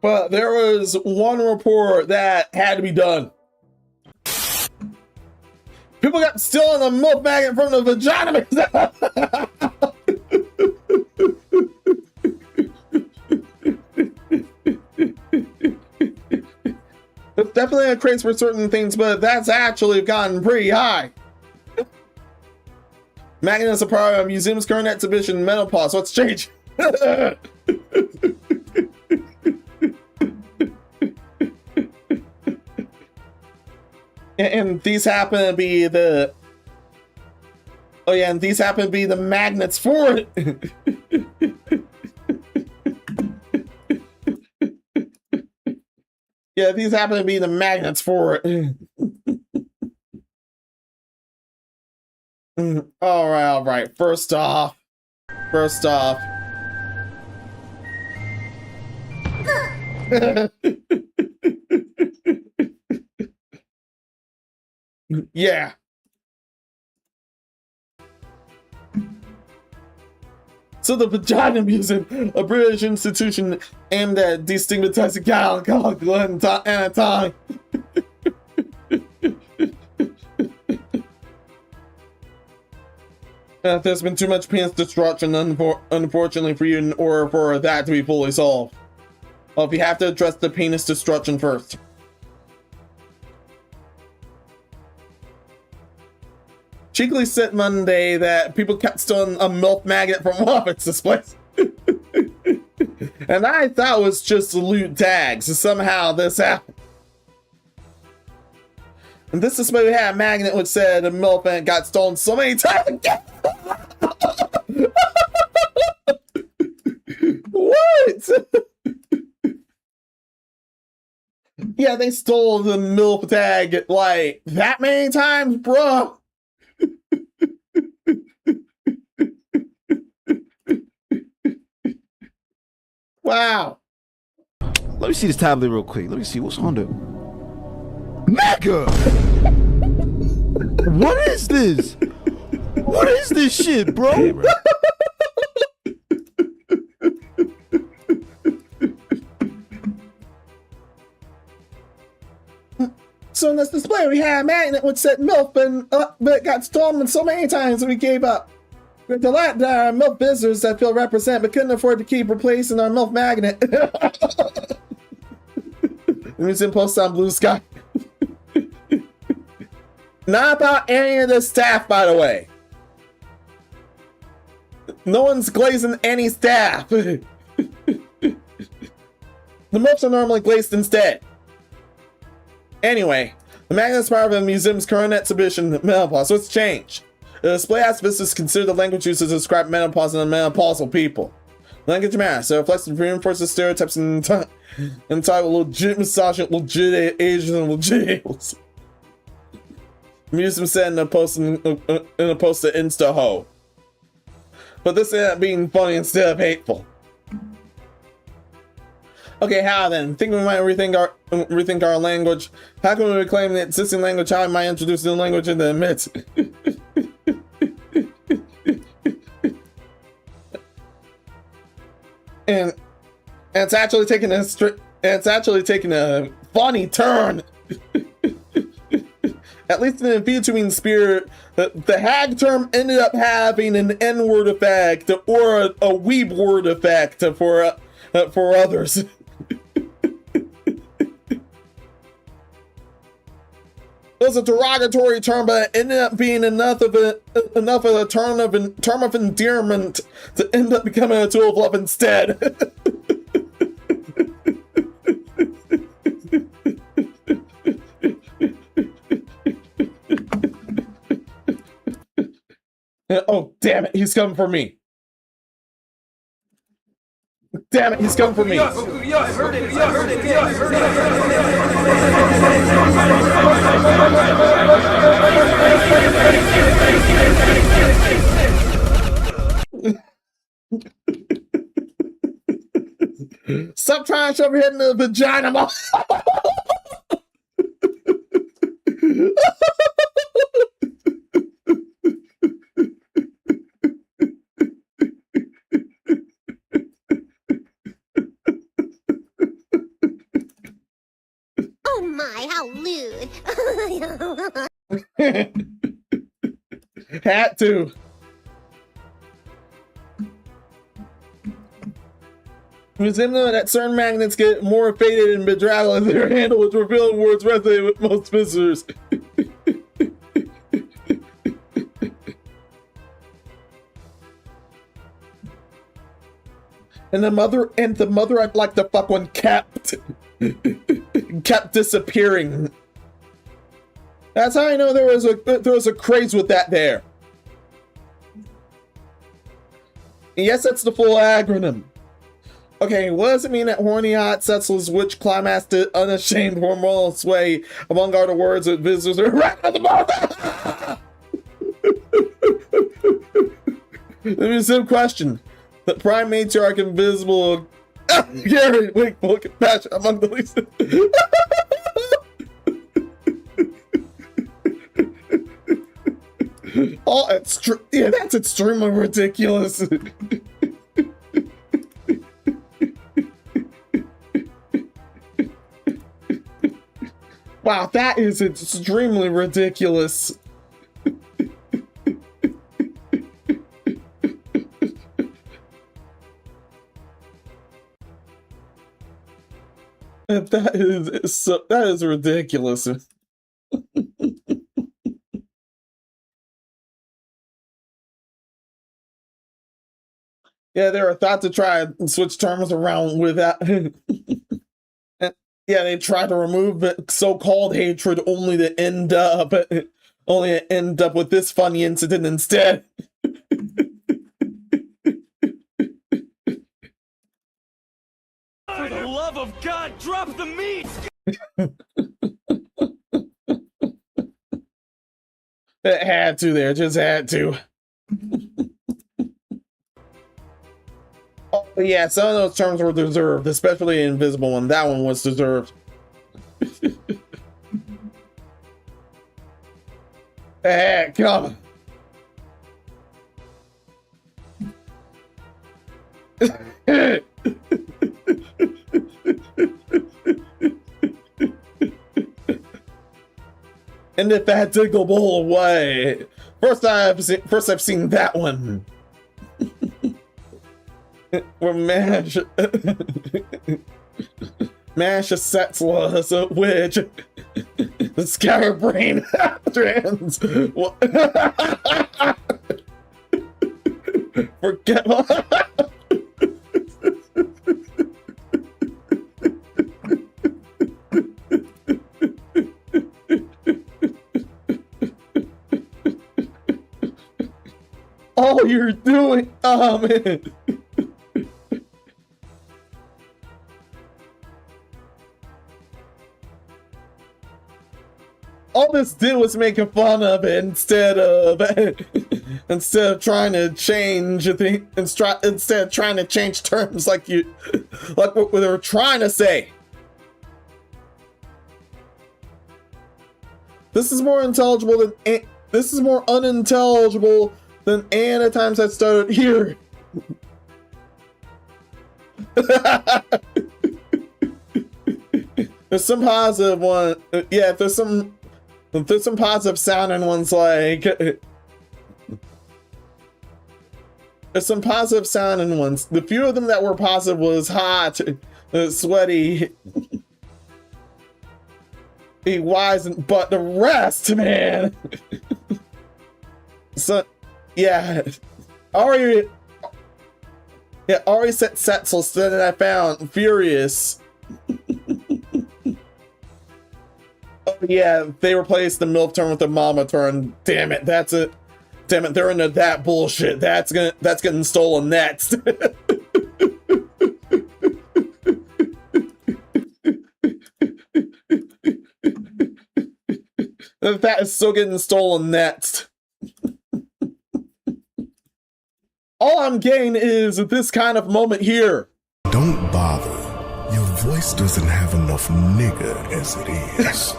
But there was one report that had to be done. People got still in the MILF magnet from the Vagina Museum. It's definitely a craze for certain things, but that's actually gotten pretty high. Magnet is a part of a museum's current exhibition, Menopause. What's changed? And these happen to be the... Oh yeah, and these happen to be the magnets for it. Yeah, these happen to be the magnets for it. All right. First off. Yeah. So the Vagina Museum, a British institution aimed at destigmatizing gynecological anatomy. There's been too much penis destruction, unfortunately for you, in order for that to be fully solved. Well, if you have to address the penis destruction first. cheekily said Monday that people kept stealing a MILF magnet from one of its displays. And I thought it was just loot tags. So somehow this happened. And this display had a magnet which said a MILF and it got stolen so many times. What? Yeah, they stole the MILF tag like that many times, bro. Wow. Let me see this tablet real quick. Let me see what's on there. Mega! What is this? What is this shit, bro? So in this display, we had a magnet which said MILF, but it got stolen so many times that we gave up. We're delighted that our MILF visitors that feel represent, but couldn't afford to keep replacing our MILF magnet. The museum posted on Blue Sky. Not about any of the staff, by the way. No one's glazing any staff. The MILFs are normally glazed instead. Anyway, the magnet is part of the museum's current exhibition, Menopause. What's changed? The display asks visitors to consider the language used to describe menopause and menopausal people. Language matters, so it reflects and reinforces stereotypes and entitled legit misogynist, legit Asian, and legit aliens. The museum said in a post to Insta-ho. But this ended up being funny instead of hateful. Okay, how then? Think we might rethink our language. How can we reclaim the existing language? How am I introducing the language into the midst? and it's actually taking a funny turn. At least in the VTubing spirit, the hag term ended up having an N-word effect or a weeb word effect for others. It was a derogatory term, but it ended up being enough of a term of endearment to end up becoming a tool of love instead. Oh, damn it, he's coming for me. Damn it, he's coming for me. I heard it. Stop trying to shove your head in the vagina. Oh my, how lewd. Had to. Museum know that certain magnets get more faded and bedraggled as their handle with revealing words resonate with most visitors. And the mother I'd like to fuck one kept disappearing. That's how I know there was a craze with that there. And yes, that's the full acronym. Okay, what does it mean that horny hot settlers which climax to unashamed hormonal sway among other words that visitors are right at the moment? The museum question. The prime matriarch invisible Gary wakeful compassion among the least. Oh, yeah, that's extremely ridiculous. Wow, that is extremely ridiculous. That is ridiculous. Yeah, they were thought to try and switch terms around with that. Yeah, they tried to remove the so-called hatred only to end up with this funny incident instead. For the love of God, drop the meat! It had to there, just had to. Oh, yeah, some of those terms were deserved, especially the invisible one. That one was deserved. Hey, come. And if that tickle bowl away. First I've seen that one. Where Mash Setzla, so which the scatterbrain trans. Forget all you're doing. Oh man. All this did was making fun of it instead of trying to change the instead of trying to change terms like what they were trying to say. This is more unintelligible than any of the times I started here. There's some positive one. Yeah, there's some positive sounding ones like. There's some positive sounding ones. The few of them that were positive was hot, sweaty, wise, but the rest, man. So, yeah, Ari set Setzel, so then I found Furious. Oh yeah, they replaced the MILF term with the mama term. Damn it, that's it. Damn it, they're into that bullshit. That's getting stolen next. That is still getting stolen next. All I'm getting is this kind of moment here. Don't bother. Your voice doesn't have enough nigger as it is.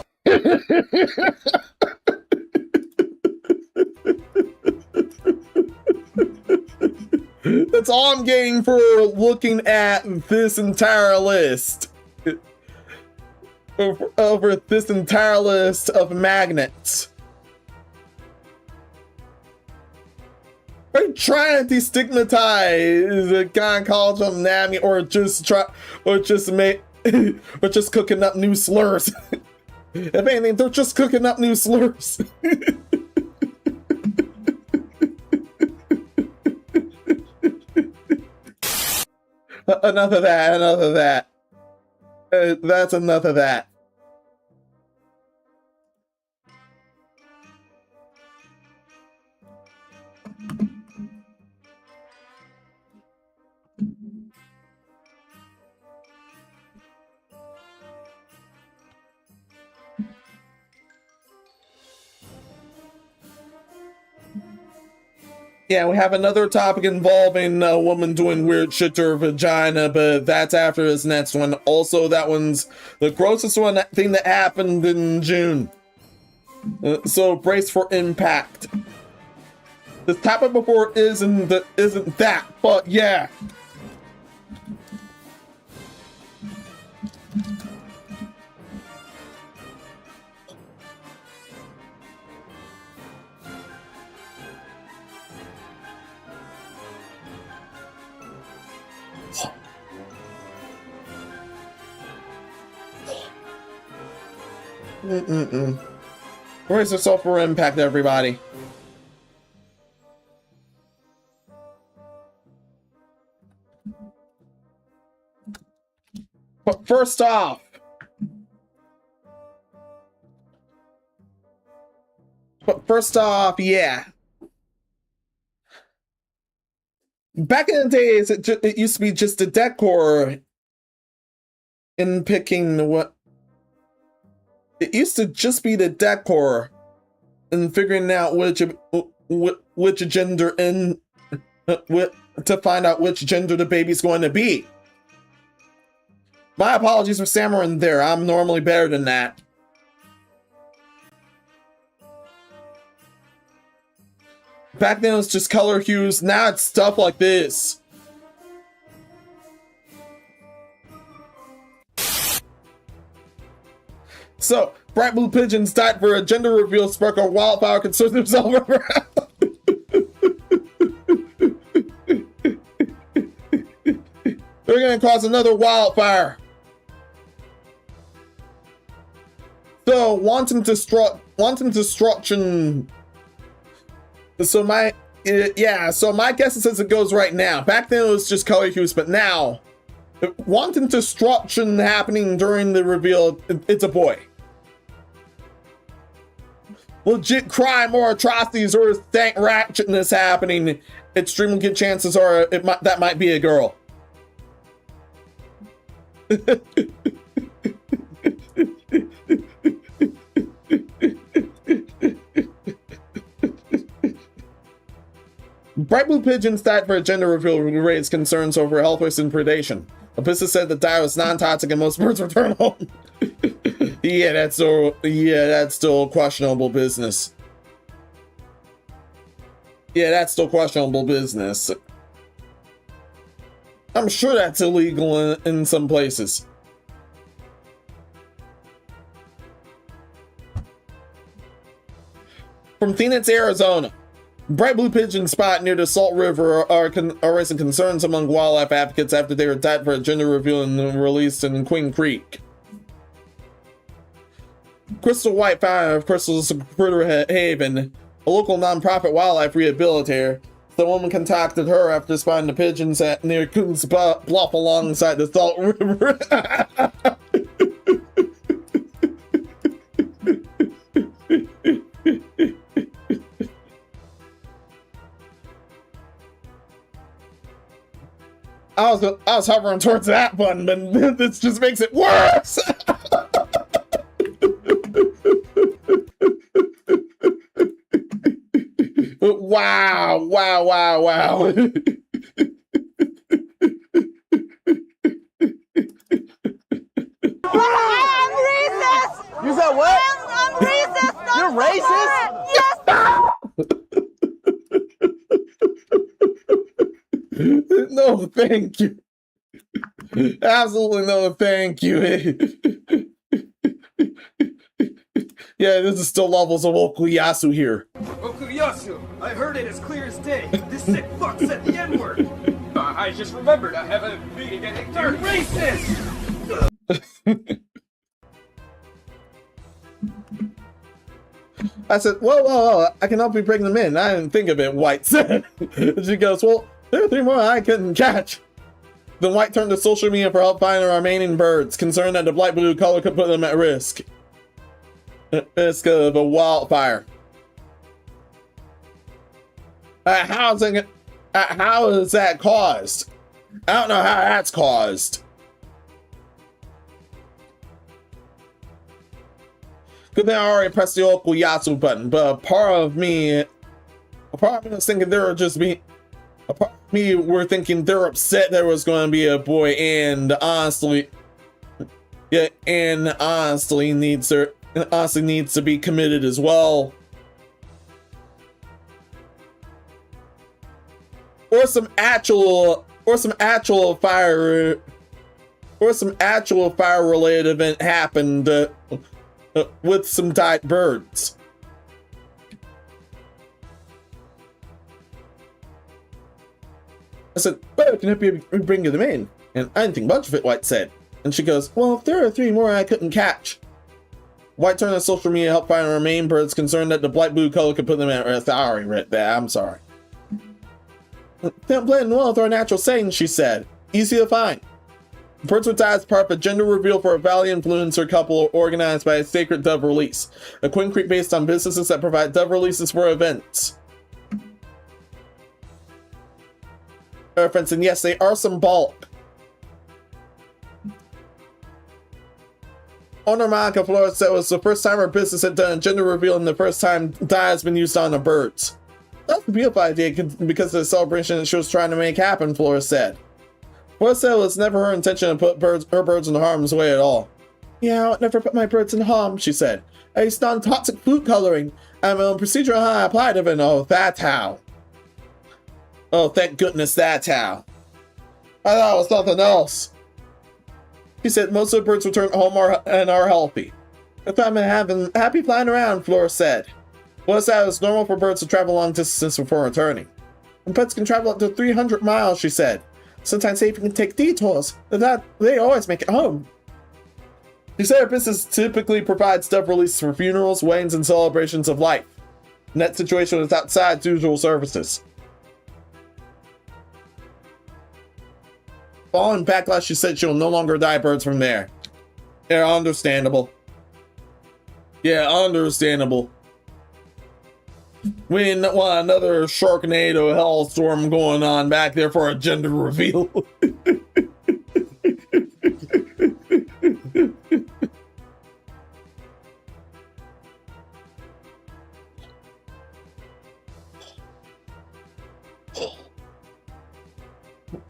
That's all I'm getting for looking at this entire list. Over this entire list of magnets. Are you trying to destigmatize a gynecological anatomy, or just cooking up new slurs? If anything, they're just cooking up new slurs. Enough of that. That's enough of that. Yeah, we have another topic involving a woman doing weird shit to her vagina, but that's after this next one. Also, that one's the grossest thing that happened in June. So brace for impact. This topic before isn't that, but yeah. Brace yourself for impact, everybody. first off, yeah. Back in the days, it used to be just a decor in picking what. It used to just be the decor and figuring out which gender and to find out which gender the baby's going to be. My apologies for stammering there. I'm normally better than that. Back then it was just color hues. Now it's stuff like this. So, bright blue pigeons died for a gender reveal spark a wildfire concerns themselves over. They're gonna cause another wildfire. So, wanton destruction. So my guess is as it goes right now. Back then it was just color hues, but now, wanton destruction happening during the reveal, it's a boy. Legit crime or atrocities or stank ratchetness happening, extremely good chances are that might be a girl. Bright blue pigeons died for a gender reveal raised concerns over health risks and predation. A business said the diet was non-toxic and most birds return home. Yeah, that's still questionable business. Yeah, that's still questionable business. I'm sure that's illegal in some places. From Phoenix, Arizona. Bright blue pigeon spot near the Salt River are raising concerns among wildlife advocates after they were died for a gender reveal and released in Queen Creek. Crystal White, founder of Crystal's Critter Haven, a local non-profit wildlife rehabilitator. The woman contacted her after spotting the pigeons near Coons Bluff alongside the Salt River. I was hovering towards that button, but this just makes it worse. Wow. I'm racist! You said what? I'm racist! You're racist? Yes! No, thank you. Absolutely no, thank you. Yeah, this is still levels of Okuyasu here. Okuyasu! I heard it as clear as day. This sick fuck said the N-word. I just remembered I have a meeting at 8:30. You're racist! I said, well, I can help you bring them in. I didn't think of it, White said. She goes, well, there are 3 more I couldn't catch. Then White turned to social media for help find the remaining birds, concerned that the bright blue color could put them at risk. Risk of a wildfire. How is that caused? I don't know how that's caused. Good thing I already pressed the Okuyasu button, but a part of me was thinking they were just being. A part of me were thinking they're upset there was going to be a boy, and honestly needs to be committed as well. Or some actual fire related event happened with some died birds. I said, well, I can help you bring them in. And I didn't think much of it, White said. And she goes, well, if there are 3 more I couldn't catch. White turned to social media to help find the remaining birds, concerned that the bright blue color could put them at risk. I already read that, I'm sorry. They're blending well with our natural settings, she said. Easy to find. Birds Would Die is part of a gender reveal for a Valley influencer couple organized by a Sacred Dove release, a Quinn Creek based on businesses that provide dove releases for events. Reference, and yes, they are some bulk. Owner Monica Flores said it was the first time her business had done a gender reveal and the first time dye has been used on the birds. That's a beautiful idea because of the celebration that she was trying to make happen, Flores said. Flores said it was never her intention to put her birds in harm's way at all. Yeah, I would never put my birds in harm, she said. I used non-toxic food coloring. I have my own procedure on how I applied it, and oh, that's how. Oh, thank goodness that's how. I thought it was something else. He said most of the birds return home and are healthy. If I'm happy flying around, Flores said. Flores said it was normal for birds to travel long distances before returning. And pets can travel up to 300 miles, she said. Sometimes they even take detours, but they always make it home. She said her business typically provides dove releases for funerals, weddings, and celebrations of life. And that situation is outside usual services. Following backlash, she said she'll no longer dye birds from there. Yeah, understandable. Yeah, understandable. We didn't want another Sharknado hellstorm going on back there for a gender reveal.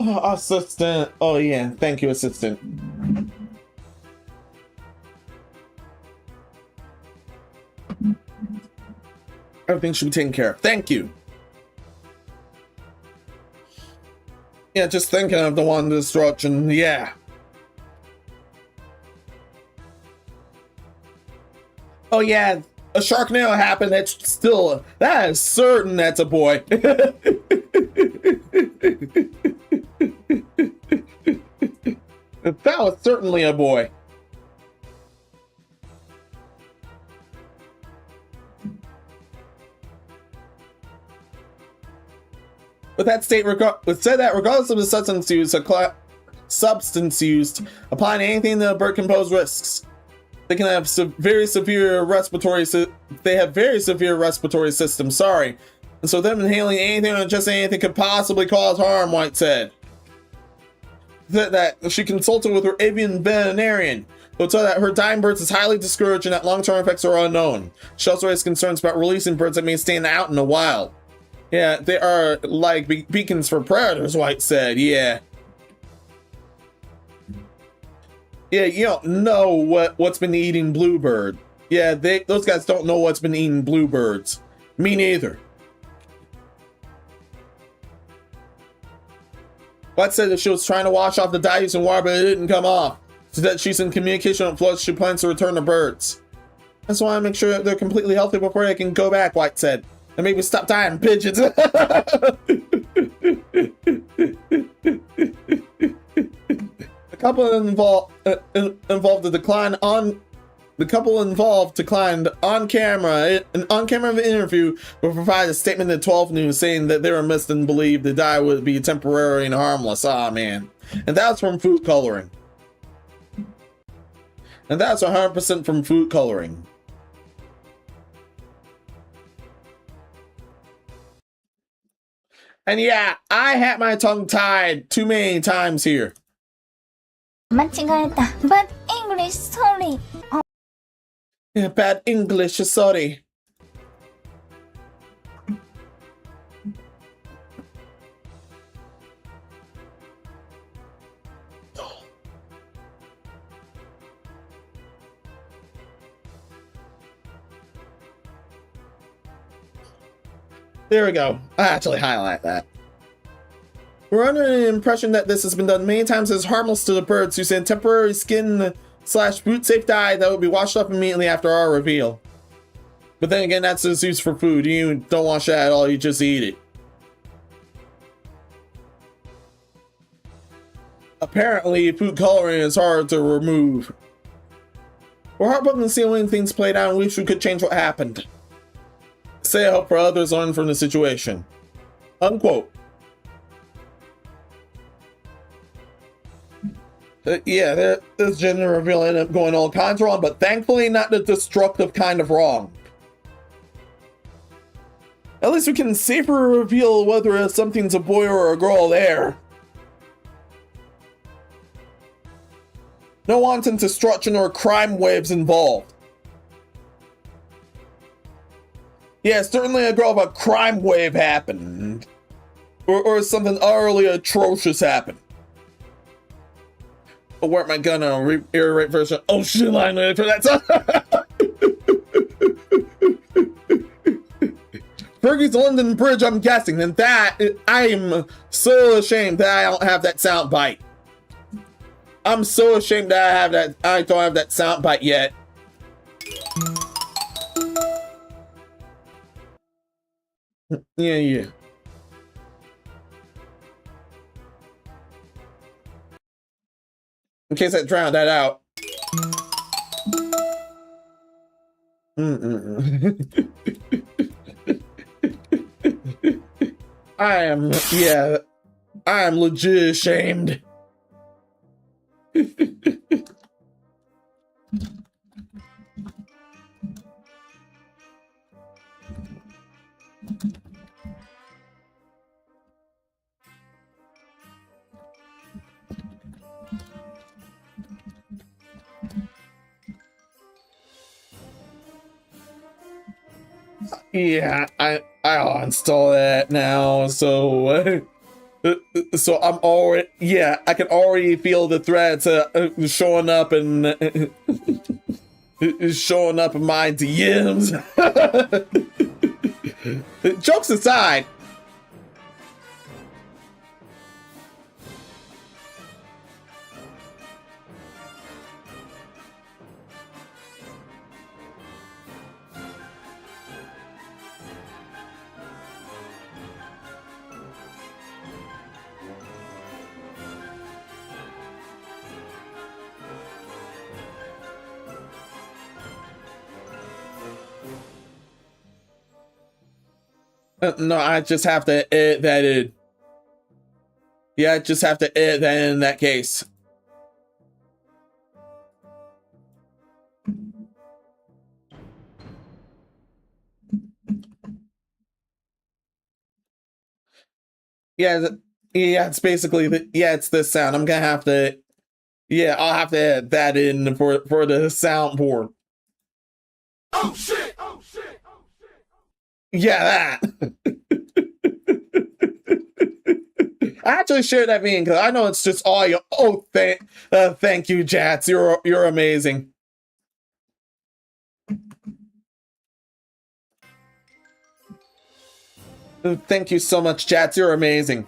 Oh, assistant. Oh yeah, thank you, assistant. Everything should be taken care of. Thank you. Yeah, just thinking of the one destruction. Yeah. Oh yeah, a Sharknado happened. That's still, that is certain that's a boy. That was certainly a boy. With that state, said that regardless of the substance used, applying anything to a bird can pose risks. They can have very severe respiratory systems. Sorry, and so them inhaling anything or just anything could possibly cause harm. White said that she consulted with her avian veterinarian, who told her that her dying birds is highly discouraged and that long-term effects are unknown. She also raised concerns about releasing birds that may stand out in the wild. Yeah, they are like beacons for predators, White said. Yeah. Yeah, you don't know what's been eating bluebird. Yeah, those guys don't know what's been eating bluebirds. Me neither. White said that she was trying to wash off the dye using water, but it didn't come off. So that she's in communication with Flores. She plans to return the birds. I just want to make sure that they're completely healthy before they can go back, White said. And maybe stop dying pigeons. The couple involved declined on camera. An on-camera interview will provide a statement to 12 News saying that they were missed and believed the dye would be temporary and harmless. Ah, man. And that's from food coloring. And that's 100% from food coloring. And yeah, I had my tongue tied too many times here. 間違えた Bad English, sorry. Yeah, bad English, sorry. There we go. I actually highlight that. We're under the impression that this has been done many times as harmless to the birds using temporary skin/boot safe dye that would be washed up immediately after our reveal. But then again, that's just used for food. You don't wash that at all, you just eat it. Apparently, food coloring is hard to remove. We're heartbroken to see when things played out and wish we could change what happened. Say I hope for others learn from the situation. Unquote. Yeah, this gender reveal ended up going all kinds wrong, but thankfully not the destructive kind of wrong. At least we can safely reveal whether something's a boy or a girl there. No wanton destruction or crime waves involved. Yeah, certainly a girl of a crime wave happened. Or something utterly atrocious happened. Oh, where am I gonna reiterate version? Oh shit, line for that song. Fergie's London Bridge, I'm guessing, and that I'm so ashamed that I don't have that sound bite. I'm so ashamed that I don't have that sound bite yet. Yeah. In case I drowned that out. I am legit ashamed. Yeah, I'll install that now. So I'm already, yeah, I can already feel the threads showing up and showing up in my DMs. Jokes aside. No, I just have to edit that in. Yeah, I just have to edit that in that case. Yeah, it's basically it's this sound. I'm gonna have to, I'll have to add that in for the soundboard. Oh shit! Oh shit! Yeah, that. I actually share that meme because I know it's just audio. Oh, thank you, Jats. You're amazing. Thank you so much, Jats. You're amazing.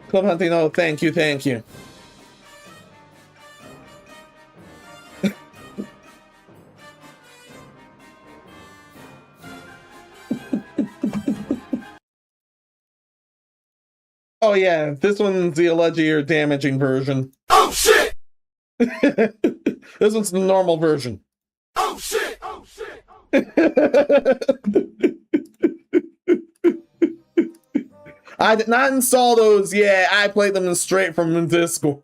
Club Hunting, oh, thank you. Oh yeah, this one's the alleged or damaging version. Oh shit! This one's the normal version. Oh shit! Oh shit! I did not install those. Yeah, I played them straight from the Discord.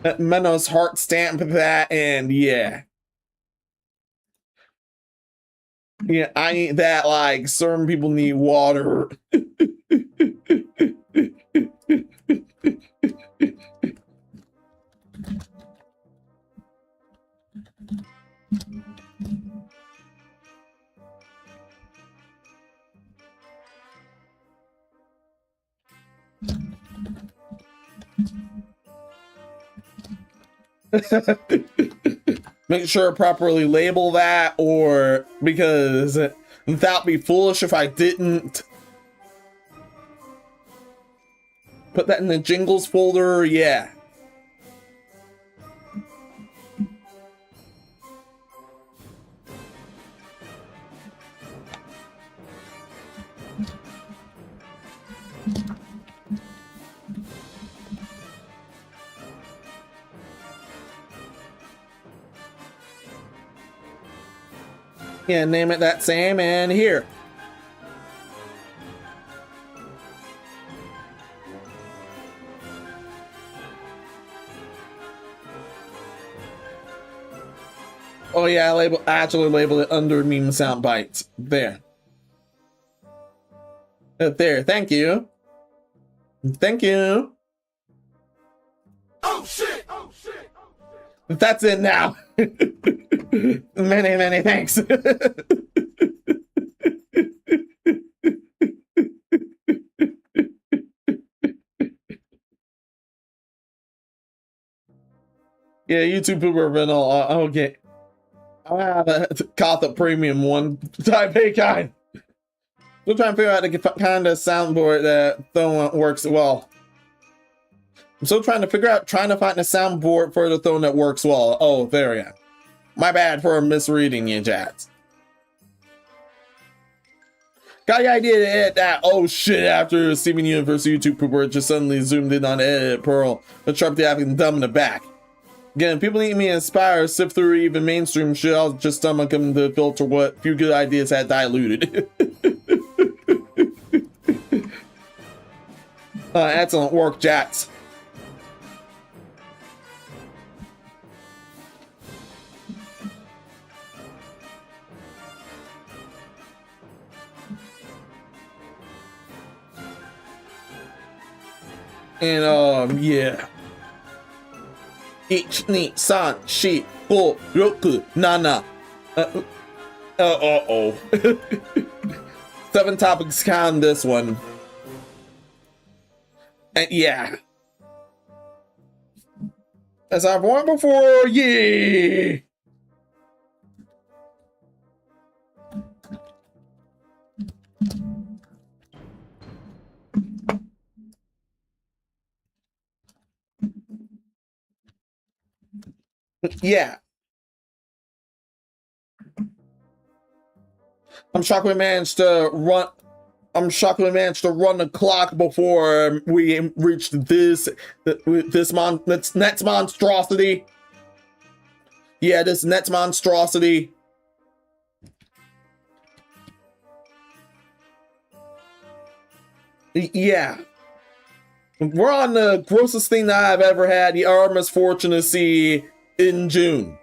Menos heart stamp that, and yeah, I need that like certain people need water. Make sure to properly label that, or because that'd be foolish if I didn't. Put that in the jingles folder, yeah. Yeah, name it that same and here. Oh yeah, I actually label it under meme sound bites. There. There, thank you. Thank you. Oh shit! Oh shit! That's it now. Many thanks. Yeah, YouTuber Renal. Okay. I have a Kotha Premium one type A kind. We're trying to figure out the kind of soundboard that works well. I'm still trying to find a soundboard for the throne that works well. Oh, there we go. My bad for misreading you, Jats. Got the idea to edit that oh shit after Steven Universe YouTuber just suddenly zoomed in on edit Pearl, but sharply having thumb in the back. Again, people need me inspired, sift through even mainstream shit, I'll just stomach them to filter what few good ideas had diluted. Excellent work, Jats. And yeah. Ich ni san shi go roku nana. Oh. 7 topics on this one. And yeah. As I've warned before, yeah. Yeah. I'm shocked we managed to run the clock before we reached this next monstrosity. Yeah, this next monstrosity. Yeah. We're on the grossest thing that I've ever had the misfortune to see in June.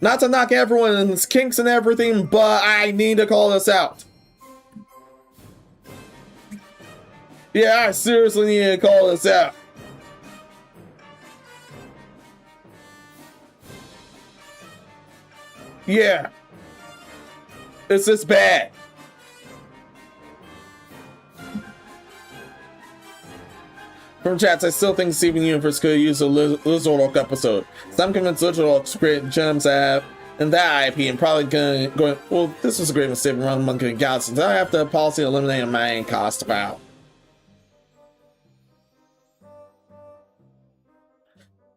Not to knock everyone's kinks and everything, but I need to call this out. Yeah, I seriously need to call this out. Yeah. It's this bad. From chats, I still think Steven Universe could use a Lizard episode. Some convinced Lizard create gems I have and that IP and probably going, well, this was a great mistake around Monkey Galaxy. I have to policy eliminate my own cost about.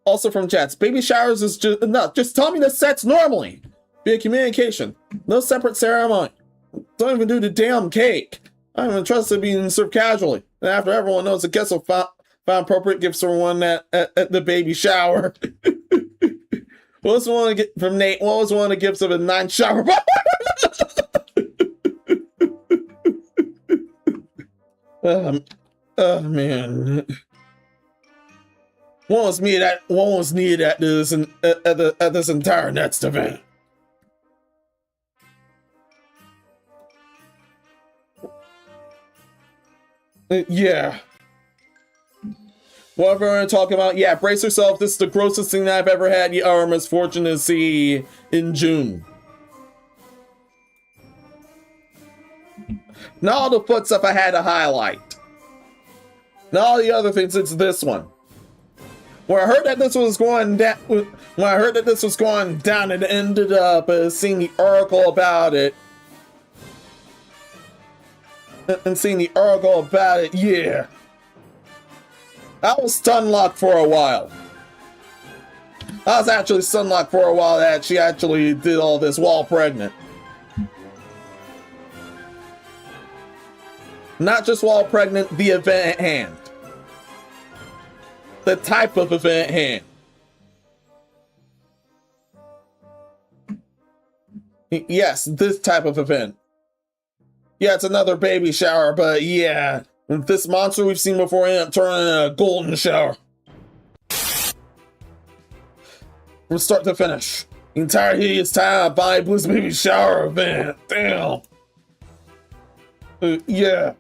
Also from chats, baby showers is just enough. Just tell me the sets normally. Be a communication. No separate ceremony. Don't even do the damn cake. I don't even trust it being served casually. And after everyone knows the guests will find appropriate gifts for one at the baby shower. What was one to get from Nate? What was one of the gifts of a 9 shower? Oh man. One was needed at this entire next event. Yeah. Whatever we're talking about, yeah, brace yourself. This is the grossest thing that I've ever had the misfortune to see in June. Not all the foot stuff I had to highlight. Not all the other things, it's this one. When I heard that this was going down, and ended up seeing the article about it. Yeah. I was stun locked for a while. I was actually sunlocked for a while that she actually did all this while pregnant. Not just while pregnant, the event at hand. The type of event at hand. Yes, this type of event. Yeah, it's another baby shower, but yeah, this monster we've seen before ended up turning into a golden shower. From start to finish. The entire hideous time by Blue's baby shower event. Damn. Yeah.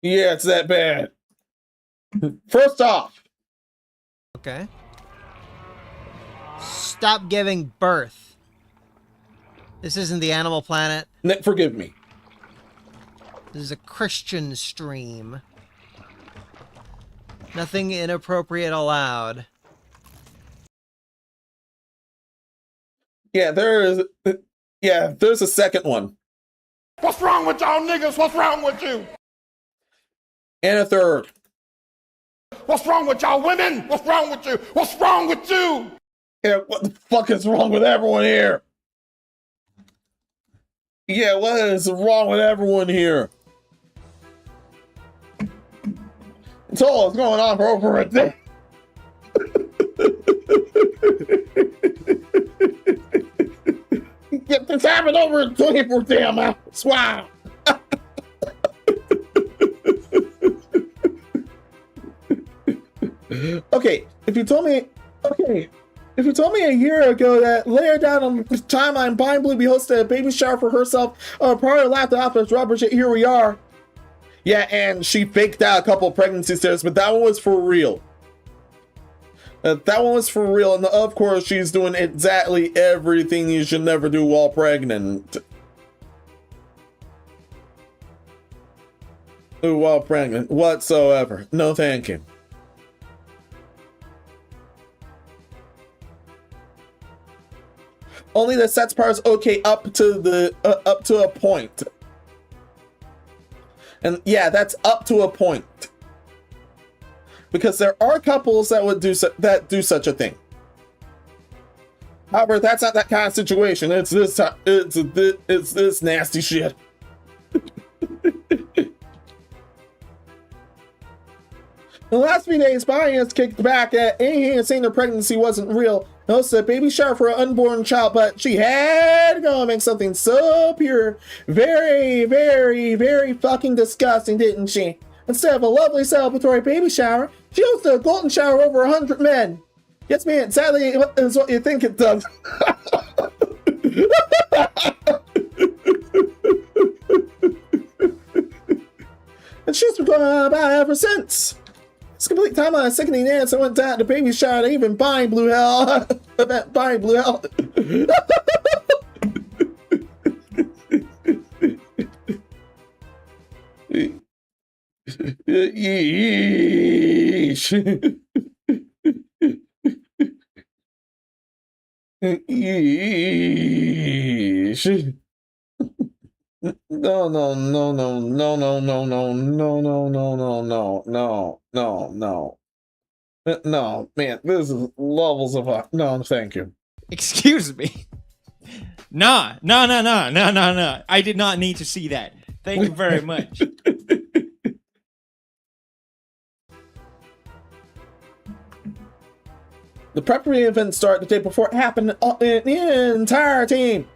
Yeah, it's that bad. First off. Okay. Stop giving birth. This isn't the Animal Planet. Nick, forgive me. This is a Christian stream. Nothing inappropriate allowed. Yeah, there's a second one. What's wrong with y'all niggas? What's wrong with you? And a third. What's wrong with y'all women? What's wrong with you? What's wrong with you? Yeah, what the fuck is wrong with everyone here? Yeah, what is wrong with everyone here? It's all that's going on for over a day. Get this happened over 24 damn hours. Wow. Okay, if you told me a year ago that later down on the timeline, Blind Blue be hosted a baby shower for herself, prior to laughed off as rubber shit, here we are. Yeah, and she faked out a couple pregnancy tests, but that one was for real. That one was for real, and of course she's doing exactly everything you should never do while pregnant. While pregnant, whatsoever. No thank you. Only the sex part is okay up to a point. And yeah, that's up to a point. Because there are couples that would do such a thing. However, that's not that kind of situation. It's this nasty shit. The last few days, Bonnie has kicked back at anything saying her pregnancy wasn't real. Hosted a baby shower for an unborn child, but she had to go and make something so pure. Very, very, very fucking disgusting, didn't she? Instead of a lovely celebratory baby shower, she hosted a golden shower over 100 men. Yes, man, exactly is what you think it does. And she's been going on about it ever since. It's a complete time on a sickening dance. I went down to baby shower and even buying blue hell. Buying blue hell. Yeesh. Yeesh. No, no, no, no, no, no, no, no, no, no, no, no, no, no, no, no. No, man, this is levels of no, thank you. Excuse me. Nah. I did not need to see that. Thank you very much. The preparatory event started the day before it happened. The entire team.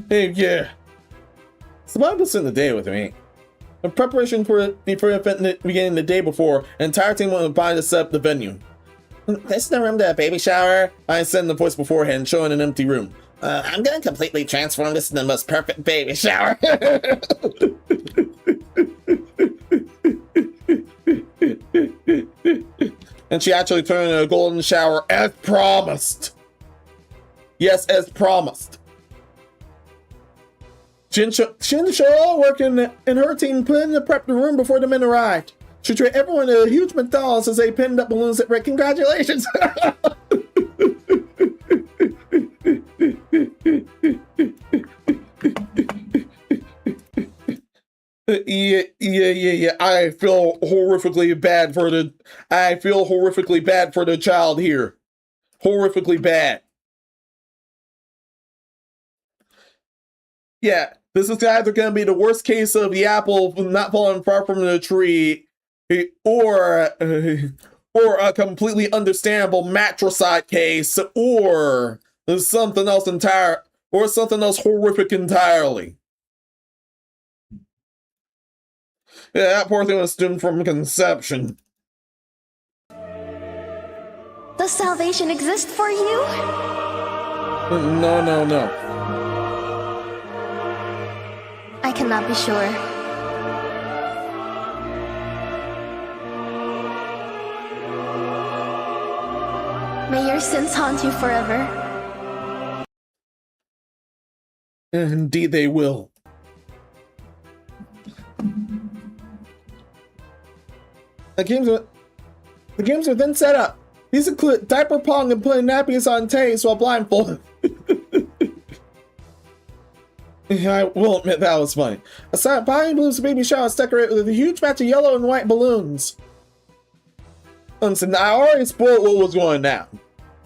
Hey, yeah. So Bob was in the day with me. In preparation for the event beginning the day before, the entire team went by to set up the venue. This is the room to a baby shower. I said in the voice beforehand, showing an empty room. I'm gonna completely transform this into the most perfect baby shower. And she actually turned into a golden shower as promised. Yes, as promised. Shinsho working in her team put in the prep the room before the men arrived. She treated everyone to a huge McDonald's as they pinned up balloons that read congratulations. Yeah. I feel horrifically bad for the child here. horrifically bad. Yeah, this is either going to be the worst case of the apple not falling far from the tree, or a completely understandable matricide case, or something else horrific entirely. Yeah, that poor thing was doomed from conception. Does salvation exist for you? No. I cannot be sure. May your sins haunt you forever. Indeed they will. The games are then set up. These include diaper pong and putting nappies on tays while blindfolded. I will admit that was funny. Aside, Bonnie Blue's baby shower is decorated with a huge match of yellow and white balloons. Listen, I already spoiled what was going down.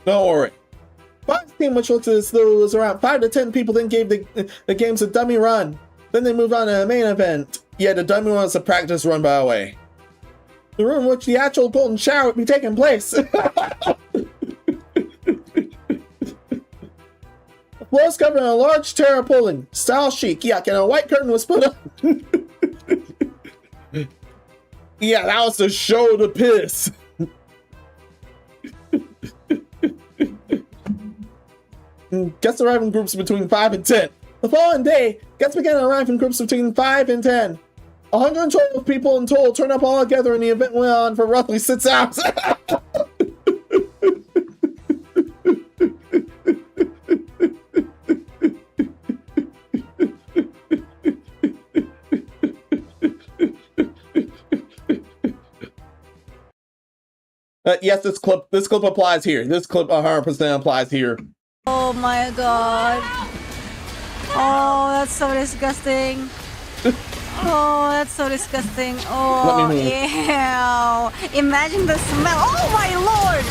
Don't worry. Bonnie's team, which looked as though it was around 5 to 10 people, then gave the games a dummy run. Then they moved on to the main event. Yeah, the dummy run was a practice run, by the way. The room in which the actual golden shower would be taking place. The floor is covered in a large terrapolin, style chic, yuck, and a white curtain was put up. Yeah, that was to show the piss. Guests arrive in groups between 5 and 10. The following day, guests began to arrive in groups between 5 and 10. 112 people in total turned up all together, and the event went on for roughly 6 hours. Yes, this clip applies here. This clip 100% applies here. Oh my god. Oh, that's so disgusting. Oh, that's so disgusting. Oh, yeah. Imagine the smell. Oh my lord!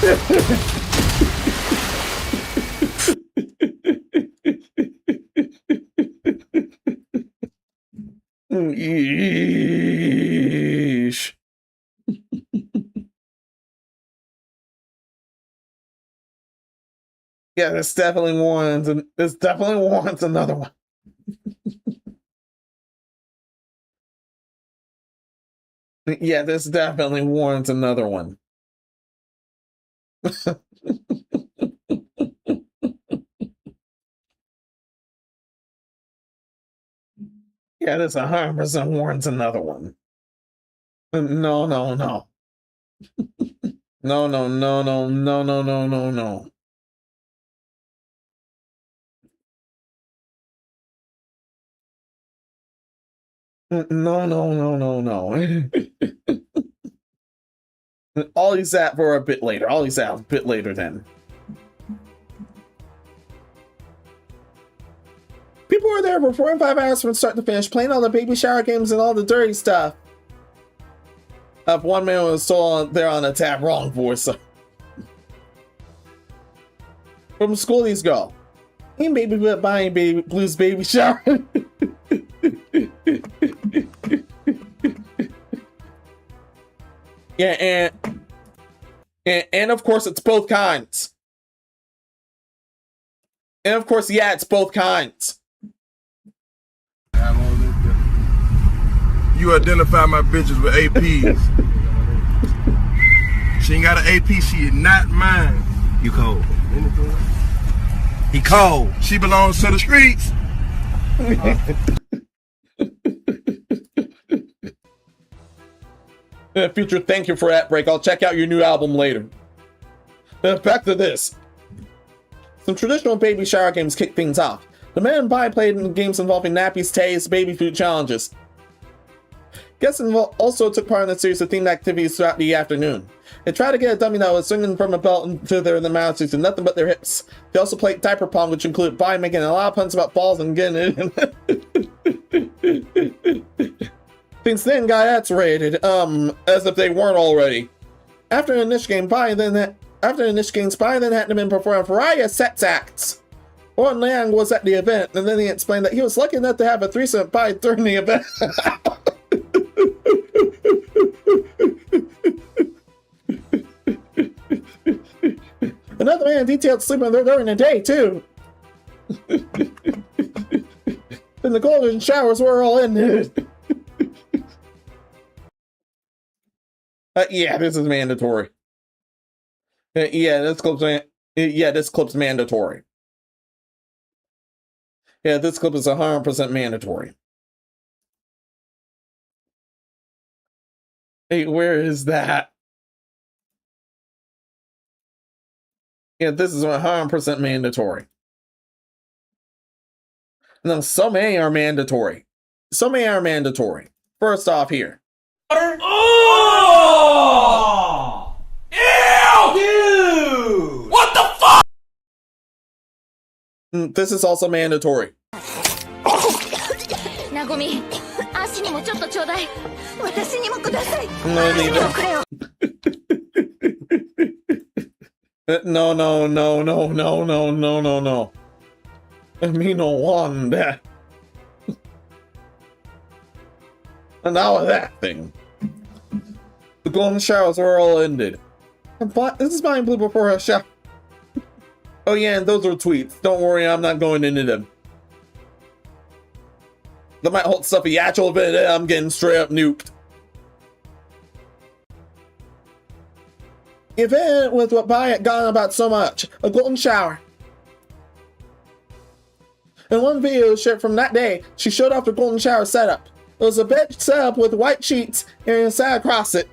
Yeesh. Yeah, this definitely warrants another one. Yeah, this definitely warrants another one. Yeah, this 100% warrants another one. No. No. No. I'll use that for a bit later. Then. People were there for 45 hours from start to finish, playing all the baby shower games and all the dirty stuff. One man was still there on the tab, wrong voice. So. From school, these go. Ain't baby but buying baby blues baby shower. Yeah, and of course it's both kinds. And of course, yeah, it's both kinds. You identify my bitches with APs. She ain't got an AP, she is not mine. You cold. He cold. She belongs to the streets. Future, thank you for that break. I'll check out your new album later. Back to this. Some traditional baby shower games kick things off. The man and Pi played in games involving nappies, tays, baby food challenges. Guests also took part in a series of themed activities throughout the afternoon. They tried to get a dummy that was swinging from a belt into their mouths using nothing but their hips. They also played diaper pong, which included Pi making a lot of puns about balls and getting it. Things then got X-rated, as if they weren't already. After the initial game, Pi then After initiating spy, then had him perform a variety of sex acts. Orton Liang was at the event, and then he explained that he was lucky enough to have a threesome pie during the event. Another man detailed sleeping there during the day, too. And the golden showers were all in. Yeah, this is mandatory. Yeah, this clip's mandatory. Yeah, this clip is 100% mandatory. Hey, where is that? Yeah, this is 100% mandatory. No, so many are mandatory. So many are mandatory. First off here. Oh! Ew! Dude! What the fuck? This is also mandatory. Nagomi, 足にもちょっとちょうだい。私にもください。No, neither. No. Me no want that. And now that thing. The golden showers are all ended. This is mine blue before a shower. Oh yeah, and those are tweets. Don't worry, I'm not going into them. They might hold stuff a yatchel, but I'm getting straight up nuked. The event was what Bai had gone about so much. A golden shower. In one video shared from that day, she showed off the golden shower setup. It was a bed set up with white sheets and sat across it.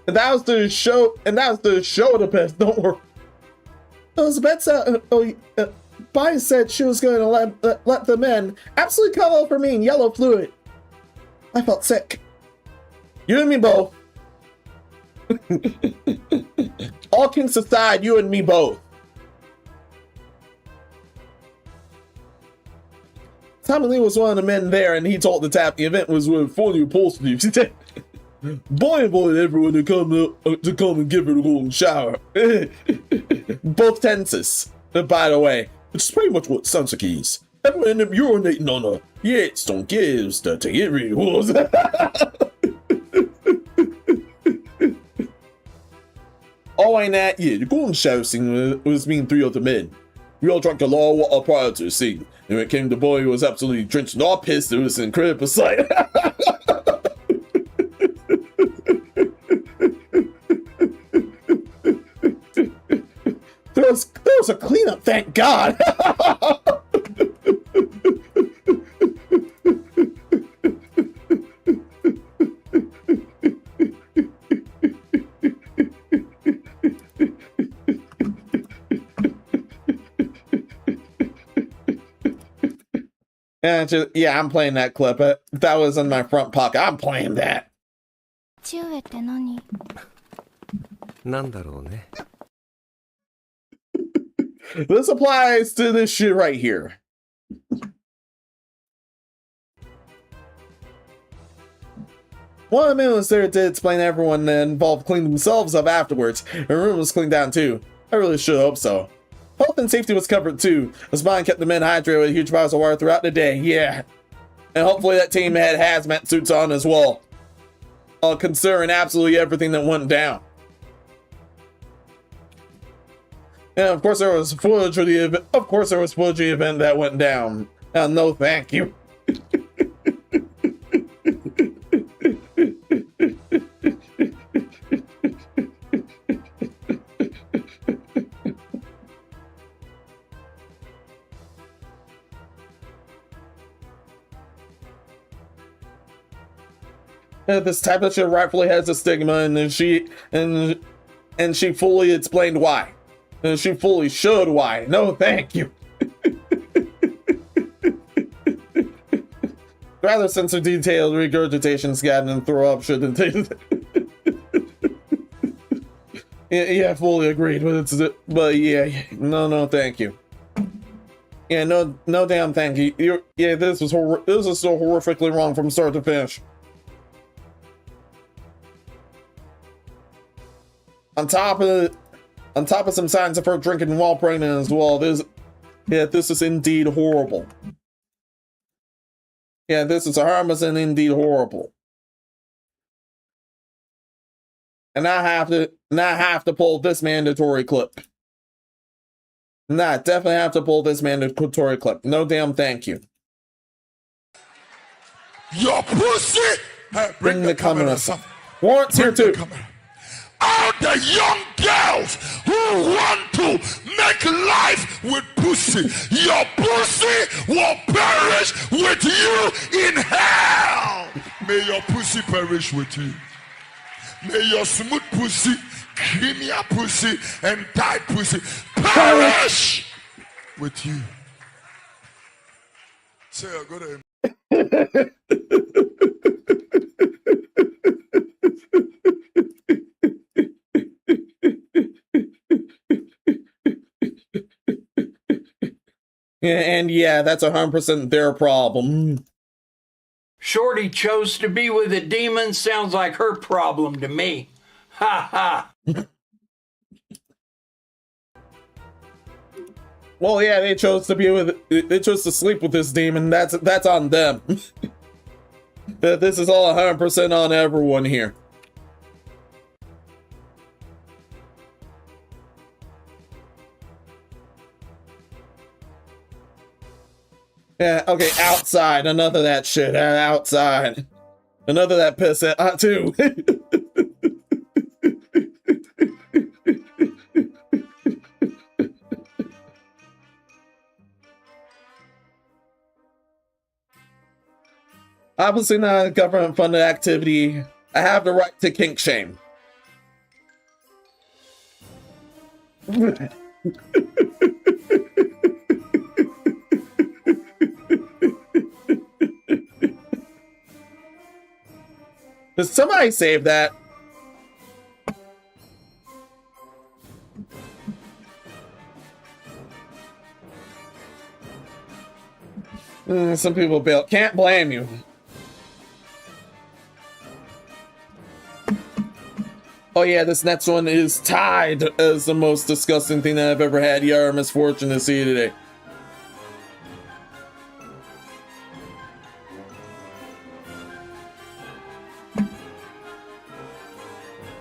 And that was the show. And that was the show of the best. Don't worry. It was a bed set. Bai said she was going to let them in. Absolutely cover for me in yellow fluid. I felt sick. You and me both. All kinks aside, you and me both. Tommy Lee was one of the men there, and he told the tap the event was with fully upholstered. Boy, everyone to come and give her the golden shower. Both tenses, by the way, which is pretty much what Sansuke is. Everyone ended up urinating on her. Yes, don't give the to it really was. Oh, and that, yeah, the golden shower scene was me and three other men. We all drank a lot of water prior to the scene. And when it came to boy, he was absolutely drenched and all pissed. It was an incredible sight. There was a cleanup, thank God. And yeah, I'm playing that clip. That was in my front pocket. I'm playing that. This applies to this shit right here. One of the men was there did explain to everyone that involved cleaning themselves up afterwards. The room was cleaned down too. I really should hope so. Health and safety was covered too. The spine kept the men hydrated with huge bars of water throughout the day. Yeah. And hopefully that team had hazmat suits on as well. Considering absolutely everything that went down. And of course there was footage of the event. Of course there was footage of the event that went down. No thank you. This type of shit rightfully has a stigma, and she fully explained why. And she fully showed why. No, thank you. Rather censor detailed regurgitation, scat, and throw up shouldn't take. Yeah, fully agreed. But yeah, no, thank you. Yeah, no damn thank you. Yeah, this is so horrifically wrong from start to finish. On top of some signs of her drinking while pregnant as well. This is indeed horrible. Yeah, this is 100% indeed horrible. And I have to pull this mandatory clip. And I definitely have to pull this mandatory clip. No damn thank you. Your pussy! Bring the camera. Warrants here too. All the young girls who want to make life with pussy, your pussy will perish with you in hell. May your pussy perish with you. May your smooth pussy, creamier pussy, and tight pussy perish with you. Say, go to him. And yeah, that's 100% their problem. Shorty chose to be with a demon. Sounds like her problem to me. Ha ha. Well, yeah, they chose to sleep with this demon. That's on them. This is all 100% on everyone here. Yeah, okay, outside. Enough of that shit. Outside. Enough of that piss too. Obviously not a government-funded activity. I have the right to kink shame. Did somebody save that? Some people bail. Can't blame you. Oh yeah, this next one is tied as the most disgusting thing that I've ever had your misfortune to see today.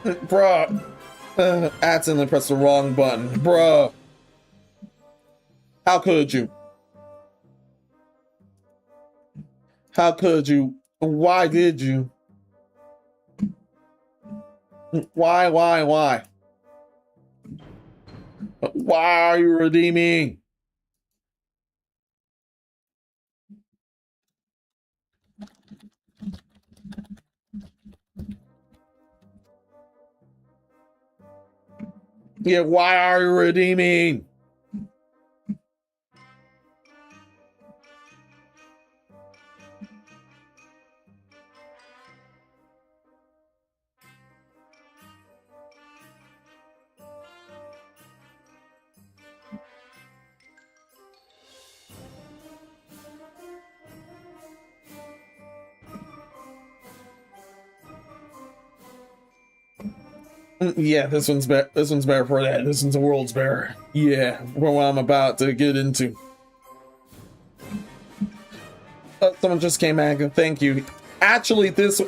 Bruh. Accidentally pressed the wrong button. Bruh. How could you? How could you? Why did you? Why? Why are you redeeming? Yeah, why are you redeeming? Yeah, this one's better. This one's better for that. This one's the world's better. Yeah, for what I'm about to get into. Someone just came back and thank you. Actually, this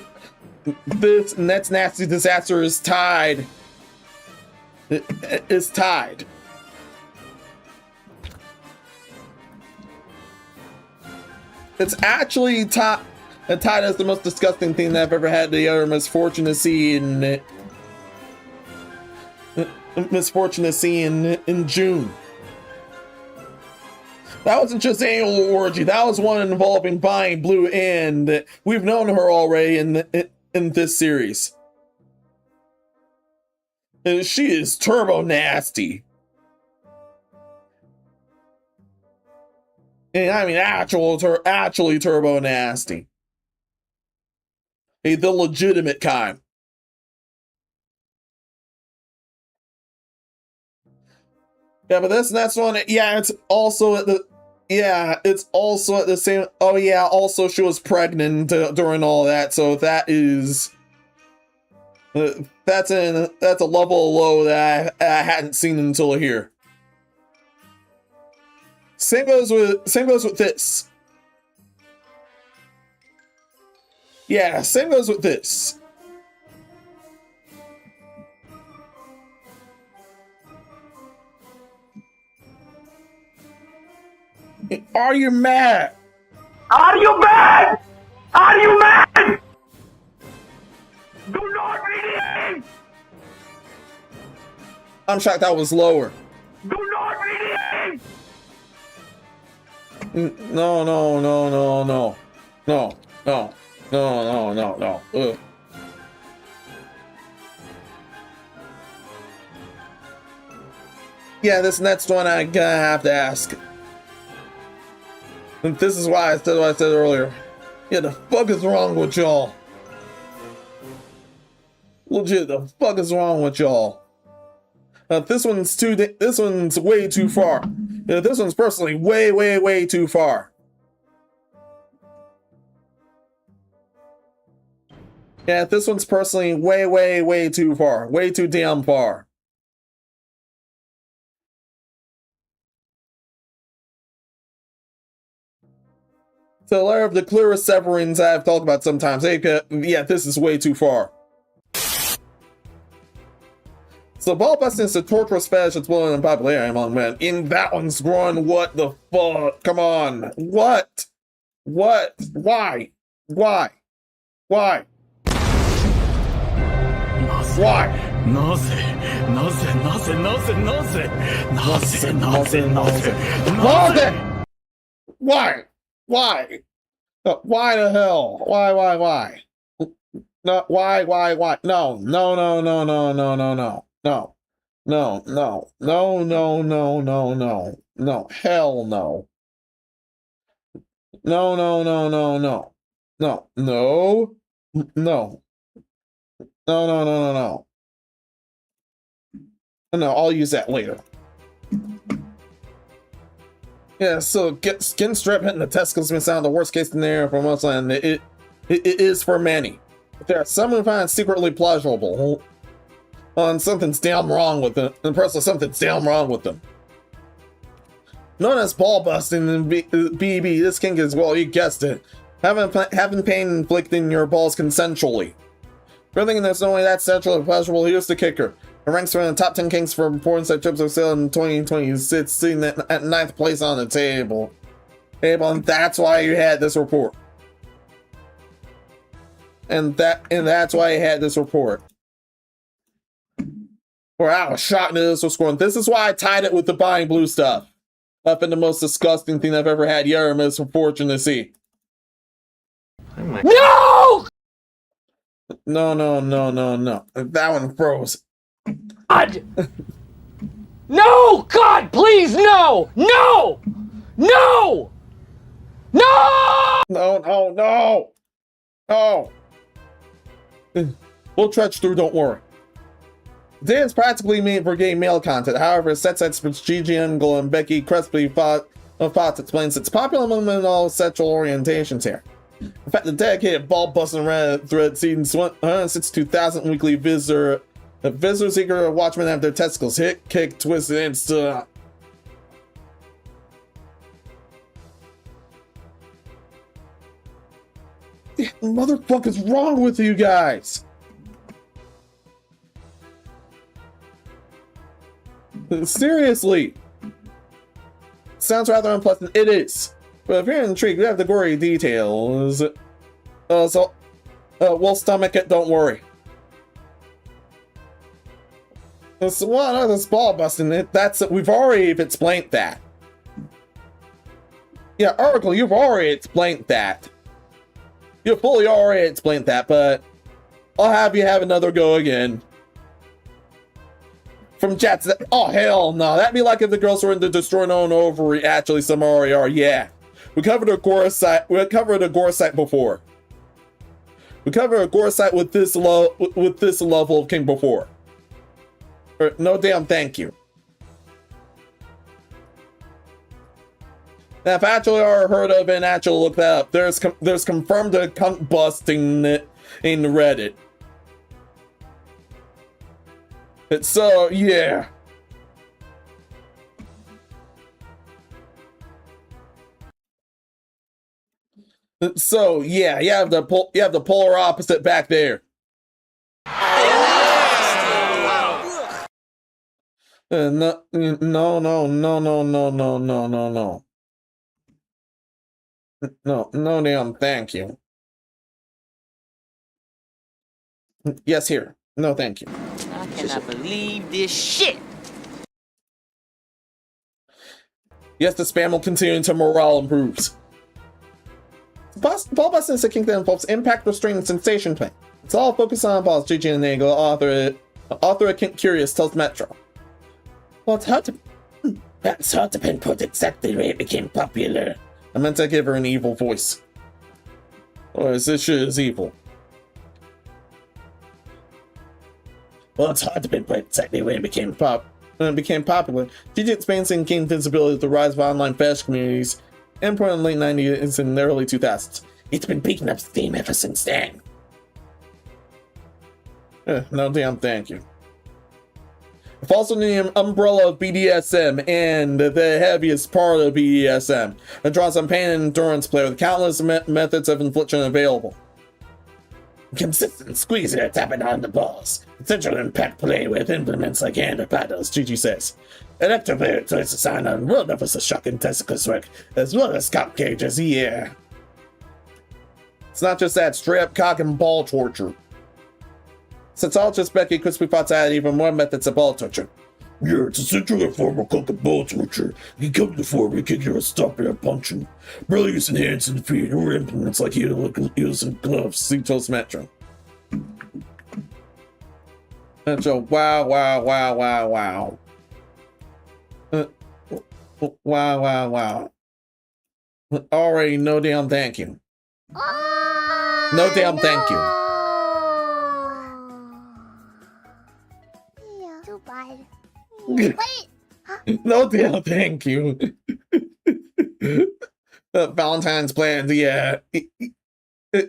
Next Nasty Disaster is tied. It's tied. It's actually tied as the most disgusting thing that I've ever had the utter misfortune to see in June. That wasn't just annual orgy. That was one involving buying Blue, and we've known her already in this series. And she is turbo nasty. And I mean actually turbo nasty. Hey, the legitimate kind. Yeah, but this next one, yeah, it's also at the same. Oh yeah, also she was pregnant during all that, so that is That's a level of low that I hadn't seen until here. Same goes with this. Yeah, same goes with this. Are you mad? Are you mad? Are you mad? Do not read it! I'm shocked that was lower. Do not read it! No, no, no, no, no. No, no, no, no, no, no. Ugh. Yeah, this next one I'm gonna have to ask. And this is why I said what I said earlier. Yeah, the fuck is wrong with y'all? Legit, the fuck is wrong with y'all? This one's way too far. Yeah, this one's personally way, way, way too far. Yeah, this one's personally way, way, way too far. Way too damn far. The layer of the clearest severings I've talked about sometimes. Hey, yeah, this is way too far. So Ballbusting is a torturous fetish that's well in popularity among men. In that one's growing, what the fuck? Come on. What? What? Why? Why? Why? Why? Why? Why? Why the hell? Why? No, why? No, no, no, no, no, no, no, no. No, no, no, no, no, no, no, no, no, hell no. No, no, no, no, no, no, no, no, no, no, no, no, no. No, I'll use that later. Yeah, so get skin strap hitting the testicles may sound the worst case scenario for most, and it is for many. But there are some who find it secretly pleasurable. And something's damn wrong with them. And personally, something's damn wrong with them. Known as ball-busting in BB, this kink is, well, you guessed it, having pain inflicting your balls consensually. Good thing there's no way that's sexual and pleasurable. Here's the kicker. It ranks around the top 10 kinks for porn site trips of sale in 2026, sitting at 9th place on the table. And that's why you had this report. And that's why you had this report. Or I was shocked that this was scoring. This is why I tied it with the buying blue stuff. Up in the most disgusting thing I've ever had your misfortune to see. No! No, no, no, no, no. That one froze. God! No! God, please, no! No! No! No! No, no, no! No! We'll trudge through, don't worry. Today is practically made for gay male content. However, set sites for Gigi Engel and Becky Crespi Fox explains it's popular among all sexual orientations here. In fact, the dedicated ball-busting Reddit thread sees 162,000 weekly visitors eager to watch men have their testicles hit, kicked, twisted, and stood up. What the motherfucker is wrong with you guys? Seriously. Sounds rather unpleasant. It is. But if you're intrigued, we have the gory details. We'll stomach it, don't worry. So what other ball busting? We've already explained that. Yeah, Oracle, you've already explained that. You've fully already explained that, but I'll have you have another go again. From chat, oh hell no, that'd be like if the girls were into destroying their own ovary. Actually, some already are. Yeah, we covered a gore site. We covered a gore site before. We covered a gore site with this level of king before. No damn thank you. Now, if actually are heard of and actually look that up, there's confirmed a cunt busting in Reddit. So, yeah. So, yeah, you have the polar opposite back there. No, no, no, no, no, no, no, no, no, no. No, no, damn, thank you. Yes, here. No, thank you. I cannot believe this shit. Yes, the spam will continue until morale improves. Ballbusting is a kingpin that involves impact, restraint, and sensation play. It's all focused on balls. GG and Nagel, author of Curious, tells Metro. Well, it's hard to pinpoint exactly the way it became popular. I meant to give her an evil voice. Or this shit is evil. Well, it's hard to pinpoint exactly when it became popular. GG expands and gained visibility with the rise of online fetish communities, and in the late 90s and the early 2000s. It's been picking up steam ever since then. No damn thank you. It falls under the umbrella of BDSM and the heaviest part of BDSM. It draws on pain and endurance play with countless methods of infliction available. Consistent squeezing or tapping on the balls. Essential impact play with implements like hand or paddles, Gigi says. Electro player choice to sign on world of us a shocking testicles work, as well as cock cages, yeah. It's not just that straight up cock and ball torture. Since all just Becky Crispy Pots add even more methods of ball torture. Yeah, it's essentially a form of cock and ball torture. You can come to the form where you kick your stomping or punching. Barely using hands and feet or implements like heels and gloves. See Toast Metro. Metro, wow, wow, wow, wow, wow. Wow, wow, wow. Already, no damn thank you. No damn thank you. Yeah, too bad. Wait! No damn thank you. Valentine's plans, yeah.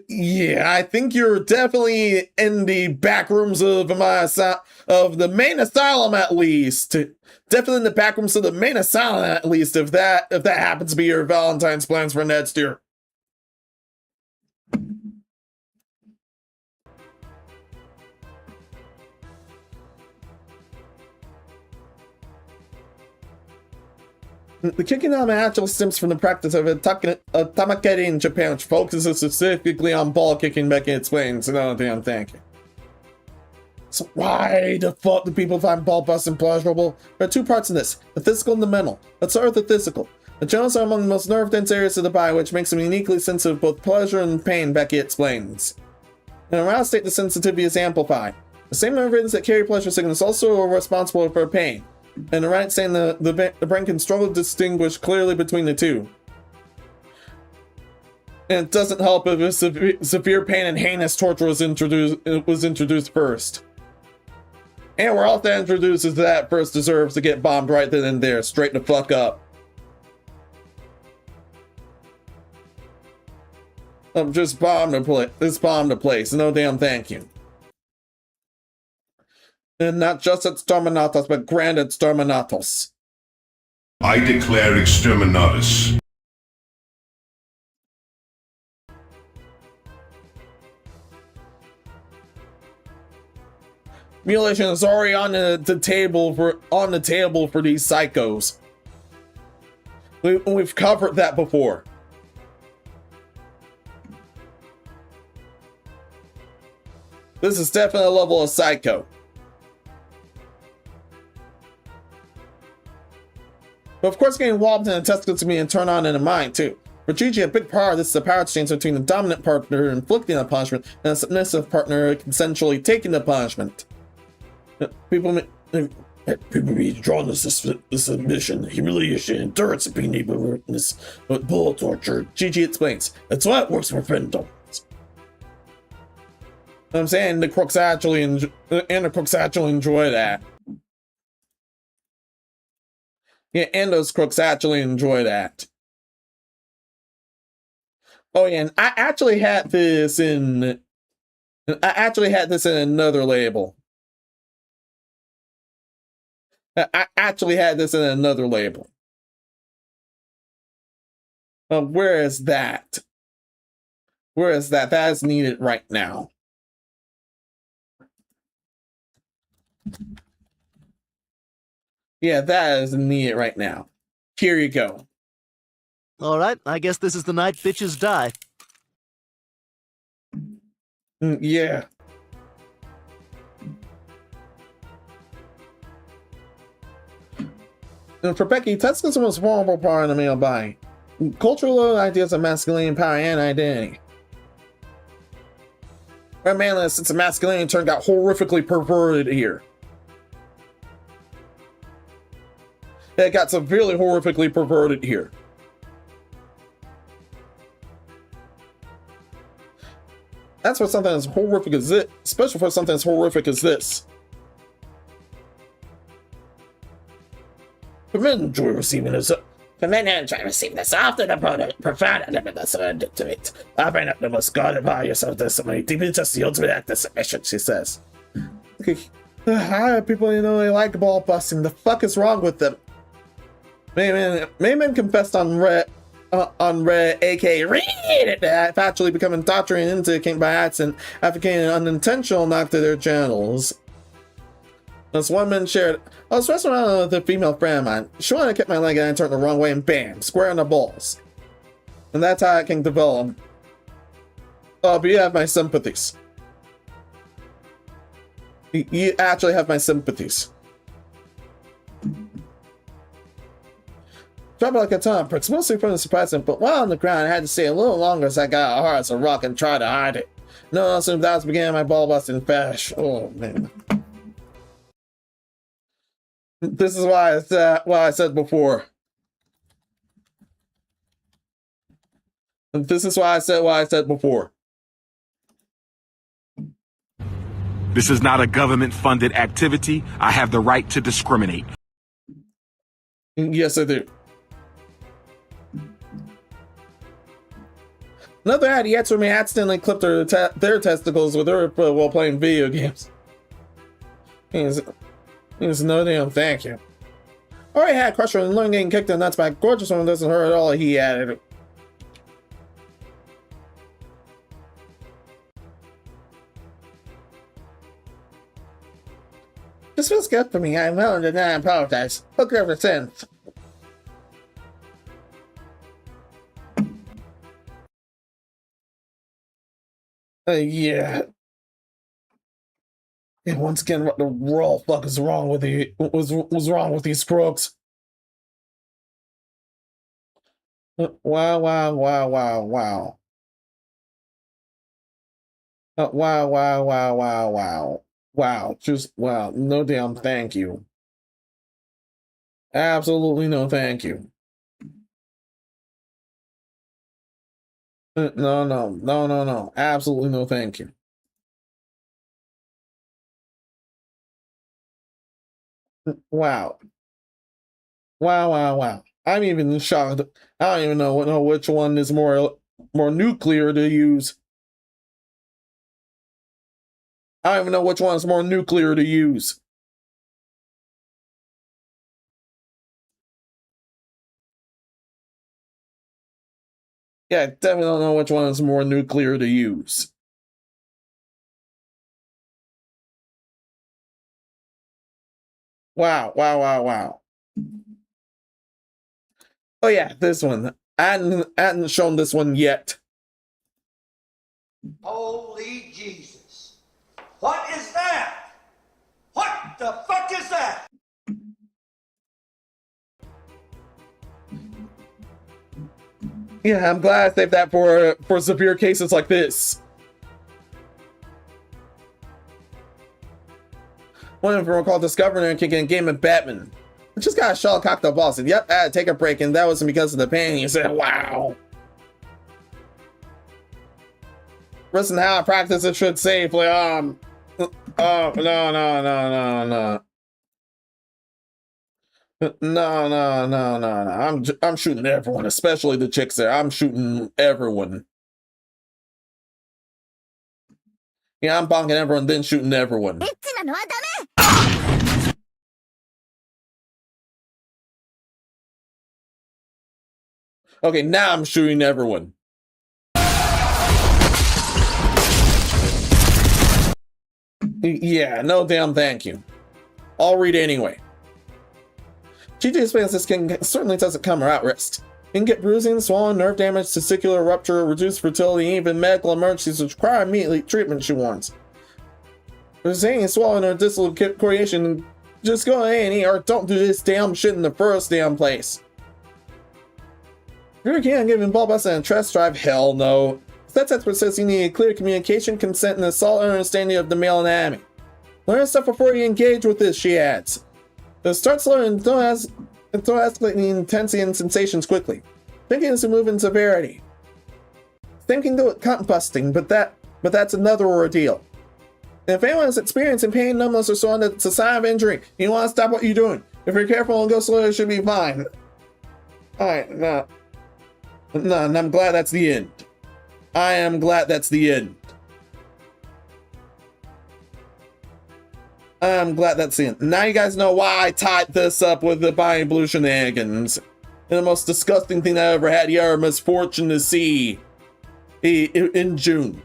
Yeah, I think you're definitely in the back rooms of the main asylum at least. Definitely in the back rooms of the main asylum at least, if that happens to be your Valentine's plans for next year. The kicking element actually stems from the practice of tamakeri in Japan, which focuses specifically on ball kicking, Becky explains. No damn thank you. So why the fuck do people find ball busting pleasurable? There are two parts in this, the physical and the mental. Let's start with the physical. The genitals are among the most nerve-dense areas of the body, which makes them uniquely sensitive to both pleasure and pain, Becky explains. In a aroused state, the sensitivity is amplified. The same nerve endings that carry pleasure signals also are responsible for pain. And the right saying the brain can struggle to distinguish clearly between the two. And it doesn't help if severe pain and heinous torture was introduced first. And where else that introduces that first deserves to get bombed right then and there, straight the fuck up. Just bomb the place, no damn thank you. And not just exterminatos, but grand exterminatos. I declare exterminatus. Mutilation is already on the table for these psychos. We've covered that before. This is definitely a level of psycho. But of course, getting involved in a testicles can be a turn on in the mind too. For Gigi, a big part of this is the power exchange between the dominant partner inflicting the punishment and the submissive partner consensually taking the punishment. People be drawn to submission, humiliation, endurance of being able to witness bull torture. Gigi explains, that's why it works for friendoms. I'm saying the crooks actually enjoy that. Yeah, and those crooks actually enjoy that. Oh yeah, and I actually had this in another label. I actually had this in another label. Where is that? Where is that? That is needed right now. Yeah, that is needed right now. Here you go. All right, I guess this is the night bitches die. Yeah. And for Becky, testicles is the most vulnerable part of the male body. Cultural ideas of masculine power and identity. Our manliness since the masculine turn got horrifically perverted here. It got severely horrifically perverted here. That's for something as horrific as this, especially for something as horrific as this. For men enjoy receiving this. For men enjoy receiving this after the profound element surrendered to it. I find out the most guarded by yourself to somebody deeply just the ultimate act of submission, she says. Okay. People, you know, they like ballbusting. The fuck is wrong with them? Mayman confessed on Reddit, aka read it, that actually become indoctrinated into the king by accident, advocating an unintentional knock to their genitals. This one man shared, I was wrestling around with a female friend of mine. She wanted to kick my leg and I turned the wrong way and bam, square on the balls. And that's how it can develop. Oh, but you have my sympathies. You actually have my sympathies. Dropped like a ton of pricks, mostly from the surprising, but while on the ground, I had to stay a little longer as I got hard as a rock and tried to hide it. No, so that was the beginning of my ball-busting fetish. Oh, man. This is why I said before. This is why I said before. This is not a government-funded activity. I have the right to discriminate. Yes, I do. Another ad yet for me accidentally clipped their testicles with her while playing video games. Means no damn thank you. Already had Crusher and learned getting kicked in the nuts by a gorgeous woman doesn't hurt at all, he added. This feels good for me. I'm willing to deny and apologize. Hook ever since. Yeah. And once again, what the raw fuck is wrong with the was wrong with these crooks? Wow, wow, wow, wow, wow. Wow, wow, wow, wow, wow. Wow, just wow. No damn thank you. Absolutely no thank you. No. Absolutely no thank you. Wow. Wow. I'm even shocked. I don't even know which one is more nuclear to use. I don't even know which one is more nuclear to use. Yeah, I definitely don't know which one is more nuclear to use. Wow. Oh yeah, this one. I hadn't shown this one yet. Holy Jesus. What is that? What the fuck is that? Yeah, I'm glad I saved that for severe cases like this. One of them called this governor and kicking a game of Batman. I just got a shuttlecock the boss. And yep, I had to take a break, and that wasn't because of the pain. He said, wow. Listen, how I practice it should safely. No. No. I'm shooting everyone, especially the chicks there. I'm shooting everyone. Yeah, I'm bonking everyone, then shooting everyone. Okay, now I'm shooting everyone. Yeah, no damn thank you. I'll read anyway. GG expanses can certainly doesn't come at risk. You can get bruising, swollen, nerve damage, testicular rupture, reduced fertility, even medical emergencies which require immediate treatment, she warns. If there's any swelling or dislocation, just go to A&E or don't do this damn shit in the first damn place. If you're again giving Ballbusting a test drive, hell no. That's expert says you need clear communication, consent, and a solid understanding of the male anatomy. Learn stuff before you engage with this, she adds. Start slow and don't escalate the intensity and sensations quickly. Thinking is a move in severity. Thinking to it cunt busting, but that's another ordeal. If anyone is experiencing pain, numbness, or so on, it's a sign of injury. You want to stop what you're doing. If you're careful and go slow, it should be fine. Alright, no, and I'm glad that's the end. I am glad that's the end. I'm glad that's the end. Now you guys know why I tied this up with the buying blue shenanigans. And the most disgusting thing I ever had your misfortune to see in June.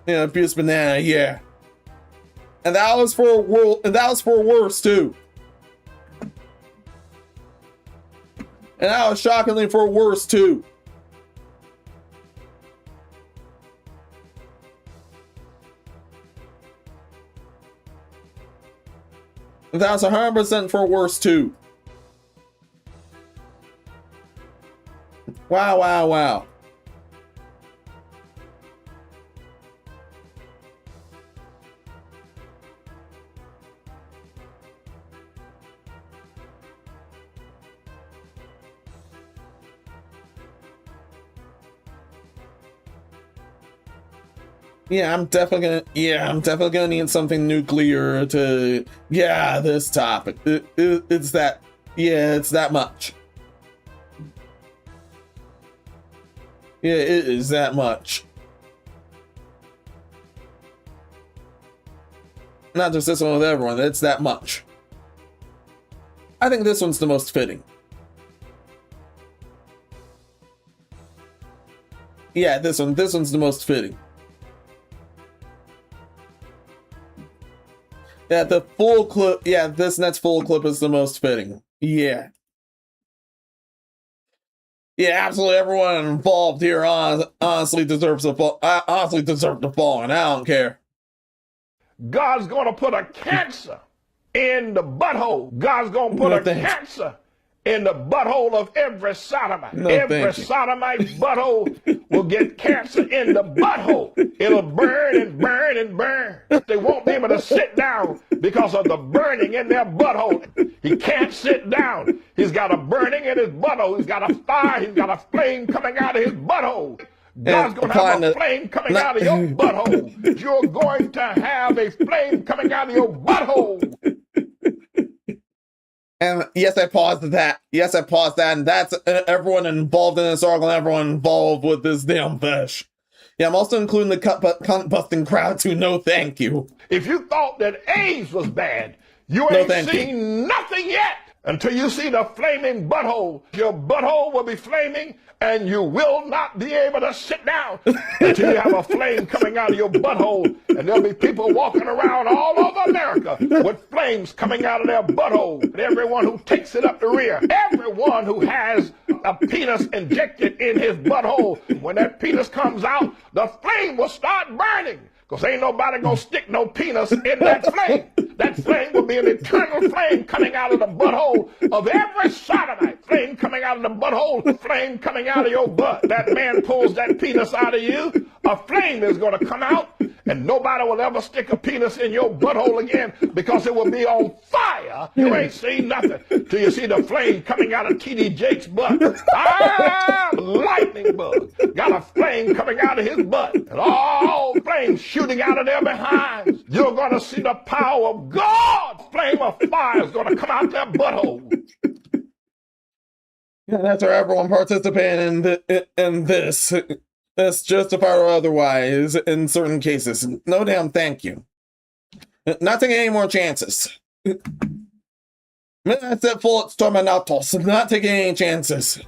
Yeah, abuse banana, yeah. And that was for worse too. And that was shockingly for worse too. That was 100% for worse too. Wow, wow, wow. Yeah, I'm definitely gonna need something nuclear to, this topic. It's that, it's that much. Yeah, it is that much. Not just this one with everyone, it's that much. I think this one's the most fitting. Yeah, this one's the most fitting. Yeah, the full clip. Yeah, this next full clip is the most fitting. Yeah. Yeah, absolutely everyone involved here honestly deserves to fall. Honestly deserve to fall, and I don't care. God's gonna put a cancer in the butthole. God's gonna put a cancer in the butthole of every sodomite. Every sodomite butthole will get cancer in the butthole. It'll burn and burn and burn. They won't be able to sit down because of the burning in their butthole. He can't sit down. He's got a burning in his butthole. He's got a fire. He's got a flame coming out of his butthole. God's going to have a flame coming out of your butthole. You're going to have a flame coming out of your butthole. And yes, I paused that. Yes, I paused that. And that's everyone involved in this article and everyone involved with this damn fish. Yeah, I'm also including the cunt busting crowd too. No, thank you. If you thought that AIDS was bad, you ain't seen nothing yet until you see the flaming butthole. Your butthole will be flaming and you will not be able to sit down until you have a flame coming out of your butthole. And there'll be people walking around all over America with flames coming out of their butthole. And everyone who takes it up the rear, everyone who has a penis injected in his butthole, when that penis comes out, the flame will start burning. Because ain't nobody gonna stick no penis in that flame. That flame will be an eternal flame coming out of the butthole of every sodomite. Flame coming out of the butthole, flame coming out of your butt. That man pulls that penis out of you, a flame is gonna come out, and nobody will ever stick a penis in your butthole again because it will be on fire. You ain't seen nothing till you see the flame coming out of T.D. Jake's butt. Lightning bug got a flame coming out of his butt, and all flames shooting out of their behinds. You're going to see the power of God. Flame of fire is going to come out their butthole. Yeah, that's where everyone participating in this. That's justified or otherwise in certain cases. No damn thank you. Not taking any more chances. I said full tormentos. Not taking any chances.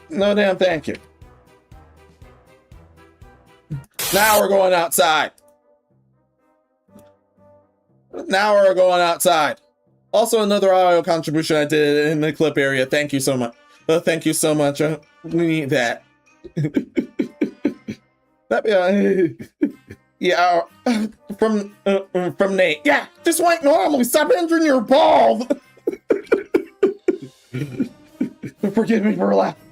No damn thank you. Now we're going outside. Now we're going outside. Also, another audio contribution I did in the clip area. Thank you so much. Thank you so much. We need that. Yeah, from Nate. Yeah, just like normally. Stop injuring your balls. Forgive me for laughing.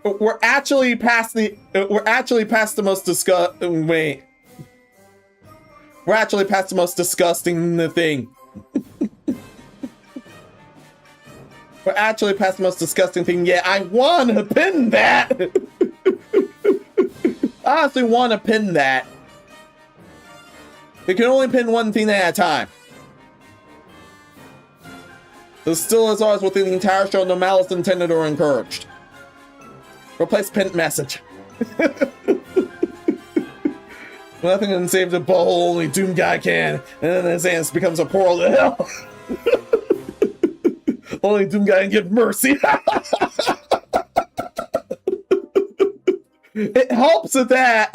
We're actually past the most disgusting. Wait. We're actually past the most disgusting thing. We're actually past the most disgusting thing. Yeah, I want to pin that. I honestly want to pin that. You can only pin one thing at a time. The still as always within the entire show, no malice intended or encouraged. Replace pinned message. Nothing can save the bowl, only Doom Guy can. And then his ass becomes a portal to hell. Only Doom Guy can give mercy. It helps with that.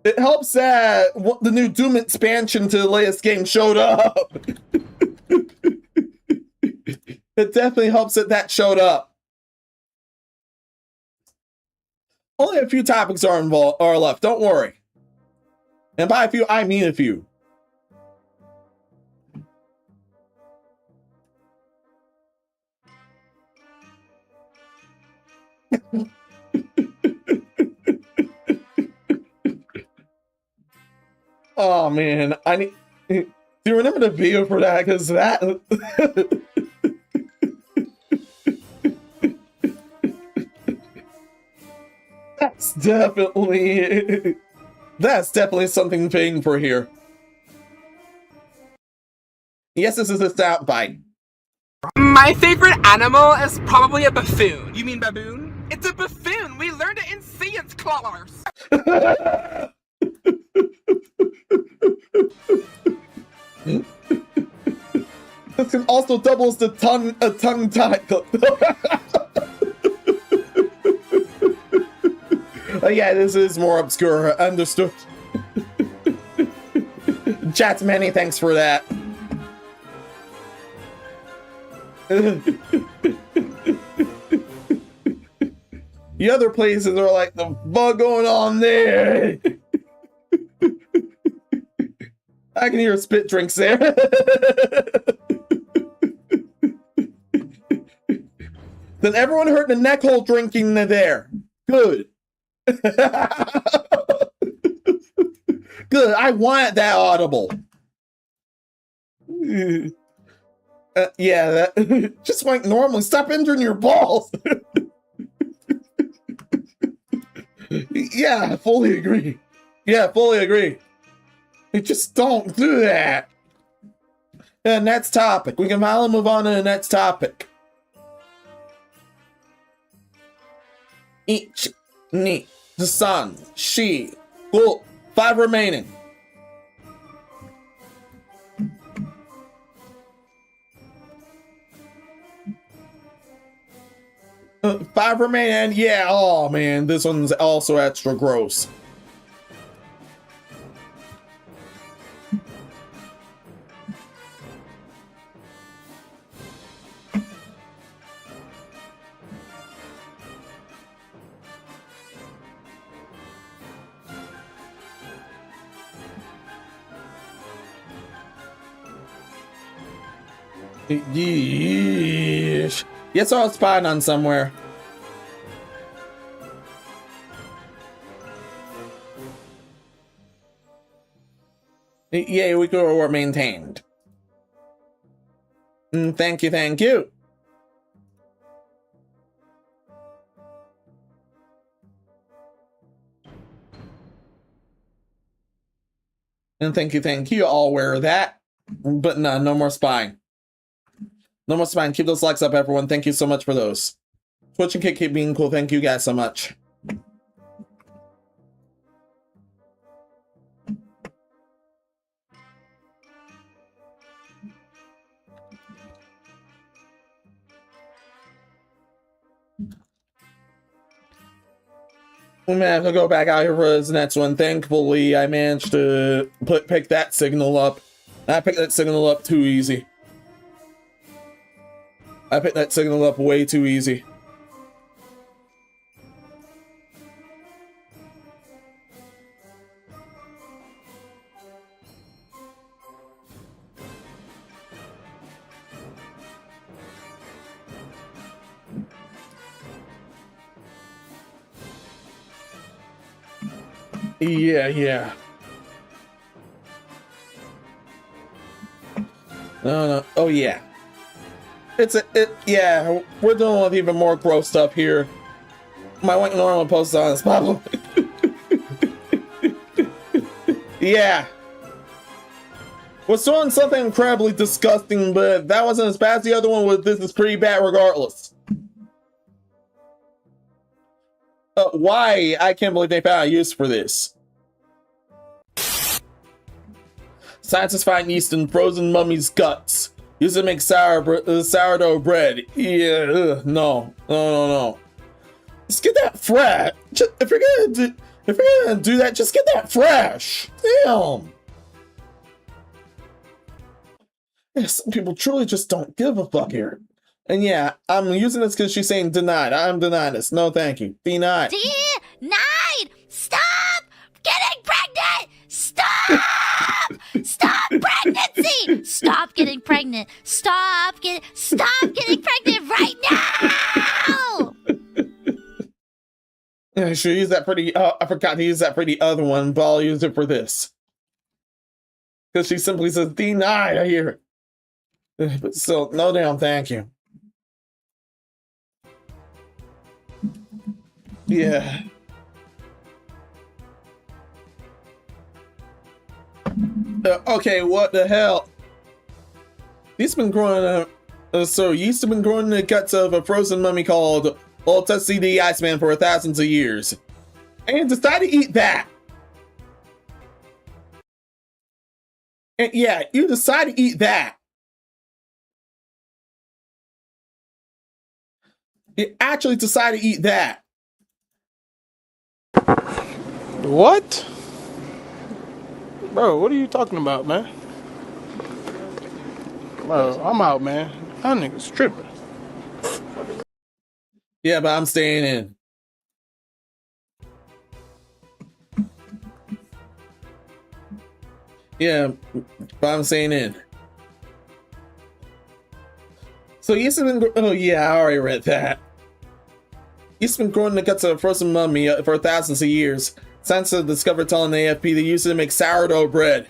It helps that the new Doom expansion to the latest game showed up. It definitely helps that showed up. Only a few topics are left. Don't worry. And by a few, I mean a few. Oh man, I need. Do you remember the video for that? Because that. That's definitely something paying for here. Yes, this is a stout bite. My favorite animal is probably a buffoon. You mean baboon? It's a buffoon. We learned it in science class. This can also double as a tongue tie. Yeah, this is more obscure. Understood. Chat's many thanks for that. The other places are like, the fuck going on there? I can hear spit drinks there. Then everyone heard the neck hole drinking there. Good. Good. I want that audible. Yeah, that just like normally. Stop injuring your balls. Yeah, fully agree. Yeah, fully agree. Just don't do that. Yeah, next topic. We can finally move on to the next topic. Each, ni, the sun, she, cool. 5 remaining. Five remaining. Yeah. Oh man, this one's also extra gross. Yeesh. Yes, I was spying on somewhere. Yeah, we were maintained. Thank you, thank you. And thank you. I'll wear that. But no more spying. No more spying. Keep those likes up, everyone. Thank you so much for those. Twitch and Kick keep being cool. Thank you guys so much. We may have to go back out here for this next one. Thankfully, I managed to pick that signal up. I picked that signal up too easy. I picked that signal up way too easy. Yeah. No. Oh, yeah. Yeah, we're dealing with even more gross stuff here. My white normal post on this problem. Yeah. We're doing something incredibly disgusting, but that wasn't as bad as the other one. This is pretty bad regardless. Why? I can't believe they found a use for this. Scientists find yeast in frozen mummy's guts. Used to make sourdough bread. Yeah, no. Just get that fresh. If you're gonna do that, just get that fresh. Damn. Yeah, some people truly just don't give a fuck here. And yeah, I'm using this because she's saying denied. I'm denying this. No, thank you. Denied. Denied! Stop getting pregnant! Stop! Stop pregnancy! Stop getting pregnant! Stop getting pregnant right now! I should use that for the. I forgot to use that for the other one, but I'll use it for this. Because she simply says denied. I hear it. But still, no damn thank you. Yeah. Okay, what the hell? He's been growing so yeast have been growing in the guts of a frozen mummy called Old Tussie the Iceman for thousands of years. And decided to eat that. And yeah, you decide to eat that. You actually decide to eat that. What? Bro, what are you talking about, man? Bro, I'm out, man. That nigga's tripping. Yeah, but I'm staying in. Yeah, but I'm staying in. So yeast has been. Oh yeah, I already read that. Yeast has been growing in the guts of a frozen mummy for thousands of years. Scientists have discovered telling the AFP they used it to make sourdough bread.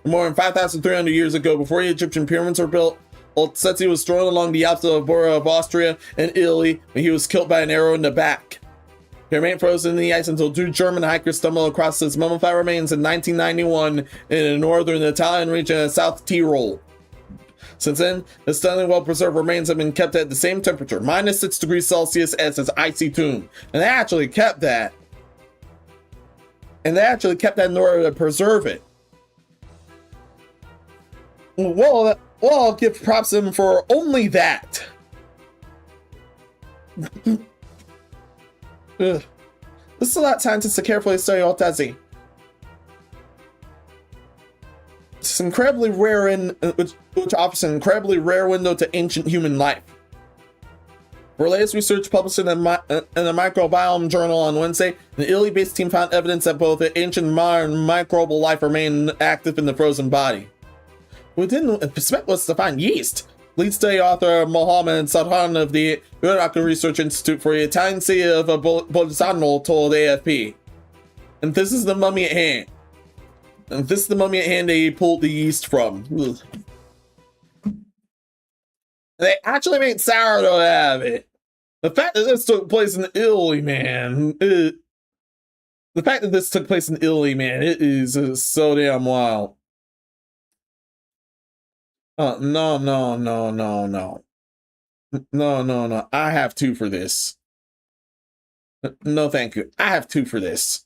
More than 5,300 years ago, before the Egyptian pyramids were built, Old Tussie was strolling along the Alps of Austria and Italy when he was killed by an arrow in the back. He remained frozen in the ice until two German hikers stumbled across his mummified remains in 1991 in the northern Italian region of South Tyrol. Since then, the stunningly well-preserved remains have been kept at the same temperature, -6 degrees Celsius, as his icy tomb. And they actually kept that. In order to preserve it. Well, I'll give props to him for only that. This is a lot of time to carefully study Old Tussie. It's incredibly rare which offers an incredibly rare window to ancient human life. For latest research published in the Microbiome Journal on Wednesday, an Italy-based team found evidence that both the ancient and modern microbial life remain active in the frozen body. We didn't expect was to find yeast. Lead study author Mohammed Sadhan of the Iraq Research Institute for the Italian city of Bolzano told AFP. And this is the mummy at hand. And this is the mummy at hand they pulled the yeast from. Ugh. They actually made sourdough out of it. The fact that this took place in Italy, man. It is so damn wild. No. No. I have two for this. No, thank you. I have two for this.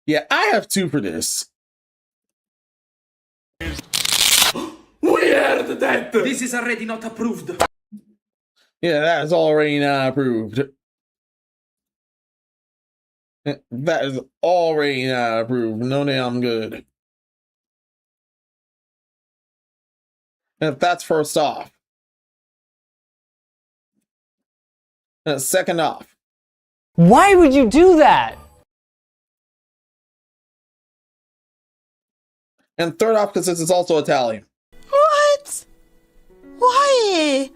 Yeah, I have two for this. We are the President! This is already not approved. Yeah, that is already not approved. That is already not approved. No damn good. If that's first off. Second off. Why would you do that? And third off, because this is also Italian. What? Why?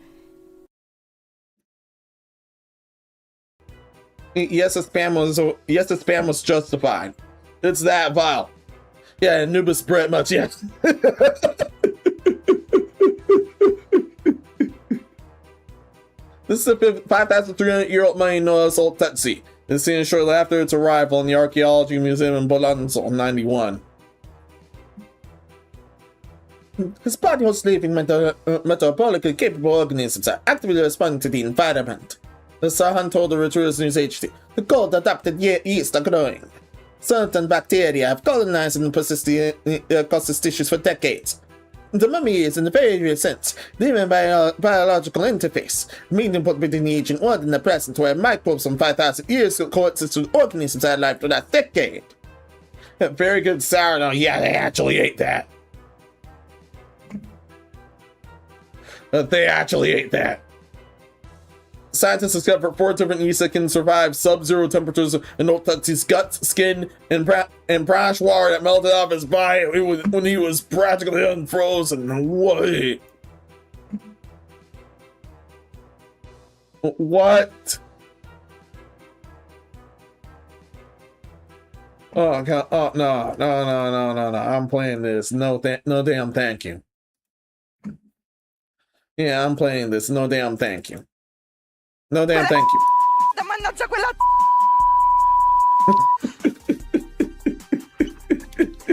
Yes, the spam was justified. It's that vile. Yeah, Anubis Brett much, yes. This is a 5,300-year-old Menos old Tetsi. It's seen shortly after its arrival in the Archaeology Museum in Bologna in 91. His body holds living metabolically capable organisms are actively responding to the environment. The Sahan told the Torturous News HT, the cold adapted yeast are growing. Certain bacteria have colonized and persisted across its tissues for decades. The mummy is, in a very sense, living biological interface, meeting between the ancient world and the present, where microbes from 5,000 years coexist with organisms that alive for that decade. Very good sourdough. Yeah, they actually ate that. They actually ate that. Scientists discovered 4 different yeasts that can survive sub-zero temperatures in Otatsi's guts, skin, and brownish water that melted off his body when he was practically unfrozen. Wait. What? Oh god! Oh no! I'm playing this. No damn thank you. Yeah, I'm playing this. No damn thank you. No damn thank you. Mannaggia quella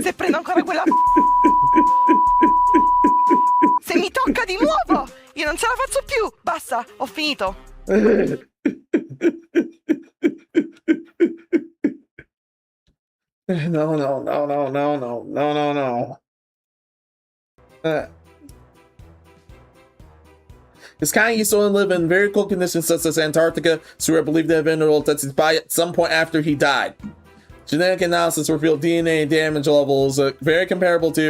Se prendo ancora quella Se mi tocca di nuovo, io non ce la faccio più. Basta, ho finito. No. It's kind of used to live in very cold conditions such as Antarctica, so we're believed to have entered Otatsi's body at some point after he died. Genetic analysis revealed DNA damage levels very comparable to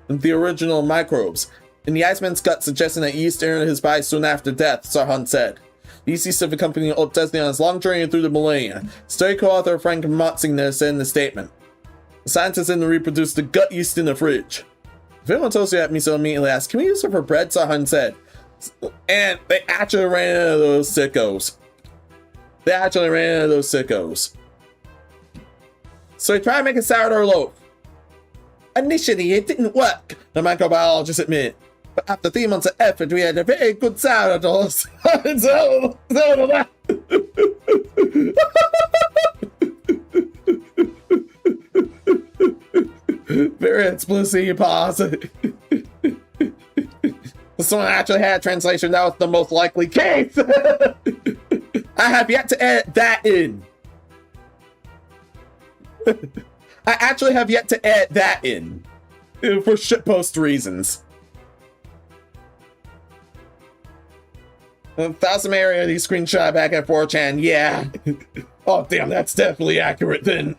the original microbes. In the Iceman's gut, suggesting that yeast entered his body soon after death, Sarhan said. These yeast have accompanied Otetsny on his long journey through the millennia. Study co-author Frank Motzingner said in the statement. The scientists didn't reproduce the gut yeast in the fridge. If told you at me so immediately asked, can we use it for bread? Sarhan said. And they actually ran into those sickos. So he tried to make a sourdough loaf. Initially, it didn't work, the microbiologist admitted. But after 3 months of effort, we had a very good sourdough. Very explicit pause. Someone actually had a translation. That was the most likely case. I have yet to edit that in. I actually have yet to edit that in. For shitpost reasons. Thousand area these screenshot back at 4chan. Yeah. Oh damn, that's definitely accurate then.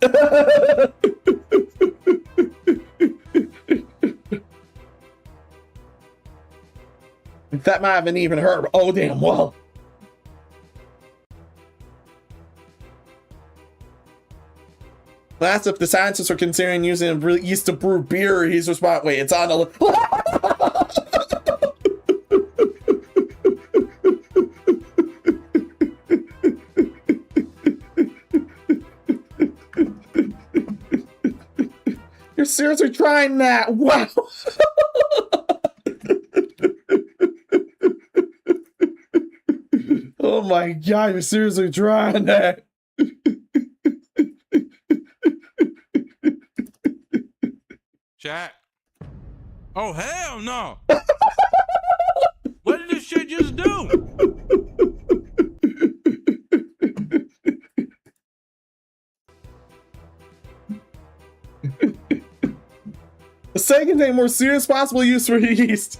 That might have been even her. Oh damn, well. Last, if the scientists are considering using yeast to brew beer, he's responding. Wait, it's on a. You're seriously trying that? Wow. Oh my god, you're seriously trying that. Jack. Oh, hell no. What did this shit just do? The second thing, more serious possible use for yeast.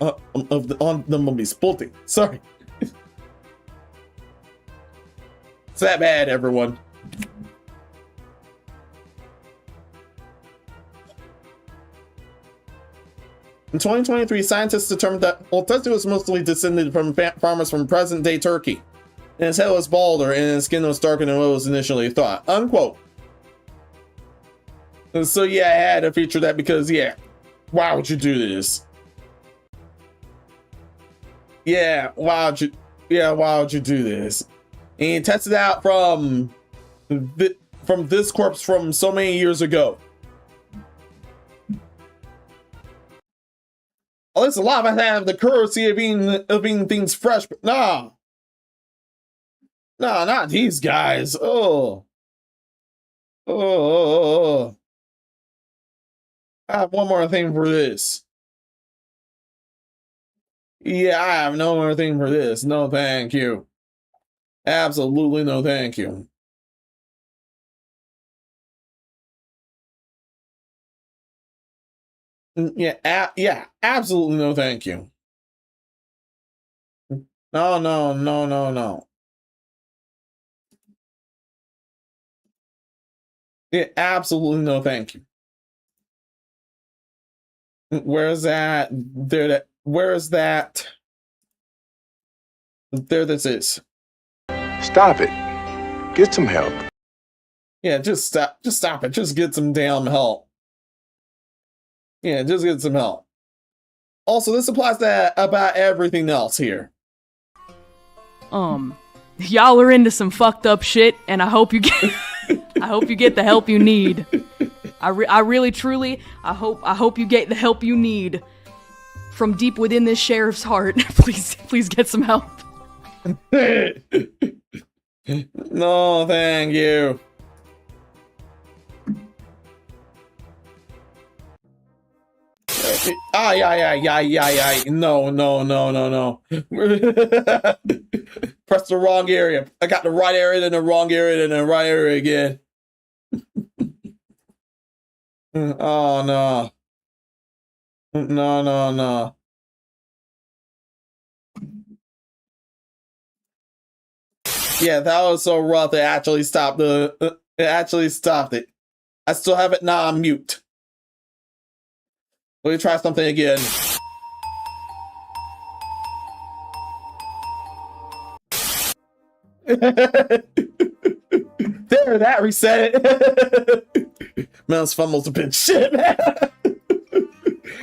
on the mummy's body. Sorry. It's that bad, everyone. In 2023, scientists determined that Oltesi was mostly descended from farmers from present-day Turkey, and his head was balder and his skin was darker than what was initially thought. Unquote. And so yeah, I had to feature that because yeah, why would you do this? Yeah, why would you do this? And he tested out from this corpse from so many years ago. At least a lot of us have the courtesy of eating things fresh, but no, not these guys. Oh. I have one more thing for this. Yeah, I have no more thing for this. No, thank you. Absolutely no, thank you. Yeah, absolutely no, thank you. No. Yeah, absolutely no, thank you. Where's that? Where is that? There this is. Stop it. Get some help. Yeah, just stop it. Just get some damn help. Yeah, just get some help. Also, this applies to about everything else here. Y'all are into some fucked up shit, and I hope you get I hope you get the help you need. I really truly I hope you get the help you need from deep within this sheriff's heart. Please get some help. No, thank you. Yeah. No. Press the wrong area. I got the right area, then the wrong area, then the right area again. Oh no. No. Yeah, that was so rough. It actually stopped it. I still have it now on mute. Let me try something again. There, that reset it. Menos fumbles a bit. Shit, man.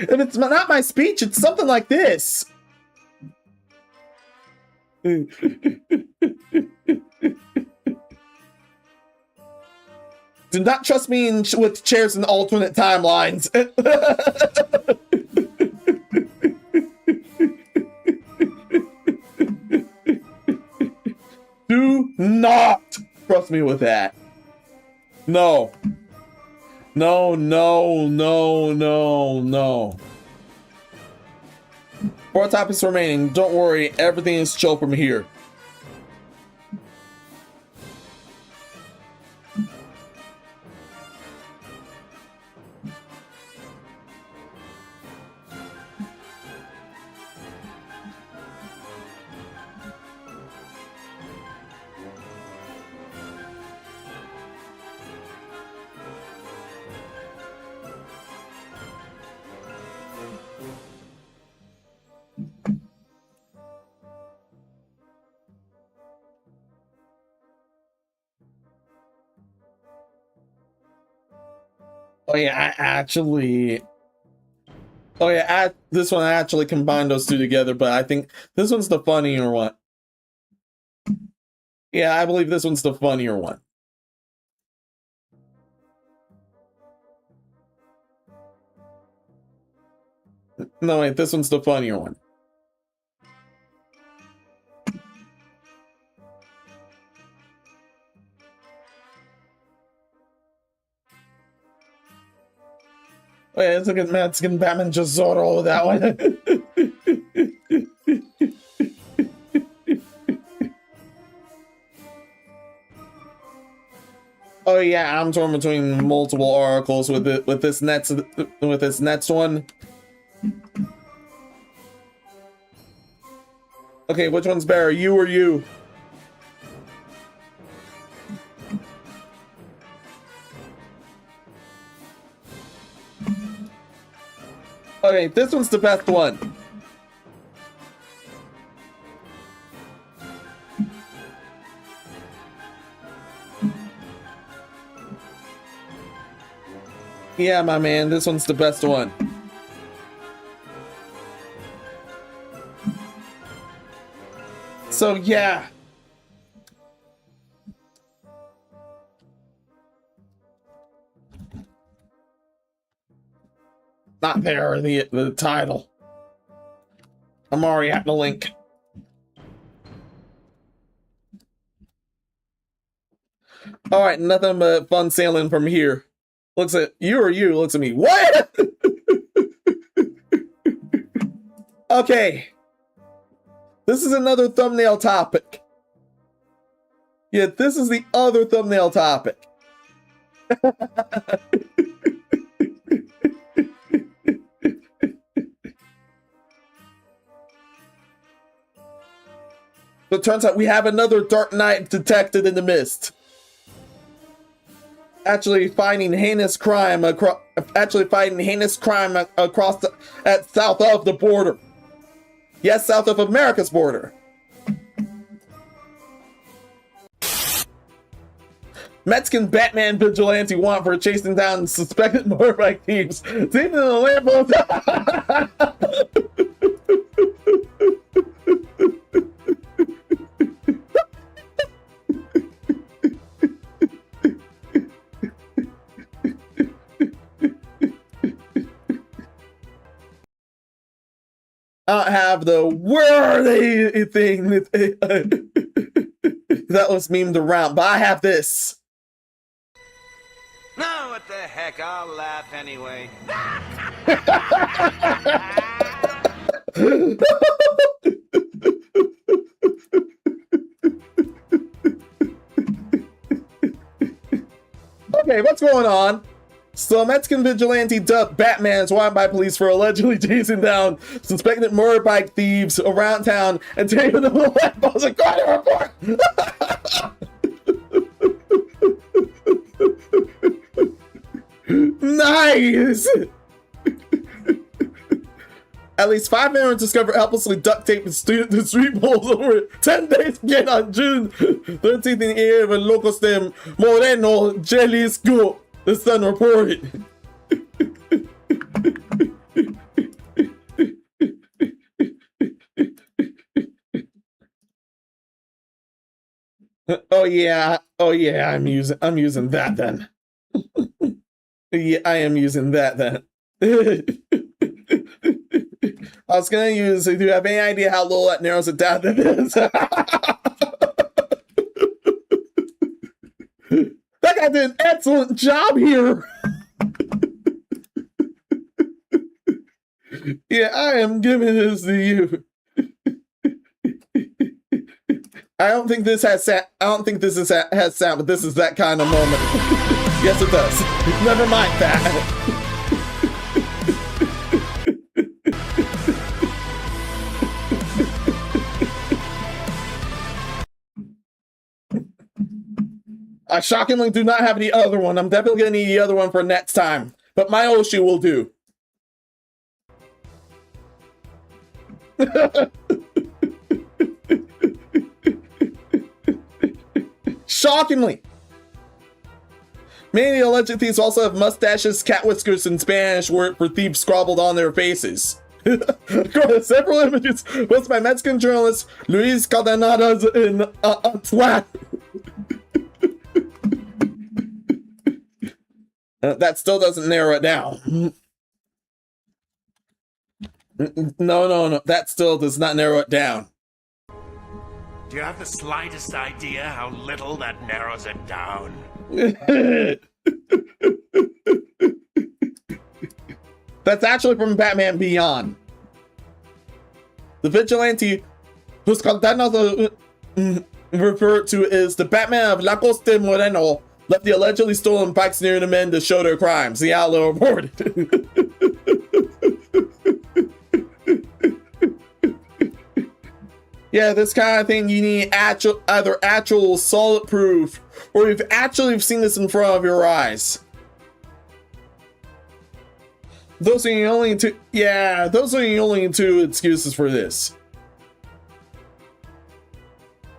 And it's not my speech, it's something like this. Do not trust me with chairs in alternate timelines. Do not trust me with that. No. 4 topics remaining. Don't worry, everything is chill from here. Oh yeah, this one I actually combined those two together, but I think this one's the funnier one. Yeah, I believe this one's the funnier one. No, wait, this one's the funnier one. Oh yeah, it's like a Mexican Batman just Zorro with that one. Oh yeah, I'm torn between multiple oracles with this next one. Okay, which one's better, you or you? Okay, this one's the best one. Yeah, my man, this one's the best one. So, yeah. Not there, the title. I'm already at the link. Alright, nothing but fun sailing from here. Looks at you or you, looks at me. What? Okay. This is another thumbnail topic. Yeah, this is the other thumbnail topic. But it turns out we have another Dark Knight detected in the mist. Actually fighting heinous crime across at south of the border. Yes, south of America's border. Mexican Batman vigilante want for chasing down suspected motorbike thieves. Thieves in the lamppost. I don't have the where are they thing that was memed around, but I have this. No, what the heck, I'll laugh anyway. Okay, what's going on? So, a Mexican vigilante dubbed Batman is wanted by police for allegedly chasing down suspected motorbike thieves around town and taking them to the lampposts according to report. Nice! At least 5 men were discovered helplessly duct taped to street poles over 10 days again on June 13th in the area of Locos de Moreno, Jalisco. The Sun reported. Oh yeah, I'm using that then. Yeah, I am using that then. I was gonna use, do you have any idea how little that narrows it down to this? That guy did an excellent job here. Yeah, I am giving this to you. I don't think this has sound. I don't think this has sound, but this is that kind of moment. Yes, it does. Never mind that. I shockingly do not have the other one. I'm definitely gonna need the other one for next time. But my Oshi will do. Shockingly. Many of the alleged thieves also have mustaches, cat whiskers, and Spanish word for thieves scrabbled on their faces. According to several images posted by Mexican journalist Luis Caldenadas in Twitter. That still doesn't narrow it down. No. That still does not narrow it down. Do you have the slightest idea how little that narrows it down? That's actually from Batman Beyond. The vigilante whose Caldenadas referred to is the Batman of Locos de Moreno left the allegedly stolen bikes near the men to show their crimes. The outlaw reported. Yeah, this kind of thing you need either actual solid proof or you've actually seen this in front of your eyes. Those are the only two. Yeah, those are the only two excuses for this.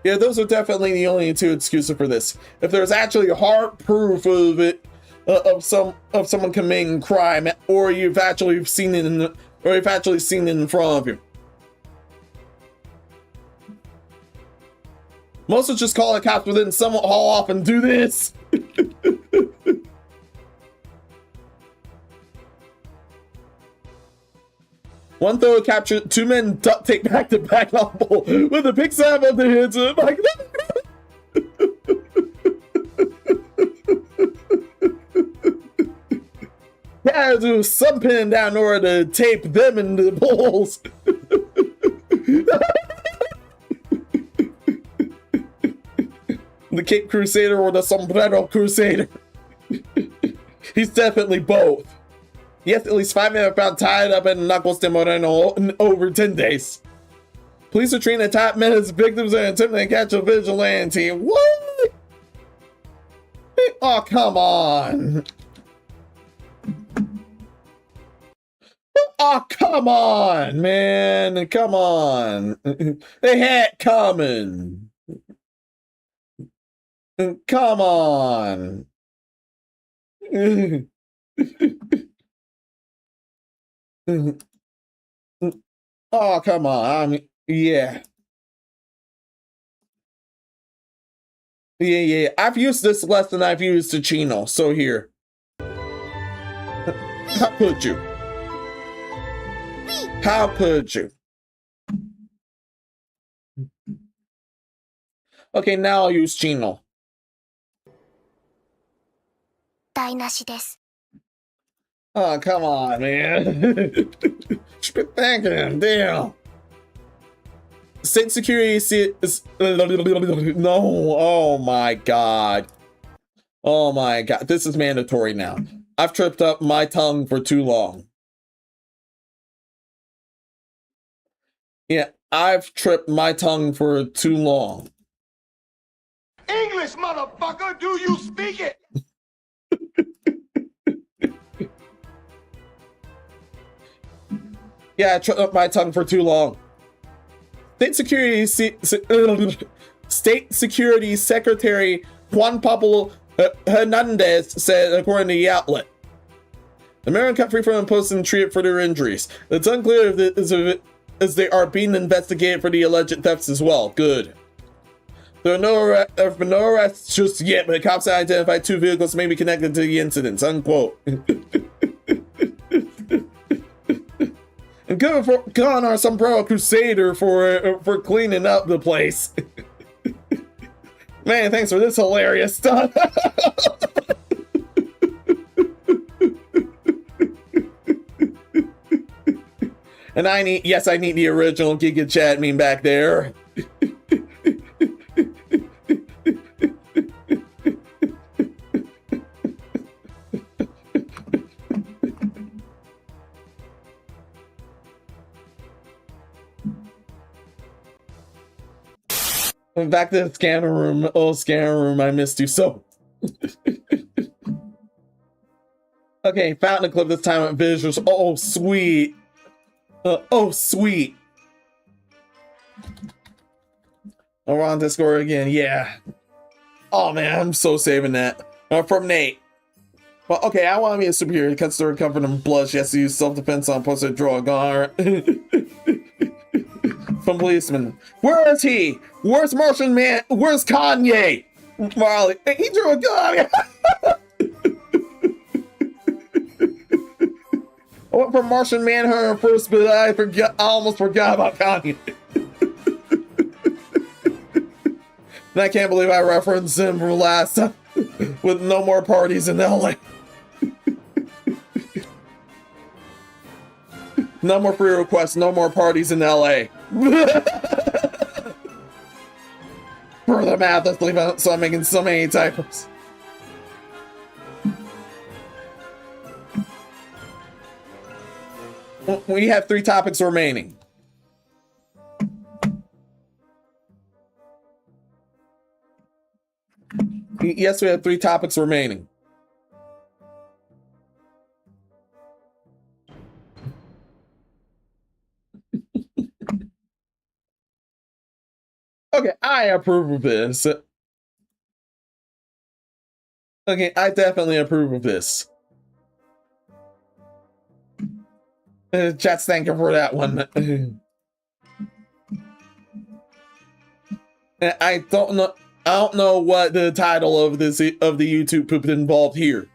Yeah, those are definitely the only two excuses for this. If there's actually hard proof of it, of someone committing crime, or you've actually seen it in front of you. Most will just call the cops, but then someone haul off and do this. One photo captured 2 men duct tape back to back on pole with a big slap on their heads. Like, yeah, do some pin down in order to tape them into the poles. The Cape Crusader or the Sombrero Crusader. He's definitely both. Yes, at least 5 men are found tied up in Knuckles de Moreno in over 10 days. Police are treating the top men as victims and attempting to catch a vigilante. What? Oh, come on. Oh, come on, man. Come on. They had it coming. Come on. Oh, come on. I mean, yeah. Yeah. I've used this less than I've used the Chino, so here. How could you? How could you? Okay, now I'll use Chino. 台無しです。 Oh, come on, man. Quit thinking, damn. State security is no. Oh my god. Oh my god. This is mandatory now. I've tripped up my tongue for too long. Yeah, I've tripped my tongue for too long. English, motherfucker, do you speak it? Yeah, I tripped up my tongue for too long. State Security Secretary Juan Pablo Hernandez said, according to the outlet, the men are kept free from the post and treated for their injuries. It's unclear as they are being investigated for the alleged thefts as well. Good. There have been no arrests just yet, but the cops have identified 2 vehicles maybe connected to the incidents. Unquote. And good on our Sombrero Crusader for cleaning up the place. Man, thanks for this hilarious stuff. And I need the original Giga Chat meme back there. Back to the scanner room. Oh, scanner room, I missed you so. Okay, found a clip this time at visuals. Oh, sweet. Oh, sweet. Oh, we're on Discord again. Yeah. Oh, man, I'm so saving that. From Nate. Well, okay, I want to be a superhero. Consider covered in blood. She has to use self-defense on posted draw. From policeman. Where is he? Where's Martian Man? Where's Kanye? Marley. He drew a gun. I went for Martian Manhunter first, but I almost forgot about Kanye. And I can't believe I referenced him from last time with no more parties in LA. No more free requests, no more parties in LA. For the math, let's leave out, so I'm making so many typos. We have 3 topics remaining. Yes, we have 3 topics remaining. Okay, I approve of this. Okay, I definitely approve of this. Chat's thank you for that one. I don't know what the title of the YouTube poop involved here.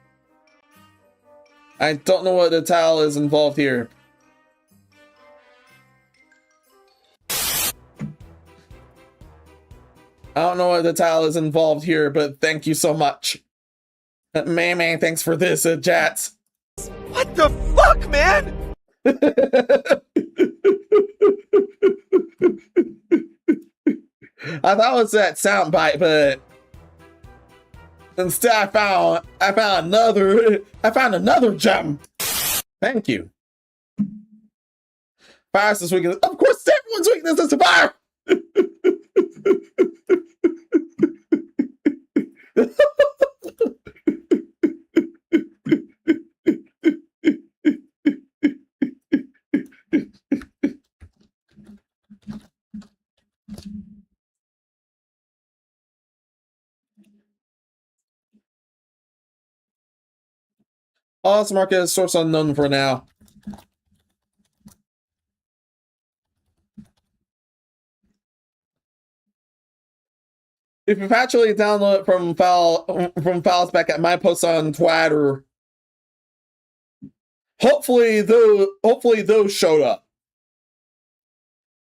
I don't know what the title is involved here. I don't know what the title is involved here, but thank you so much. Man, thanks for this, chats. What the fuck, man? I thought it was that soundbite, but instead I found another gem. Thank you. Fire's weakness. Of course, everyone's weakness is to fire. Let's mark it as source unknown for now. If you've actually downloaded from files back at my post on Twitter, hopefully those showed up.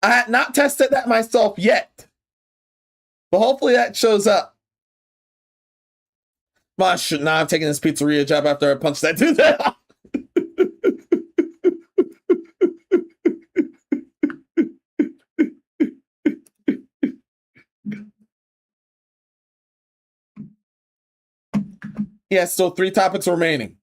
I had not tested that myself yet, but hopefully that shows up. I should not have taken this pizzeria job after I punched that dude out. Yeah, still 3 topics remaining.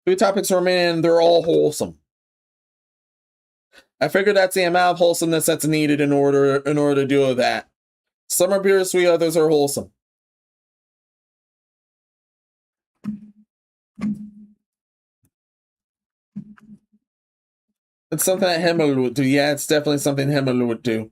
Three topics remaining, they're all wholesome. I figured that's the amount of wholesomeness that's needed in order to do that. Some are bittersweet, others are wholesome. It's something that Himmler would do. Yeah, it's definitely something Himmler would do.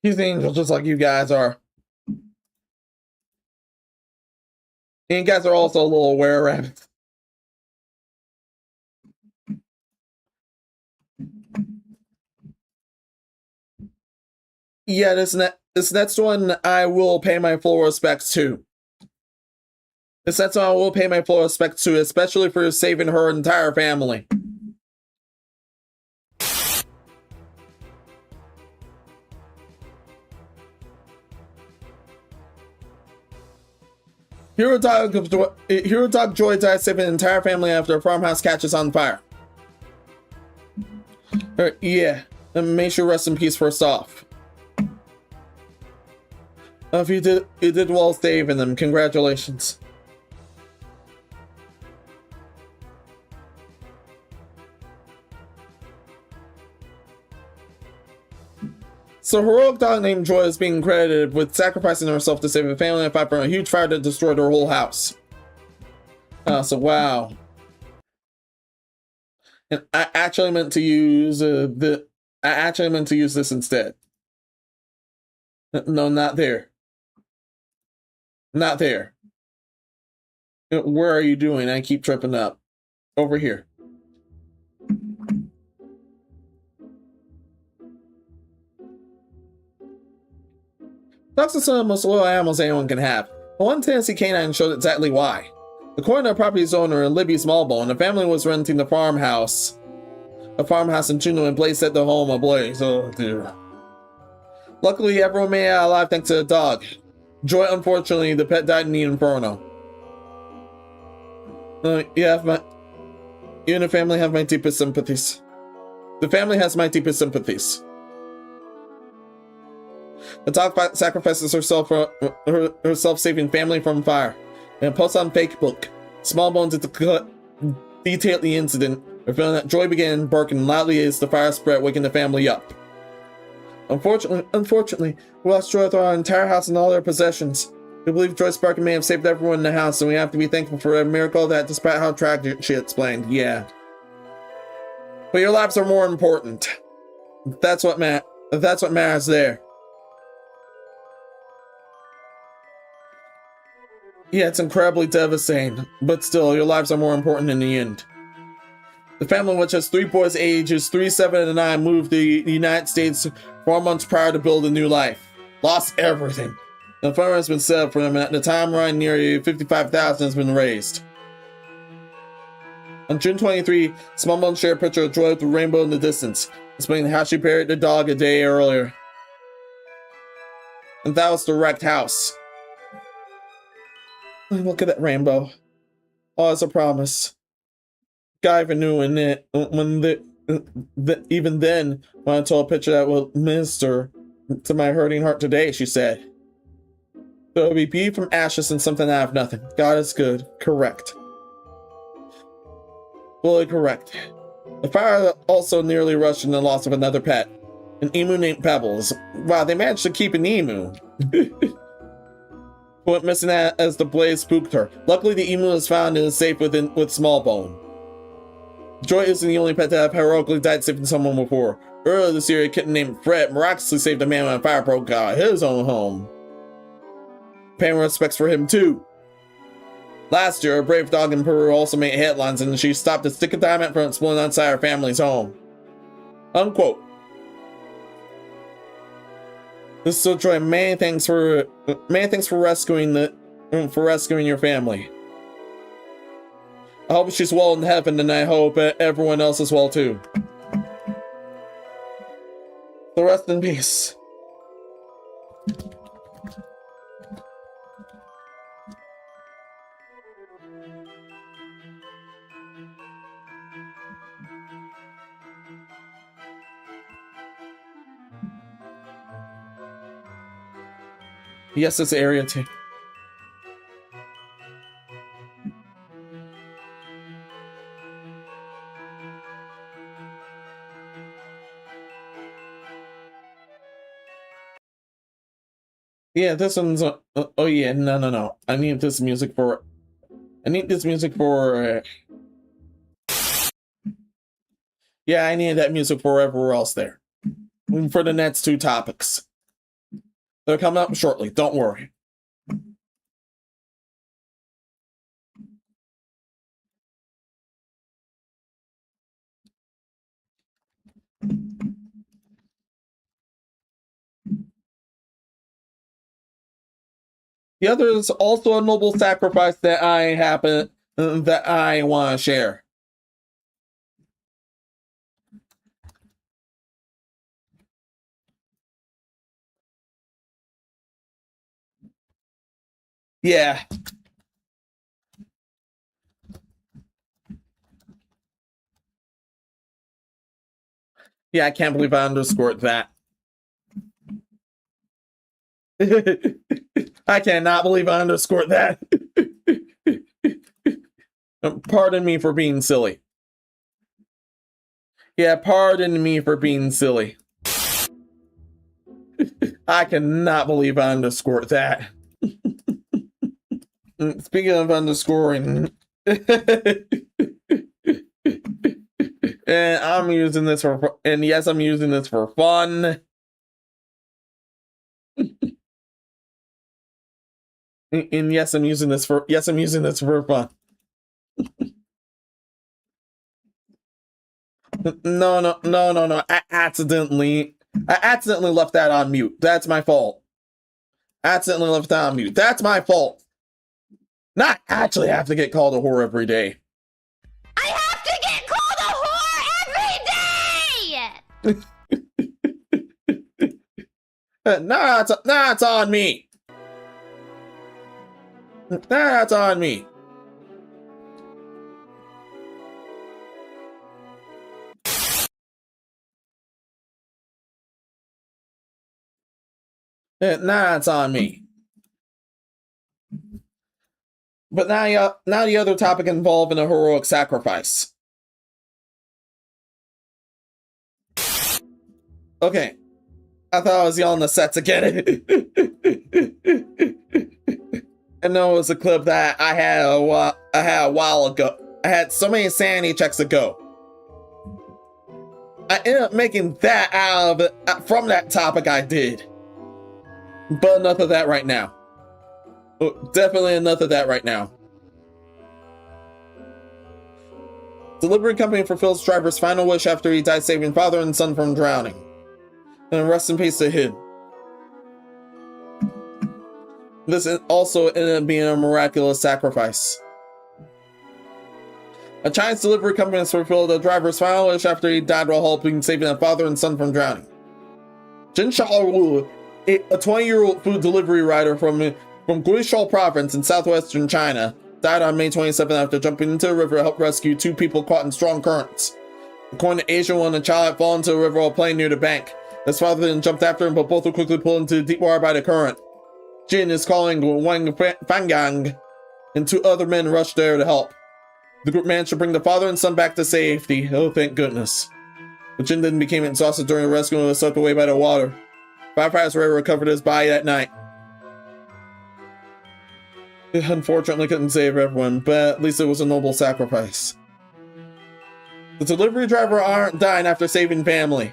He's an angel just like you guys are. And you guys are also a little aware rabbits. Yeah, this next one I will pay my full respects to. This next one I will pay my full respects to, especially for saving her entire family. Hero Dog Joy died saving an entire family after a farmhouse catches on fire. Yeah, and make sure rest in peace first off. If you did well saving them, congratulations. So, heroic dog named Joy is being credited with sacrificing herself to save a family and fight from a huge fire that destroyed her whole house. So wow. And I actually meant to use this instead. No, not there. Not there. Where are you doing? I keep tripping up. Over here. Dogs are some of the most loyal animals anyone can have. But one Tennessee canine showed exactly why. According to the property's owner, Libby Smallbone, the family was renting the farmhouse. A farmhouse in Juneau and place set the home ablaze. Oh dear. Luckily, everyone made it out alive thanks to the dog. Joy, unfortunately, the pet died in the inferno. Yeah, you and the family have my deepest sympathies. The family has my deepest sympathies. The dog sacrifices herself for her self-saving family from fire, and posts on Facebook. Small Bones detailed the incident, revealing that Joy began barking loudly as the fire spread, waking the family up. Unfortunately, we lost Joy through our entire house and all their possessions. We believe Joy's barking may have saved everyone in the house, and we have to be thankful for a miracle that, despite how tragic, she explained. Yeah. But your lives are more important. That's what matters there. Yeah, it's incredibly devastating, but still, your lives are more important in the end. The family, which has 3 boys ages 3, 7, and 9, moved to the United States 4 months prior to build a new life. Lost everything. The farm has been set up for them, and at the time, around nearly $55,000 has been raised. On June 23, Small Bones shared a picture of Joy with the rainbow in the distance, explaining how she buried the dog a day earlier. And that was the wrecked house. Look at that rainbow. Oh, it's a promise. Guy even knew even then, when I told a picture that will minister to my hurting heart today, she said. So it'll be beauty from ashes and something out of nothing. God is good. Correct. Fully correct. The fire also nearly rushed in the loss of another pet. An emu named Pebbles. Wow, they managed to keep an emu. Went missing as the blaze spooked her. Luckily, the emu was found and is safe with Smallbone. Joy isn't the only pet to have heroically died saving someone before. Earlier this year, a kitten named Fred miraculously saved a man when a fire broke out his own home. Paying respects for him too. Last year, a brave dog in Peru also made headlines, and she stopped a stick of dynamite from exploding outside her family's home. Unquote. So Joy, many thanks for rescuing your family. I hope she's well in heaven, and I hope everyone else is well too. So rest in peace. Yes, it's area 2. Yeah, this one's. Oh yeah, no. I need this music for. Yeah, I need that music for everywhere else there. For the next 2 topics. They're coming up shortly. Don't worry. The other is also a noble sacrifice that I want to share. Yeah. Yeah, I can't believe I underscored that. I cannot believe I underscored that. Pardon me for being silly. Yeah, pardon me for being silly. I cannot believe I underscored that. Speaking of underscoring, and I'm using this for, and yes, I'm using this for fun. And yes, I'm using this for fun. No. I accidentally left that on mute. That's my fault. Accidentally left that on mute. That's my fault. Not actually have to get called a whore every day. I have to get called a whore every day! Nah, it's on me. That's on me. Nah, it's on me. But now the other topic involving a heroic sacrifice. Okay. I thought I was yelling the set to get it. And no, it was a clip that I had a while ago. I had so many sanity checks ago. I ended up making that out of it from that topic I did. But enough of that right now. Definitely enough of that right now. Delivery company fulfills driver's final wish after he died, saving father and son from drowning. And rest in peace to him. This also ended up being a miraculous sacrifice. A Chinese delivery company has fulfilled a driver's final wish after he died while helping saving a father and son from drowning. Jin Xiaolu, a 20-year-old food delivery rider from Guizhou province in southwestern China, died on May 27th after jumping into a river to help rescue two people caught in strong currents. According to Asia, when the child had fallen into the river while playing near the bank. His father then jumped after him, but both were quickly pulled into deep water by the current. Jin is calling Wang Fangang, and two other men rushed there to help. The group managed to bring the father and son back to safety. Oh, thank goodness. But Jin then became exhausted during the rescue and was swept away by the water. Firefighters were able to recover his body that night. It unfortunately couldn't save everyone, but at least it was a noble sacrifice. The delivery driver aren't dying after saving family.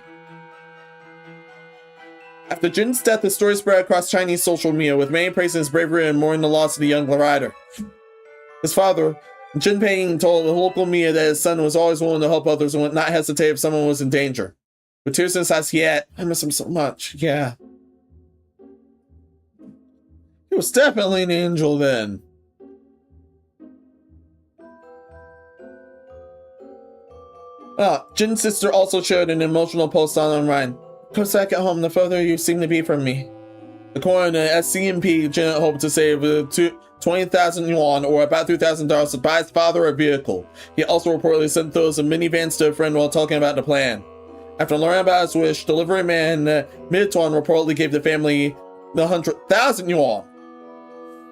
After Jin's death, the story spread across Chinese social media, with many praising his bravery and mourning the loss of the young rider. His father, Jin Ping, told the local media that his son was always willing to help others and would not hesitate if someone was in danger. With tears in his eyes, I miss him so much. Yeah. He was definitely an angel then. Jin's sister also shared an emotional post online. Close back at home, the further you seem to be from me. According to SCMP, Janet hoped to save 20,000 yuan, or about $3,000, to buy his father a vehicle. He also reportedly sent those in minivans to a friend while talking about the plan. After learning about his wish, delivery man Midtuan reportedly gave the family the 100,000 yuan,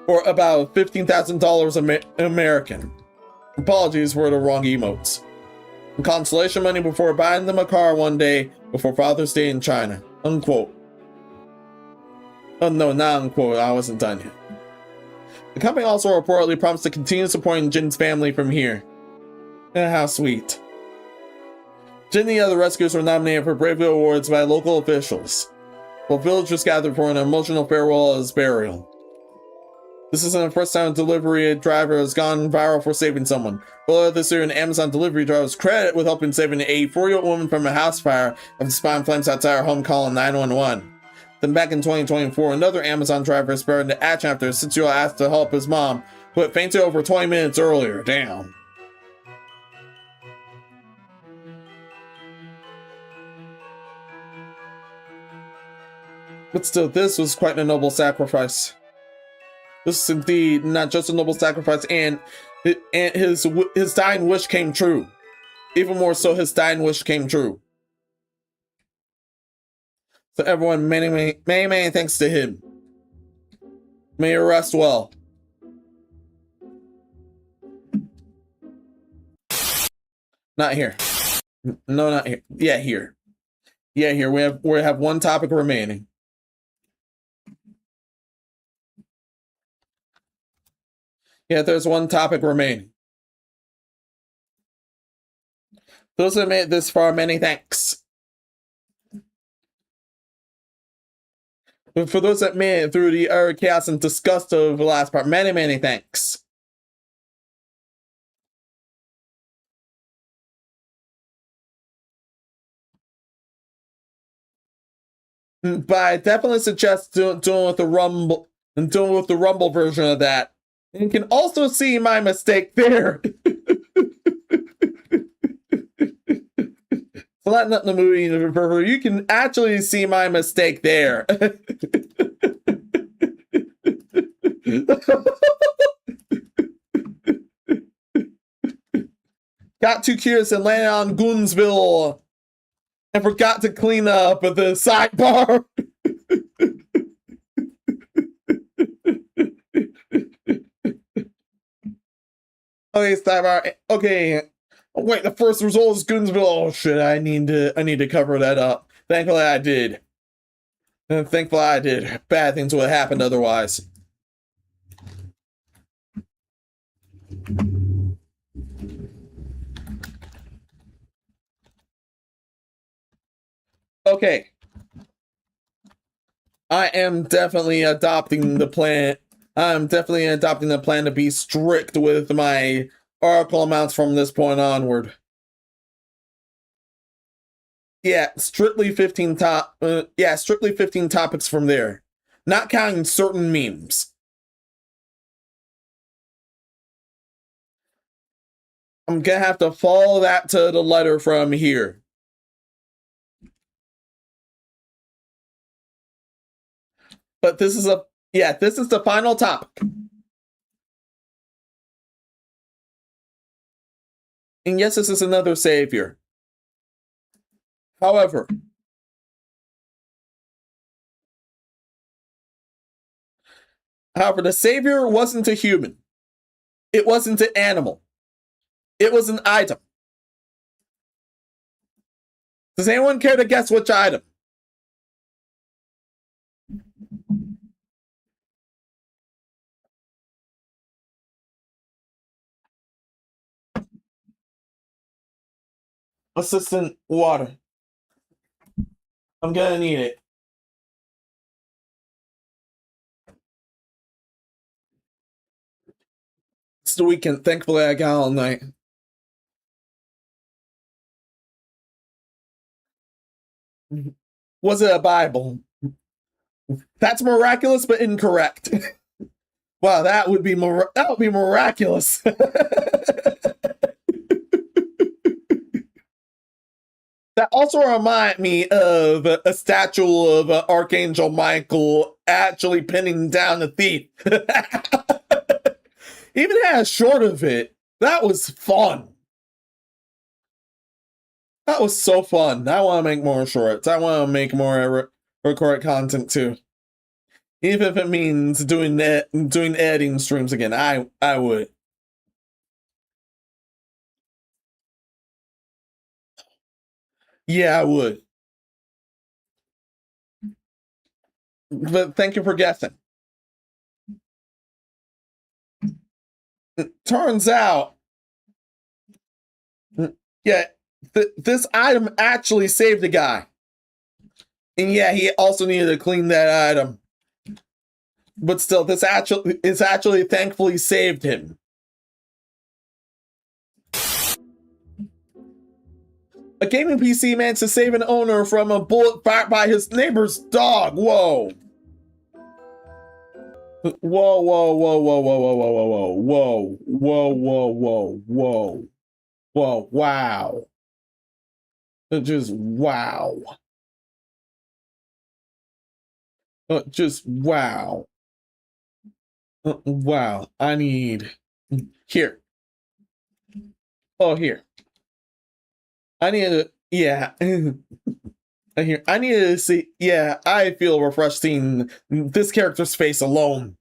or about $15,000 American. Apologies for the wrong emotes. Consolation money before buying them a car one day before Father's Day in China. Unquote. Oh no, not unquote. I wasn't done yet. The company also reportedly promised to continue supporting Jin's family from here. How sweet. Jin and the other rescuers were nominated for bravery awards by local officials, while villagers gathered for an emotional farewell at his burial. This isn't the first time a delivery driver has gone viral for saving someone. Earlier this year, an Amazon delivery driver was credited with helping saving a 4-year-old woman from a house fire after spotting flames outside her home, calling 911. Then back in 2024, another Amazon driver spared into action after a 6-year-old asked to help his mom, who had fainted over 20 minutes earlier. Damn. But still, this was quite a noble sacrifice. This is indeed not just a noble sacrifice, and his dying wish came true. Even more so, his dying wish came true. So everyone, many thanks to him. May you rest well. Not here. No, not here. Yeah, here. Yeah, here. We have one topic remaining. Yeah, there's one topic remaining. Those who made it this far, many thanks. But for those that made it through the utter chaos and disgust of the last part, many thanks. But I definitely suggest doing with the Rumble and doing with the Rumble version of that. And you can also see my mistake there. So not in the movie, you can actually see my mistake there. Got too curious and landed on Goonsville and forgot to clean up the sidebar. Okay, Stybar. Okay. Wait, the first result is Goonsville. Oh shit, I need to cover that up. Thankfully I did. And thankfully I did. Bad things would have happened otherwise. Okay. I am definitely adopting the plan. I'm definitely adopting the plan to be strict with my article amounts from this point onward. Yeah, strictly 15 topics from there. Not counting certain memes. I'm gonna have to follow that to the letter from here. But this is the final topic. And yes, this is another savior. However, the savior wasn't a human. It wasn't an animal. It was an item. Does anyone care to guess which item? Assistant water. I'm gonna need it. It's the weekend. Thankfully, I got all night. Was it a Bible? That's miraculous, but incorrect. Wow, that would be miraculous. That also reminds me of a statue of Archangel Michael actually pinning down the thief. Even had a short of it. That was fun. That was so fun. I want to make more shorts. I want to make more record content too. Even if it means doing editing streams again, I would. Yeah, I would. But thank you for guessing. It turns out, yeah, this item actually saved the guy. And yeah, he also needed to clean that item. But still, this actually thankfully saved him. A gaming PC managed to save an owner from a bullet fired by his neighbor's dog. Whoa. Whoa, whoa, whoa, whoa, whoa, whoa, whoa, whoa, whoa, whoa, whoa, whoa, whoa, whoa, wow. Just wow. Just wow. Wow. I need... Here. Oh, here. I need to... Yeah. Here. I need to see... Yeah, I feel refreshed seeing this character's face alone.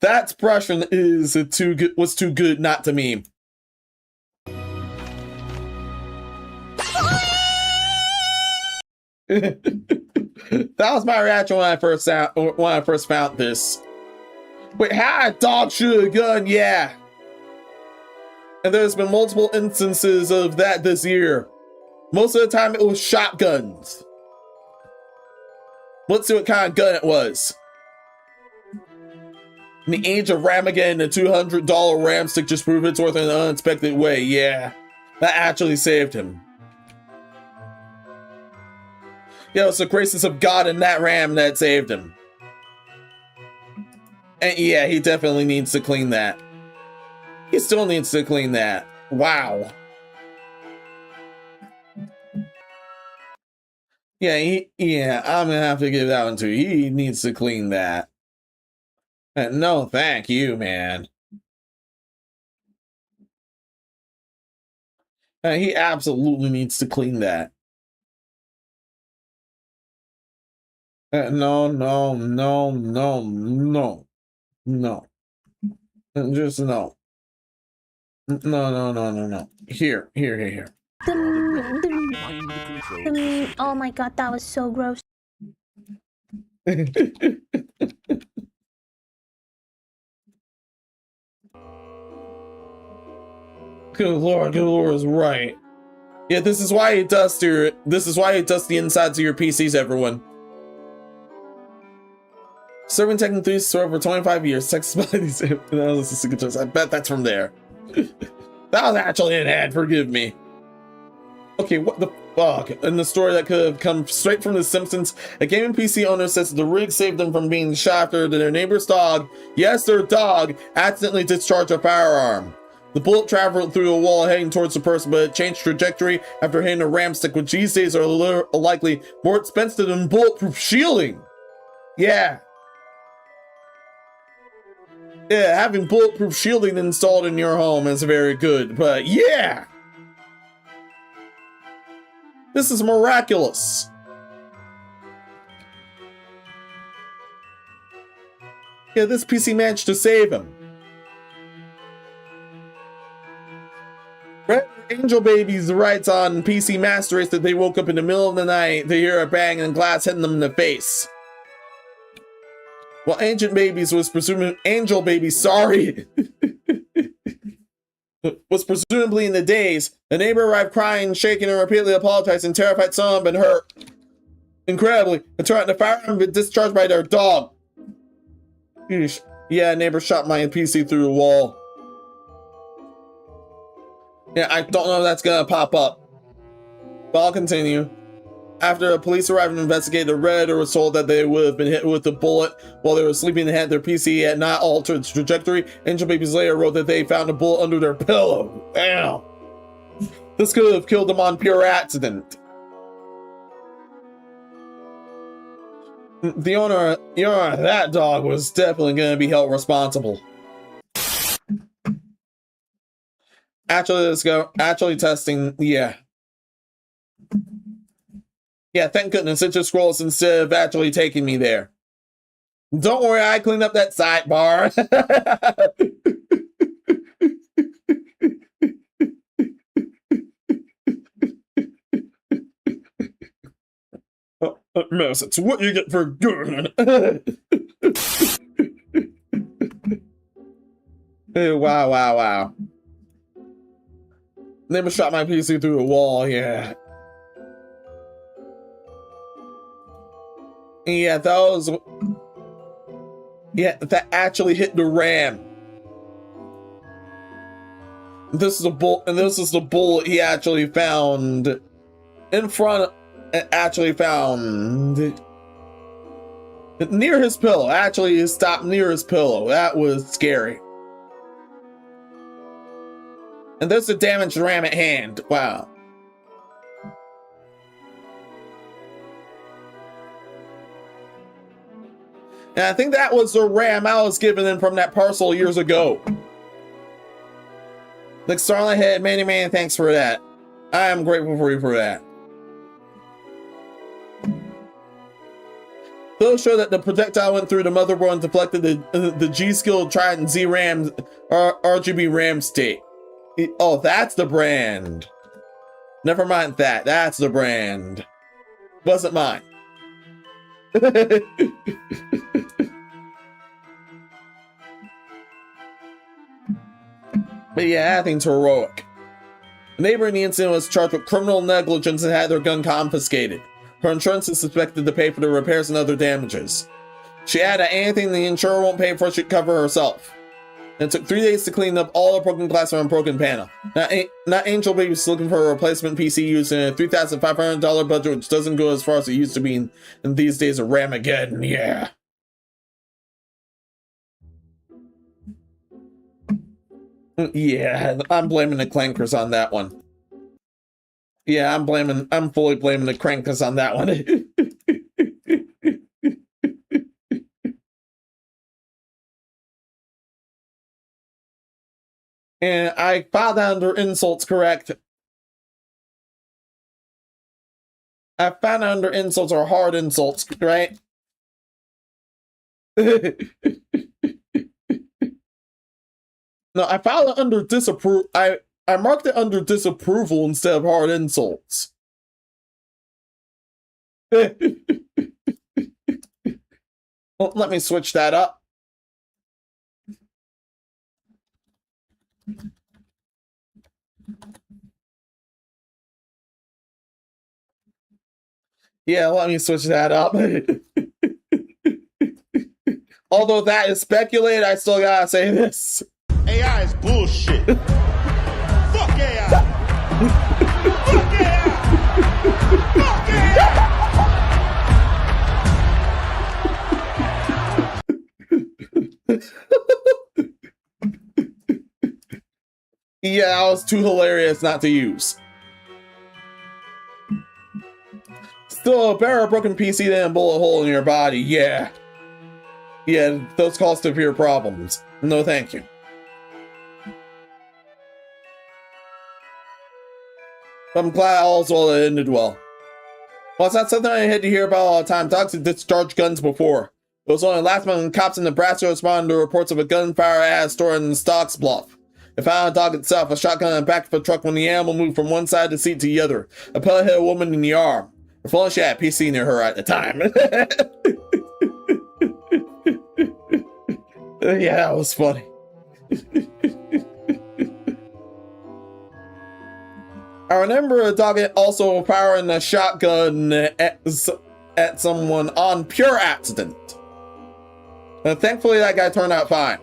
That expression was too good not to meme. That was my reaction when I first found this. Wait, how a dog shoot a gun? Yeah. And there's been multiple instances of that this year. Most of the time it was shotguns. Let's see what kind of gun it was. In the age of Ramagan, the $200 Ram stick just proved its worth in an unexpected way. Yeah, that actually saved him. Yeah, it's the graces of God and that Ram that saved him. And yeah, he definitely needs to clean that. He still needs to clean that. Wow. Yeah, I'm gonna have to give that one to you. He needs to clean that. No, thank you, man. He absolutely needs to clean that. No. Just no. No. Here. Oh my god, that was so gross. Good lord is right. Yeah, this is why it does the insides of your PCs, everyone. Serving Tekken 3 store for 25 years. I bet that's from there. That was actually an ad, forgive me. Okay, what the fuck? In the story that could have come straight from The Simpsons, a gaming PC owner says the rig saved them from being shot after their neighbor's dog, yes, their dog, accidentally discharged a firearm. The bullet traveled through a wall heading towards the person, but it changed trajectory after hitting a ram stick, which these days are likely more expensive than bulletproof shielding. Yeah. Yeah, having bulletproof shielding installed in your home is very good, but yeah! This is miraculous. Yeah, this PC managed to save him. Angel Babies writes on PC Master Race that they woke up in the middle of the night to hear a bang and glass hitting them in the face. Well, Angel Babies, was presumably in the daze. A neighbor arrived crying, shaking, and repeatedly apologizing, terrified someone had been hurt. Incredibly, the firearm had been discharged by their dog. Eesh. Yeah, a neighbor shot my PC through the wall. Yeah, I don't know if that's gonna pop up. But I'll continue. After the police arrived and investigated, the Redditor was told that they would have been hit with a bullet while they were sleeping and had their PC had not altered its trajectory. Angel Babies later wrote that they found a bullet under their pillow. Damn. This could have killed them on pure accident. The owner of that dog was definitely going to be held responsible. Actually, let's go. Actually testing, yeah. Yeah, thank goodness it just scrolls instead of actually taking me there. Don't worry, I cleaned up that sidebar. Mess, it's what you get for doing it. Wow. Neighbor shot my PC through the wall, yeah. Yeah, that actually hit the ram. This is the bullet he actually found in front near his pillow. Actually, he stopped near his pillow. That was scary. And there's the damaged ram at hand. Wow. And I think that was the ram I was given in from that parcel years ago. Like Starlight Head, many thanks for that. I am grateful for you for that. Those show that the projectile went through the motherboard and deflected the G-Skill Trident Z RAM RGB RAM state. Oh, that's the brand. Never mind that. That's the brand. Wasn't mine. But yeah, that thing's heroic. A neighbor in the incident was charged with criminal negligence and had their gun confiscated. Her insurance is suspected to pay for the repairs and other damages. She added that anything the insurer won't pay for should cover herself. And it took 3 days to clean up all the broken glass and broken panel. Now Angel Baby's looking for a replacement PC using a $3,500 budget, which doesn't go as far as it used to be in these days of Ramageddon, yeah. Yeah, I'm blaming the clankers on that one. Yeah, I'm fully blaming the crankers on that one. And I filed that under insults, correct? I found it under insults or hard insults, right? No, I filed it under disapproval. I marked it under disapproval instead of hard insults. Well, let me switch that up. Yeah, let me switch that up. Although that is speculated, I still gotta say this. AI is bullshit. Fuck AI. Fuck AI. Fuck Yeah, that was too hilarious not to use. Still, a better broken PC than a bullet hole in your body, yeah. Yeah, those cause severe problems. No thank you. I'm glad all's well that it ended well. Well, it's not something I had to hear about all the time. Dogs had discharged guns before. It was only last month when cops in Nebraska responded to reports of a gunfire ad store in Stocks Bluff. They found a dog itself, a shotgun in the back of a truck when the animal moved from one side of the seat to the other. A pellet hit a woman in the arm. If only she had a PC near her at the time. Yeah, that was funny. I remember a dog also firing a shotgun at someone on pure accident. Thankfully, that guy turned out fine.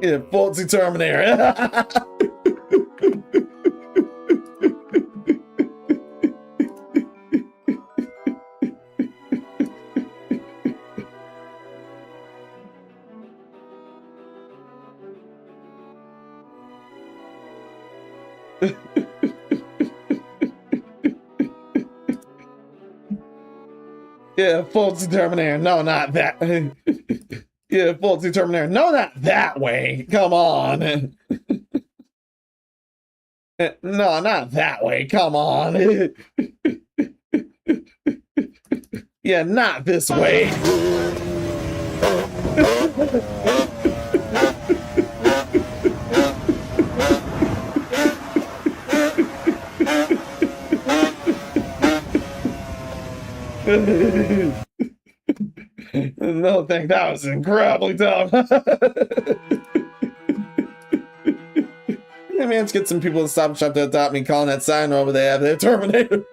Yeah, Fultzy Terminator. Yeah, Fultzy Terminator. No, not that. Yeah, Fultzy Terminator. No, not that way. Come on. No, not that way. Come on. Yeah, not this way. No, thank that was incredibly dumb. Hey man, let's get some people to Stop and Shop to adopt me, calling that sign over they have their Terminator.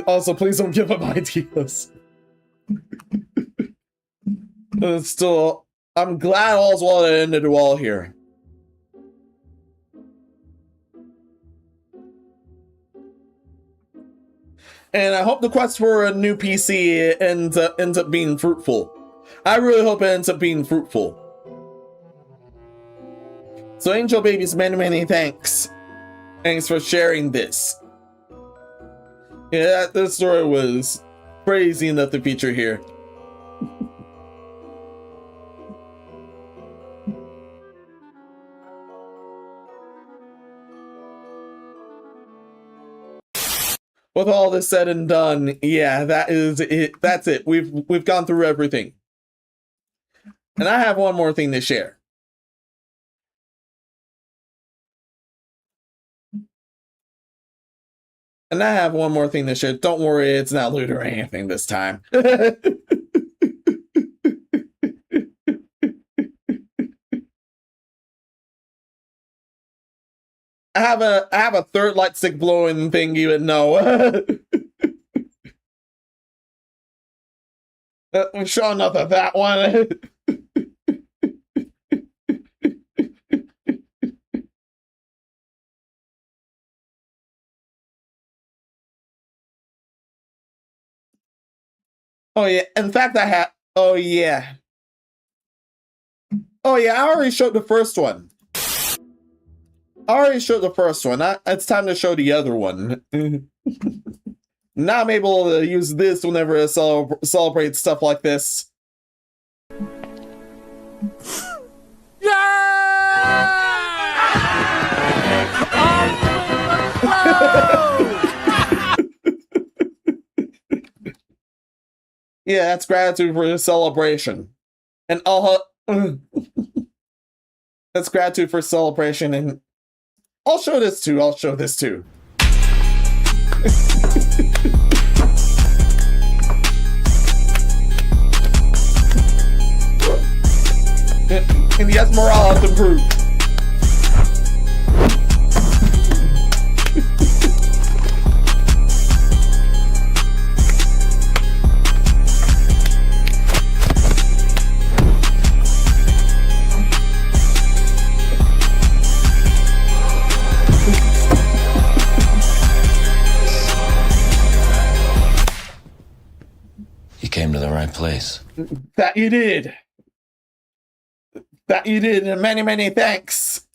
Also, please don't give up ideas. Still, I'm glad all's well that it ended well here. And I hope the quest for a new PC ends up being fruitful. I really hope it ends up being fruitful. So Angel Babies, many thanks. Thanks for sharing this. Yeah, this story was crazy enough to feature here. With all this said and done, yeah, that is it. That's it. We've gone through everything. And I have one more thing to share. And I have one more thing to share. Don't worry, it's not loot or anything this time. I have a third light stick blowing thing you would know. I'm sure enough of that one. Oh yeah, in fact I have, oh yeah. Oh yeah, I already showed the first one. It's time to show the other one. Now I'm able to use this whenever I celebrate stuff like this. Yeah, that's gratitude for the celebration. And That's gratitude for celebration, and I'll show this too. I'll show this too. And yes, morale has improved. You came to the right place. That you did. That you did, and many, many thanks.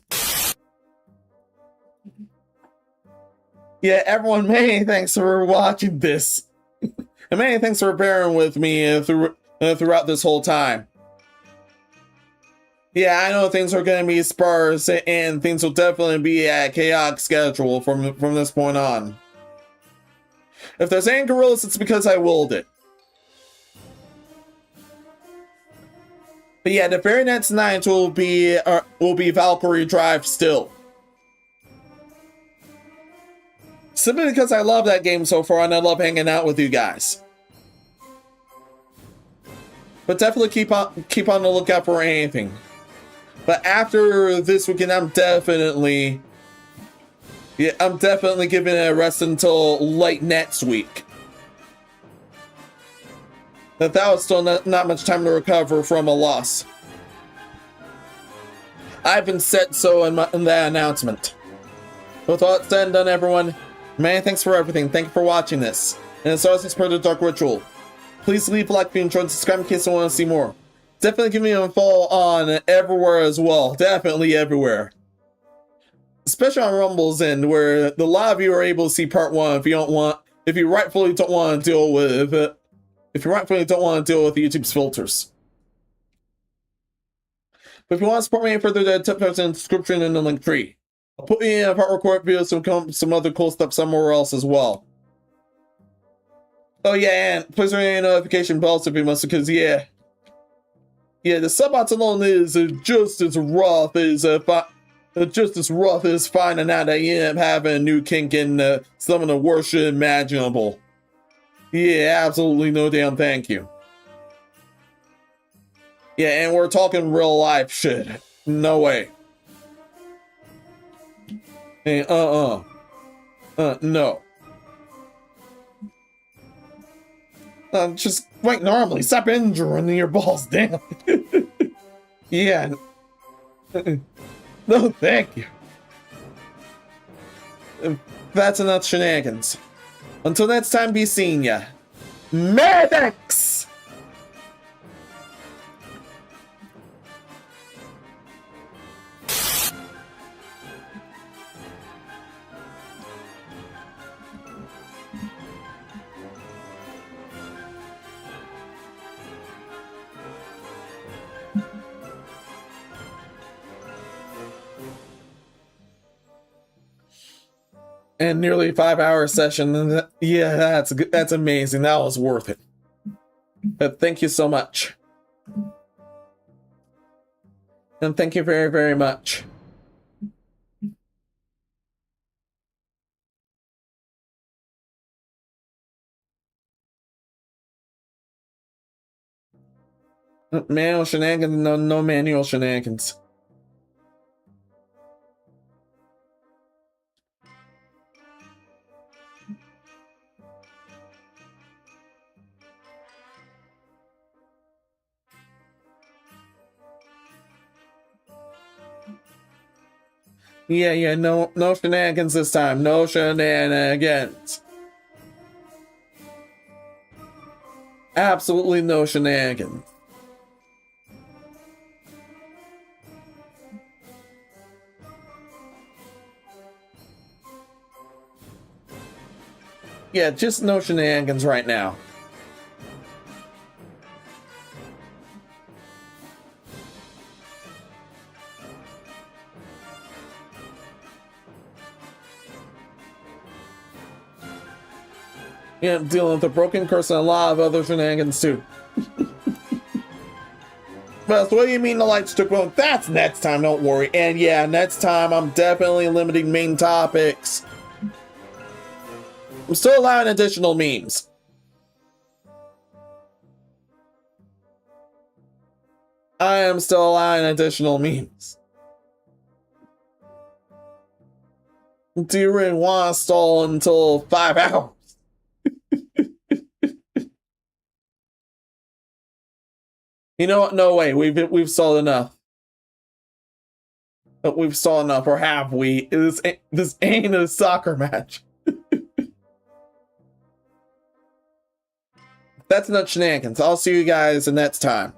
Yeah, everyone, many thanks for watching this. And many thanks for bearing with me throughout this whole time. Yeah, I know things are going to be sparse, and things will definitely be a chaotic schedule from this point on. If there's any gorillas, it's because I willed it. But yeah, the very next night will be Valkyrie Drive still. Simply because I love that game so far and I love hanging out with you guys. But definitely keep on the lookout for anything. But after this weekend, I'm definitely giving it a rest until late next week. That was still not much time to recover from a loss. I've been said so in that announcement. With all said and done, everyone, many thanks for everything. Thank you for watching this. And as always, for the Dark Ritual, please leave a like if you enjoyed, subscribe in case you want to see more. Definitely give me a follow on everywhere as well. Definitely everywhere. Especially on Rumble's End, where a lot of you are able to see part 1 if you rightfully don't want to deal with it. If you rightfully don't want to deal with YouTube's filters. But if you want to support me further, the tip notes in the description and the link tree. I'll put in a part record video some other cool stuff somewhere else as well. Oh yeah, and please ring any notification bells if you must, because yeah, the subbots alone is just as rough as finding out that you end up having a new kink in some of the worst shit imaginable. Yeah, absolutely no damn thank you. Yeah, and we're talking real life shit. No way. Hey, no. Just wait normally. Stop injuring your balls, damn. Yeah. No, thank you. That's enough shenanigans. Until next time, be seeing ya. Medics! And nearly 5-hour session. Yeah, that's amazing. That was worth it. But thank you so much. And thank you very, very much. Manual shenanigans, no manual shenanigans. Yeah, no shenanigans this time. No shenanigans. Absolutely no shenanigans. Yeah, just no shenanigans right now. Yeah, I'm dealing with a broken curse and a lot of other shenanigans too. Breakfast, what do you mean the lights took long? That's next time, don't worry. And yeah, next time I'm definitely limiting main topics. I'm still allowing additional memes. I am still allowing additional memes. Do you really want to stall until 5 hours? You know what? No way. We've stalled enough. But we've stalled enough, or have we? This ain't a soccer match. That's enough shenanigans. I'll see you guys the next time.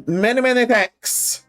Many, many thanks.